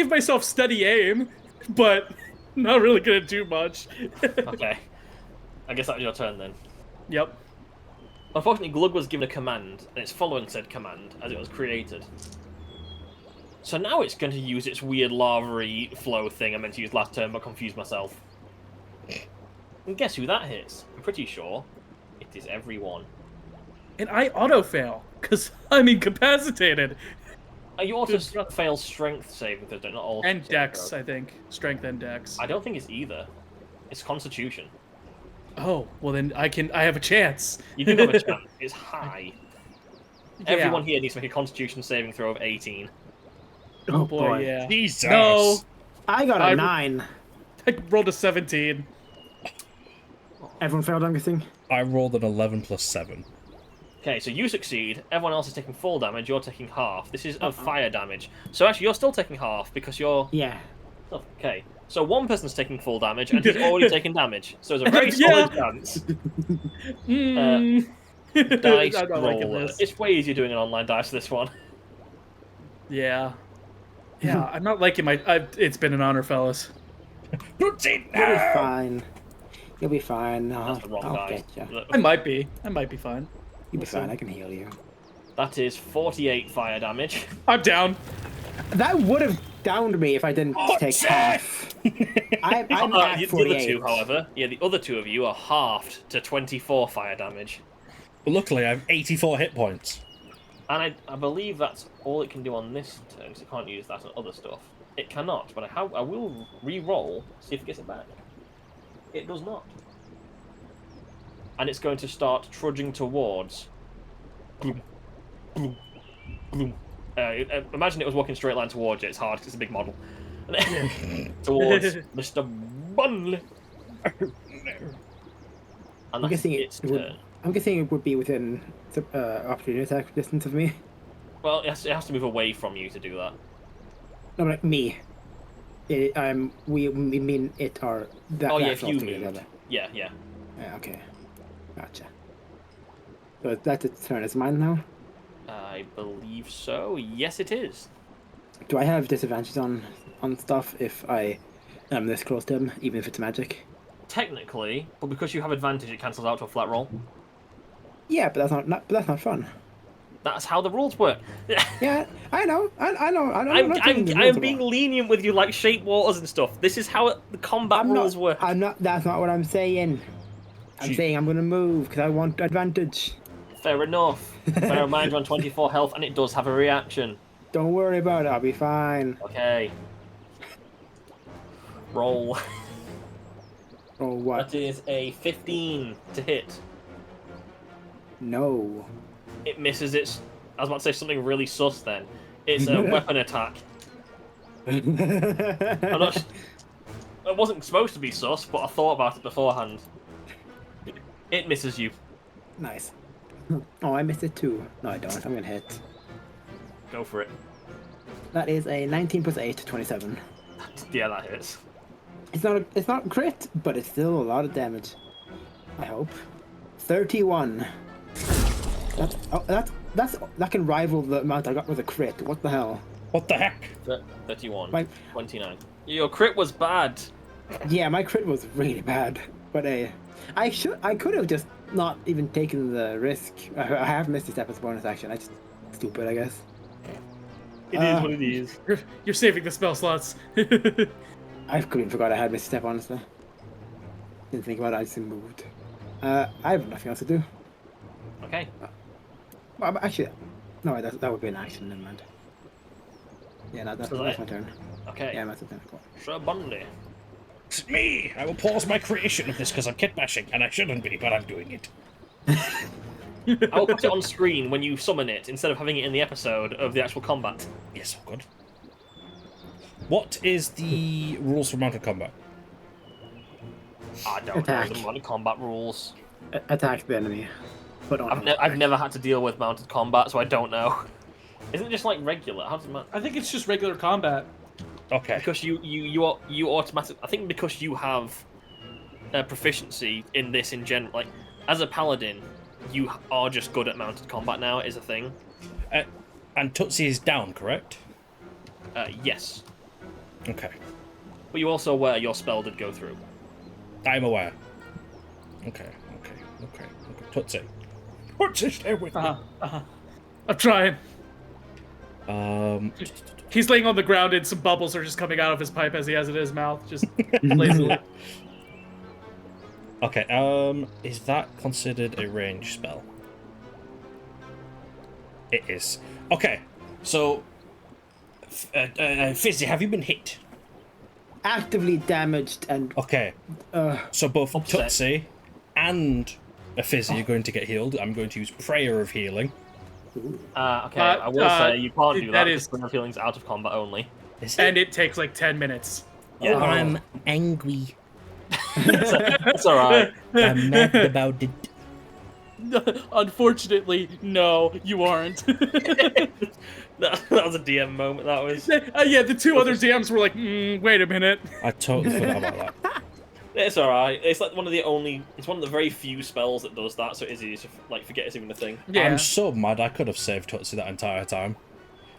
myself steady aim, but not really gonna do much. Okay. I guess that was your turn then. Yep. Unfortunately, Glug was given a command, and it's following said command as it was created. So now it's going to use its weird lava-y flow thing I meant to use last turn, but confused myself. And guess who that hits? I'm pretty sure it is everyone. And I auto-fail, because I'm incapacitated. You also fail strength saving throws, not all. And saving dex, throws. I think. Strength and dex. I don't think it's either. It's Constitution. Oh, well then I have a chance. You do have a chance. It's high. Yeah. Everyone here needs to make a Constitution saving throw of 18. Oh boy, yeah. Jesus. No, I got a I- 9. I rolled a 17. Everyone failed, I'm guessing. I rolled an 11 plus 7. Okay, so you succeed. Everyone else is taking full damage. You're taking half. This is of fire damage. So actually, you're still taking half because you're. Yeah. Oh, okay. So one person's taking full damage and he's already taken damage. So there's a very Yeah. solid chance. Mm. Dice I'm not liking roller. this. It's way easier doing an online dice for this one. Yeah. Yeah, I'm not liking my. It's been an honor, fellas. You'll be fine. You'll be fine. That's the wrong I'll die. get you. I might be fine. You'll be fine. I can heal you. That is 48 fire damage. I'm down. That would have downed me if I didn't take half. I'm at The 48. other two, however, the other two of you are halved to 24 fire damage. But luckily, I have 84 hit points. And I believe that's all it can do on this turn, so it can't use that on other stuff. It cannot, but I will re-roll, see if it gets it back. It does not. And it's going to start trudging towards... Gloom. Gloom. Gloom. Imagine it was walking straight line towards you. It's hard because it's a big model. Towards Mr. Bunley. And I'm that's guessing its it would. turn. I'm guessing it would be within the opportunity attack distance of me. Well, it has to move away from you to do that. No, like me. We mean it or that. Oh yeah, that's if you altogether. moved. Yeah. Yeah, okay. Gotcha. So that's its turn. It's mine now. I believe so. Yes, it is. Do I have disadvantages on stuff if I am this close to him, even if it's magic? Technically, but because you have advantage, it cancels out to a flat roll. Yeah, but that's not fun. That's how the rules work. Yeah, I know. I know. I'm being lenient with you, like shape waters and stuff. This is how the combat rules work. I'm not. That's not what I'm saying. I'm saying I'm gonna move because I want advantage. Fair enough. Bear in mind you're on 24 health, and it does have a reaction. Don't worry about it. I'll be fine. Okay. Roll. Oh what? That is a 15 to hit. No. It misses its. I was about to say something really sus then. It's a weapon attack. I'm not. It wasn't supposed to be sus, but I thought about it beforehand. It misses you. Nice. Oh, I missed it too. No, I don't. I'm gonna hit. Go for it. That is a 19 plus 8, 27. Yeah, that hits. It's not crit, but it's still a lot of damage. I hope. 31. That can rival the amount I got with a crit. What the hell? What the heck? 31. My- 29. Your crit was bad. Yeah, my crit was really bad. But I could have just not even taken the risk. I have missed a step as a bonus action. I just stupid, I guess. It is what it is. You're saving the spell slots. I completely forgot I had missed a step, honestly. Didn't think about it. I just moved. I have nothing else to do. Okay. Well, actually, no, that would be an action. Never mind. Yeah, that's my turn. Okay. Yeah, that's my turn. Cool. Sir Bundy. It's me! I will pause my creation of this because I'm kit bashing, and I shouldn't be, but I'm doing it. I will put it on screen when you summon it instead of having it in the episode of the actual combat. Yes, oh good. What is the rules for mounted combat? I don't Attack. know the mounted combat rules. Attack the enemy. But I've never had to deal with mounted combat, so I don't know. Isn't it just like regular? How does it I think it's just regular combat. Okay. Because you automatically. I think because you have proficiency in this in general. Like as a paladin, you are just good at mounted combat now. Is a thing. And Tootsie is down, correct? Yes, Okay. but you also aware your spell did go through. I'm aware. Okay. Tootsie. Tootsie, stay with me. I'm trying. Um, He's laying on the ground and some bubbles are just coming out of his pipe as he has it in his mouth, just lazily. okay, is that considered a range spell? It is. Okay, so, Fizzy, have you been hit? Actively damaged and Okay, so both Upset. Tootsie and a Fizzy are going to get healed. I'm going to use Prayer of Healing. Okay, I will say you can't do that that. is- Because Prayer of Healing's out of combat only. Is And it takes like 10 minutes. Yeah, I'm angry. that's all right. I'm mad about it. Unfortunately, no, you aren't. that was a DM moment. That was. Yeah, the two other DMs were like, wait a minute. I totally forgot about that. It's alright. It's like one of the very few spells that does that, so it is easy to like forget it's even a thing. Yeah. I'm so mad. I could have saved Tootsie that entire time.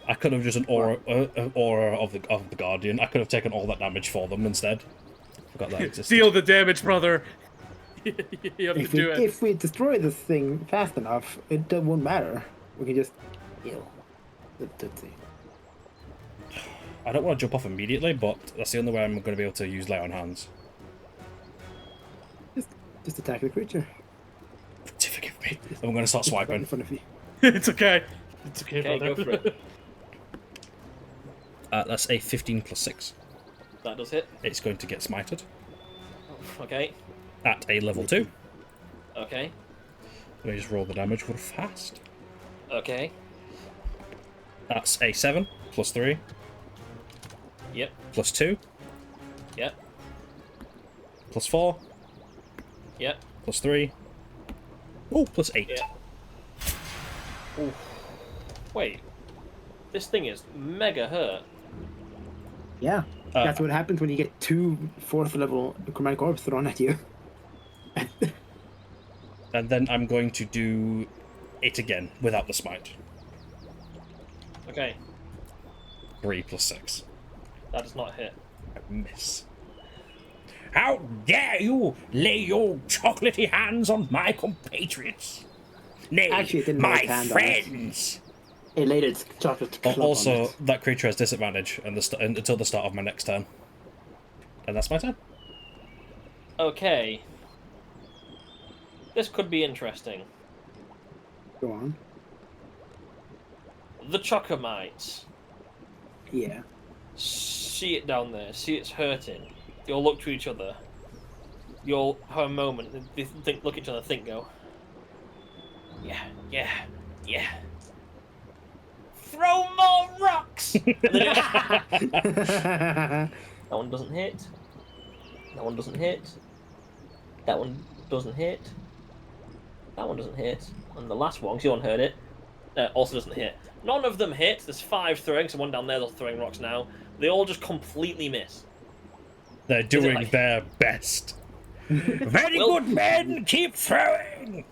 I could have just an aura of the Guardian. I could have taken all that damage for them instead. Forgot that existed. Deal the damage, brother. You have to do it. if we destroy this thing fast enough, it won't matter. We can just heal the Tootsie. I don't want to jump off immediately, but that's the only way I'm going to be able to use Lay on Hands. Just attack the creature. Forgive me. I'm going to start In swiping. front of you. It's okay. It's okay, Okay, brother. go for it. That's a 15 plus 6. That does hit. It's going to get smited Okay. at a level 2. Okay. Let me just roll the damage real fast. Okay. That's a 7 plus 3 Yep. plus 2 Yep. plus 4 Yep. plus 3. Oh, plus 8. Yeah. Oof. Wait. This thing is mega hurt. Yeah, that's what happens when you get 2 4th level chromatic orbs thrown at you. And then I'm going to do it again without the smite. Okay. 3 plus 6. That does not hit. I miss. How dare you lay your chocolatey hands on my compatriots? Nay, Actually, it didn't my lay its hand on it. friends! It laid its chocolate club on Also, it. that creature has disadvantage until the start of my next turn. And that's my turn. Okay. This could be interesting. Go on. The Chocomites. Yeah. See it down there. See it's hurting. You'll look to each other. You'll have a moment. Look at each other. Think. Go. You Yeah. Throw more rocks! And then that one doesn't hit. That one doesn't hit. That one doesn't hit. That one doesn't hit. And the last one, because you all heard it, also doesn't hit. None of them hit. There's 5 throwing, so one down there that's throwing rocks now. They all just completely miss. They're doing like- their best. Very Well- good, men. Keep throwing.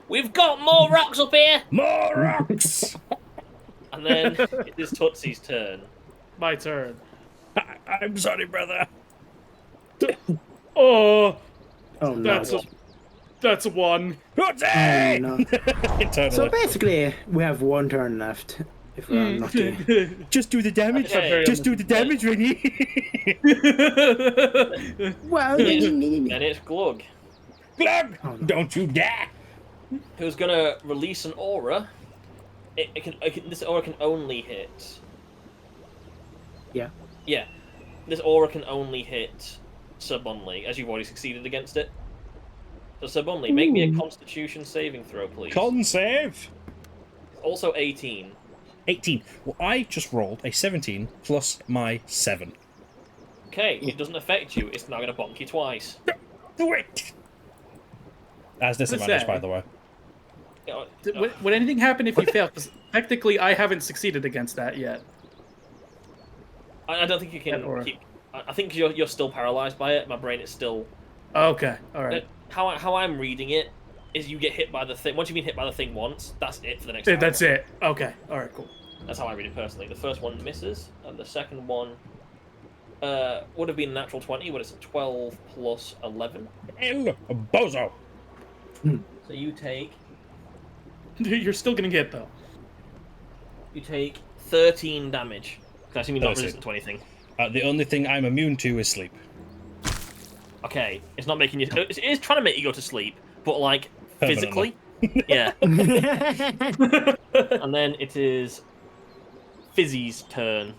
We've got more rocks up here! More rocks. And then it is Tootsie's turn. My turn. I'm sorry, brother. Oh, Oh no. that's a 1. Tootsie! Oh, no. Internally. So basically, we have 1 turn left. If we're unlucky. Just do the damage. Okay. Just do the damage, Ringy. Well, And it's Glug, Glug! Oh, no. Don't you dare! who's gonna release an aura. This aura can only hit. Yeah. Yeah. This aura can only hit Sir Bunley, as you've already succeeded against it. So Sir Bunley, make me a Constitution saving throw, please. Con save. Also 18. 18. Well, I just rolled a 17 plus my 7. Okay, it doesn't affect you. It's now gonna bonk you twice. Do it! As disadvantage, by the way. Would anything happen if you fail? Because technically, I haven't succeeded against that yet. I don't think you can Or- keep. I think you're still paralyzed by it. My brain is still. Okay, all right. How I'm reading it is you get hit by the thing. Once you've been hit by the thing once, that's it for the next round. That's it. Okay, all right, cool. That's how I read it personally. The first one misses, and the second one would have been a natural 20, but it's a 12 plus 11. El Bozo! So you take You're still gonna get though. 13 damage. Because I assume you're not 13. resistant to anything. The only thing I'm immune to is sleep. Okay, it's not making you. It is trying to make you go to sleep, but like Permanently. physically. Yeah. And then it is Fizzy's turn.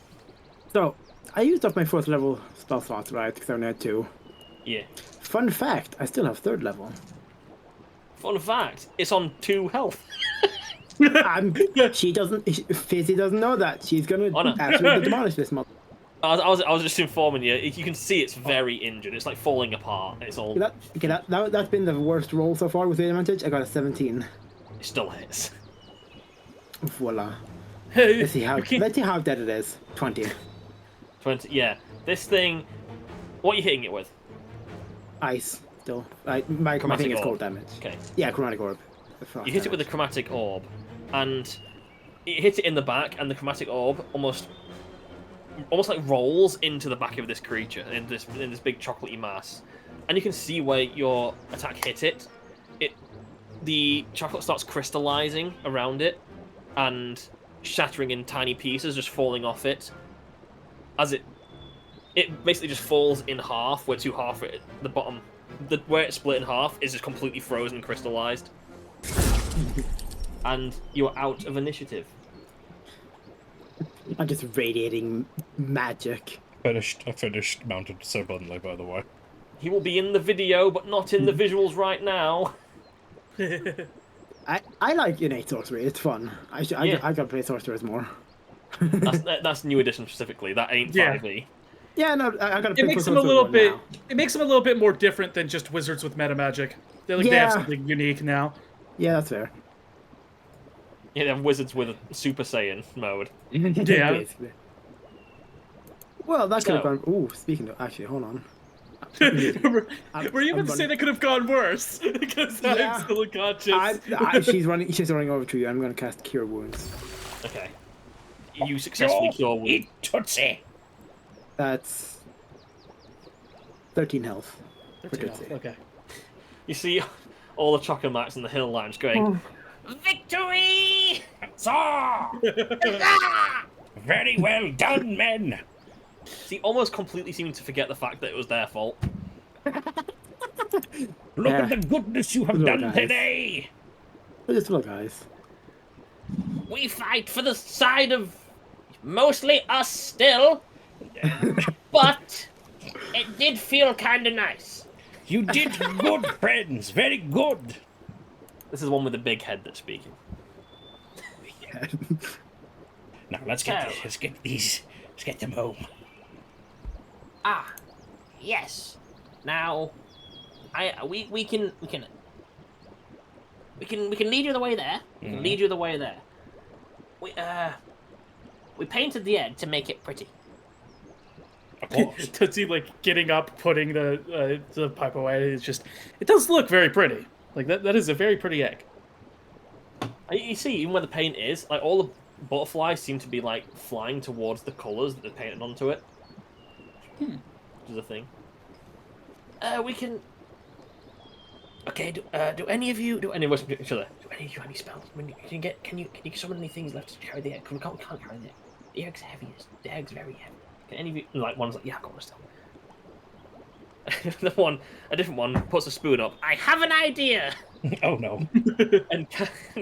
So, I used up my 4th level spell slots, right? Because I only had 2. Yeah. Fun fact, I still have 3rd level. Fun fact, it's on 2 health. Fizzy doesn't know that. She's gonna Oh, no. absolutely demolish this month. I was just informing you. You can see it's very injured. It's like falling apart. It's all. That's been the worst roll so far with the advantage. I got a 17. It still hits. Voila. Hey, Let's see how dead it is. 20. 20. Yeah. This thing. What are you hitting it with? Ice. Still. My thing Chromatic is orb. cold damage. Okay. Yeah, chromatic orb. The frost You hit it with a damage. chromatic orb, and it hits it in the back, and the chromatic orb almost like rolls into the back of this creature in this big chocolatey mass, and you can see where your attack hit it. The chocolate starts crystallizing around it and shattering in tiny pieces, just falling off it. As it basically just falls in half, where two half at the bottom, where it's split in half is just completely frozen and crystallized. And you're out of initiative. I'm just radiating magic. I finished mounted so bluntly, by the way. He will be in the video, but not in the visuals right now. I like innate sorcery. It's fun. I gotta play sorcerers more. That's new edition specifically. That ain't Yeah. 5e. Yeah, no, I gotta play It makes for them a little sorcerer bit. now. It makes them a little bit more different than just wizards with meta magic. They have Yeah. something unique now. Yeah, that's fair. Yeah, they have wizards with a Super Saiyan mode. Yeah. Basically. Well, that could have So- gone. Ooh, speaking of, actually, hold on. Were you about to say running- that could have gone worse? Because Yeah. I'm still unconscious. She's running over to you. I'm gonna cast Cure Wounds. Okay. You successfully cure wound. Eat Tootsie! That's 13 health. For Tootsie. Okay. You see all the Chocomats in the hill lounge going, Victory! Huzzah! Very well done, men! see, almost completely seeming to forget the fact that it was their fault. Look Yeah. at the goodness you have Hello, done guys. today! But just look, guys. We fight for the side of mostly us still, but it did feel kind of nice. You did good, friends. Very good. This is the one with the big head that's speaking. Yeah. Now let's get them home. Ah, yes. Now, we can lead you the way there. We can lead you the way there. We painted the egg to make it pretty. Of course. Tootsie like getting up, putting the pipe away. It does look very pretty. Like that is a very pretty egg. You see, even where the paint is, like all the butterflies seem to be like flying towards the colours that they're painted onto it. Which is a thing. We can. Okay. Do any of you each other? Do any of you have any spells? I mean, can you summon any things left to carry the egg? We can't carry the egg. The egg's heavy. The egg's very heavy. Can any of you like one's like, yeah, I got one still. A different one puts a spoon up. I have an idea. Oh no. And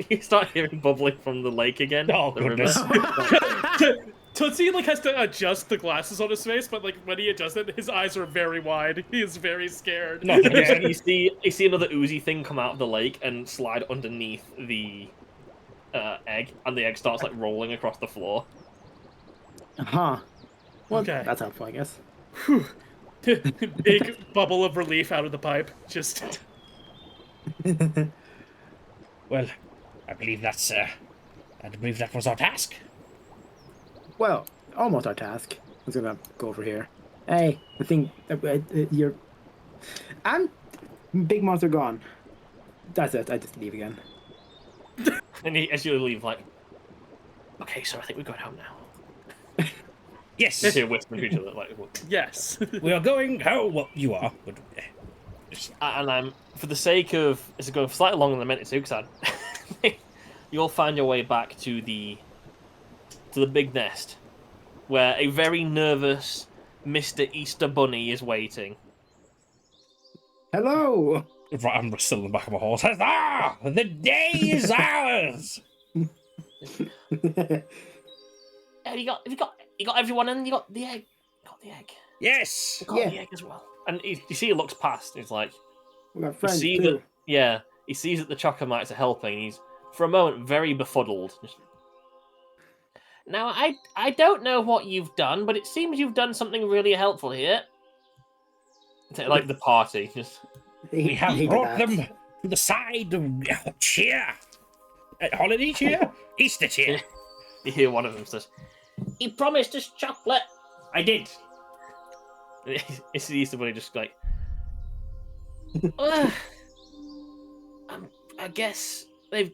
you start hearing bubbling from the lake again. Oh, the goodness. Tootsie like has to adjust the glasses on his face, but like when he adjusts it, his eyes are very wide. He is very scared. Not again. You see another oozy thing come out of the lake and slide underneath the egg, and the egg starts like rolling across the floor. Huh. Well, Okay. that's helpful, I guess. Big bubble of relief out of the pipe. Just Well, I believe that was our task. Well, almost our task. I was gonna go over here. Hey, the thing, you're... I'm... Big monster gone. That's it, I just leave again. And as you leave, like, okay, so I think we're going home now. Yes. You hear whispering to each other, like, what? yes. We are going home. Well, you are. But, And I'm, for the sake of, it's going slightly longer than I meant it to, because you'll find your way back to the big nest, where a very nervous Mr. Easter Bunny is waiting. Hello! right, I'm still in the back of my horse. Ah, the day is ours. You got everyone in. You got the egg. Got the egg. Yes. Got Yeah. the egg as well. And you see he looks past, it's like, We got you friends, see too. that, yeah, he sees that the Chocomites are helping, and he's, for a moment, very befuddled. Just, Now I don't know what you've done, but it seems you've done something really helpful here. like the party, just... We have He did brought that. them to the side of cheer. Holiday cheer? Easter cheer. You hear one of them says, He promised us chocolate. I did. it's the Easter Bunny just like, Ugh. I guess they've.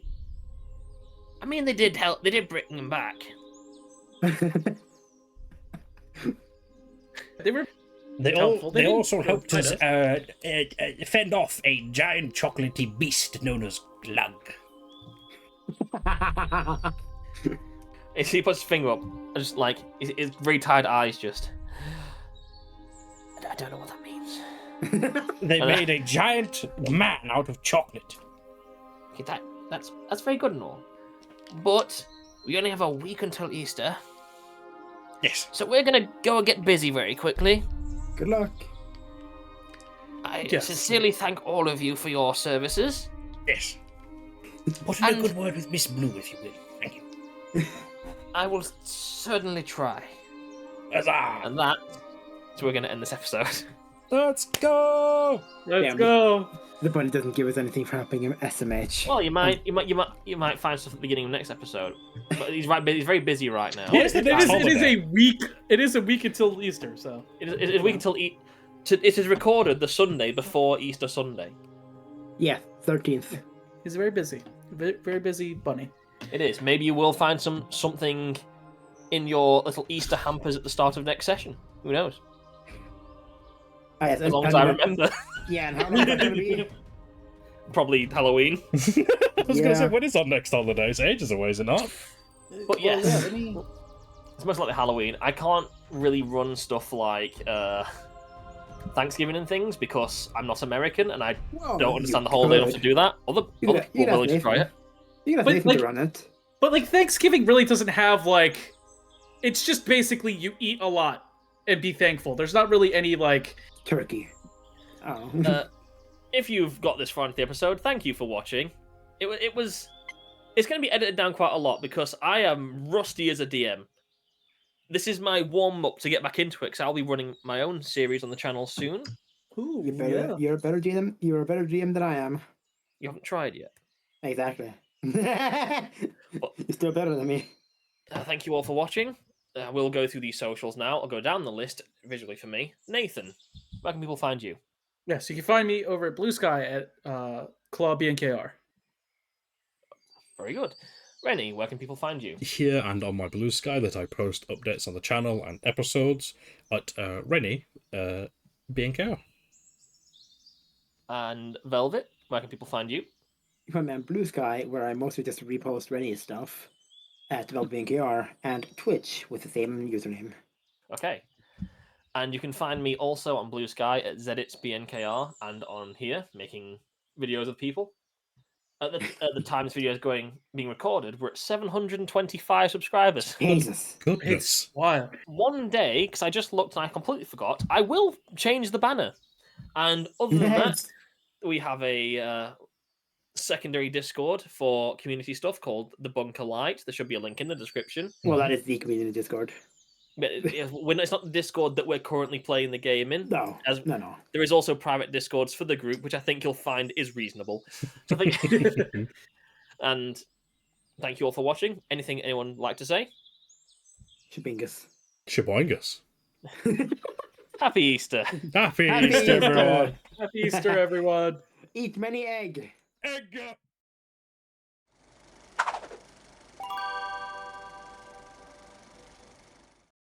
I mean, they did help. They did bring him back. They were They helpful. They they didn't also helped us fight fend off a giant chocolatey beast known as Glug. he puts his finger up, and just like, his very tired eyes just, I don't know what that means. They made a giant man out of chocolate. Okay, that's very good and all, but we only have a week until Easter, Yes. so we're gonna go and get busy very quickly. Good luck. I Yes. sincerely thank all of you for your services. Yes. Put in a And- good word with Miss Blue, if you will. Thank you. I will certainly try. Huzzah! and that. So we're going to end this episode. Let's go! Let's Damn. go. The bunny doesn't give us anything for helping him SMH. Well, you might find stuff at the beginning of the next episode, but he's very busy right now. Where's the next It is holiday? a week. It is a week until Easter, so It is a week until it is recorded the Sunday before Easter Sunday. Yeah, 13th. he's very busy. Very, very busy bunny. It is. Maybe you will find something in your little Easter hampers at the start of next session. Who knows? Oh, yes, As long as I remember. Yeah, and how long is that going to be? Probably Halloween. I was going to Yeah. say, when is our next holiday? It's ages away, is it not? But yes, yeah, let me- it's most likely Halloween. I can't really run stuff like Thanksgiving and things because I'm not American and I Whoa, don't you understand the holiday enough to could. do that. Other You people could- you'd are have willing to try Nathan. it. You have But, Nathan like- to run it. But like Thanksgiving really doesn't have like. It's just basically you eat a lot and be thankful. There's not really any like. Turkey. Oh. If you've got this far into the episode, thank you for watching. It was. It's going to be edited down quite a lot because I am rusty as a DM. This is my warm up to get back into it because I'll be running my own series on the channel soon. Ooh, You're better. yeah. You're a better GM. You're a better GM than I am. You haven't tried yet. Exactly. You're still better than me. Thank you all for watching. We'll go through these socials now. I'll go down the list visually for me. Nathan, where can people find you? Yes, you can find me over at Blue Sky at Claw BNKR. Very good. Rennie, where can people find you? Here and on my Blue Sky that I post updates on the channel and episodes at Rennie BNK. And Velvet, where can people find you? You find me on Blue Sky, where I mostly just repost Rennie's stuff at DevelopingKR, and Twitch with the same username. Okay. And you can find me also on Blue Sky at Zedits BNKR and on here making videos of people. At the time this video is being recorded, we're at 725 subscribers. Jesus. Goodness. It's wild. One day, because I just looked and I completely forgot, I will change the banner. And other than that, we have a secondary Discord for community stuff called the Bunker Light. There should be a link in the description. Well, that is the community Discord. But it's not the Discord that we're currently playing the game in. No, As no. there is also private Discords for the group, which I think you'll find is reasonable. So I think... And thank you all for watching. Anything anyone like to say? Shabingus. Shaboingus. Happy Easter. Happy Happy Easter, Easter. everyone. Happy Easter, everyone. Eat many egg. Egg.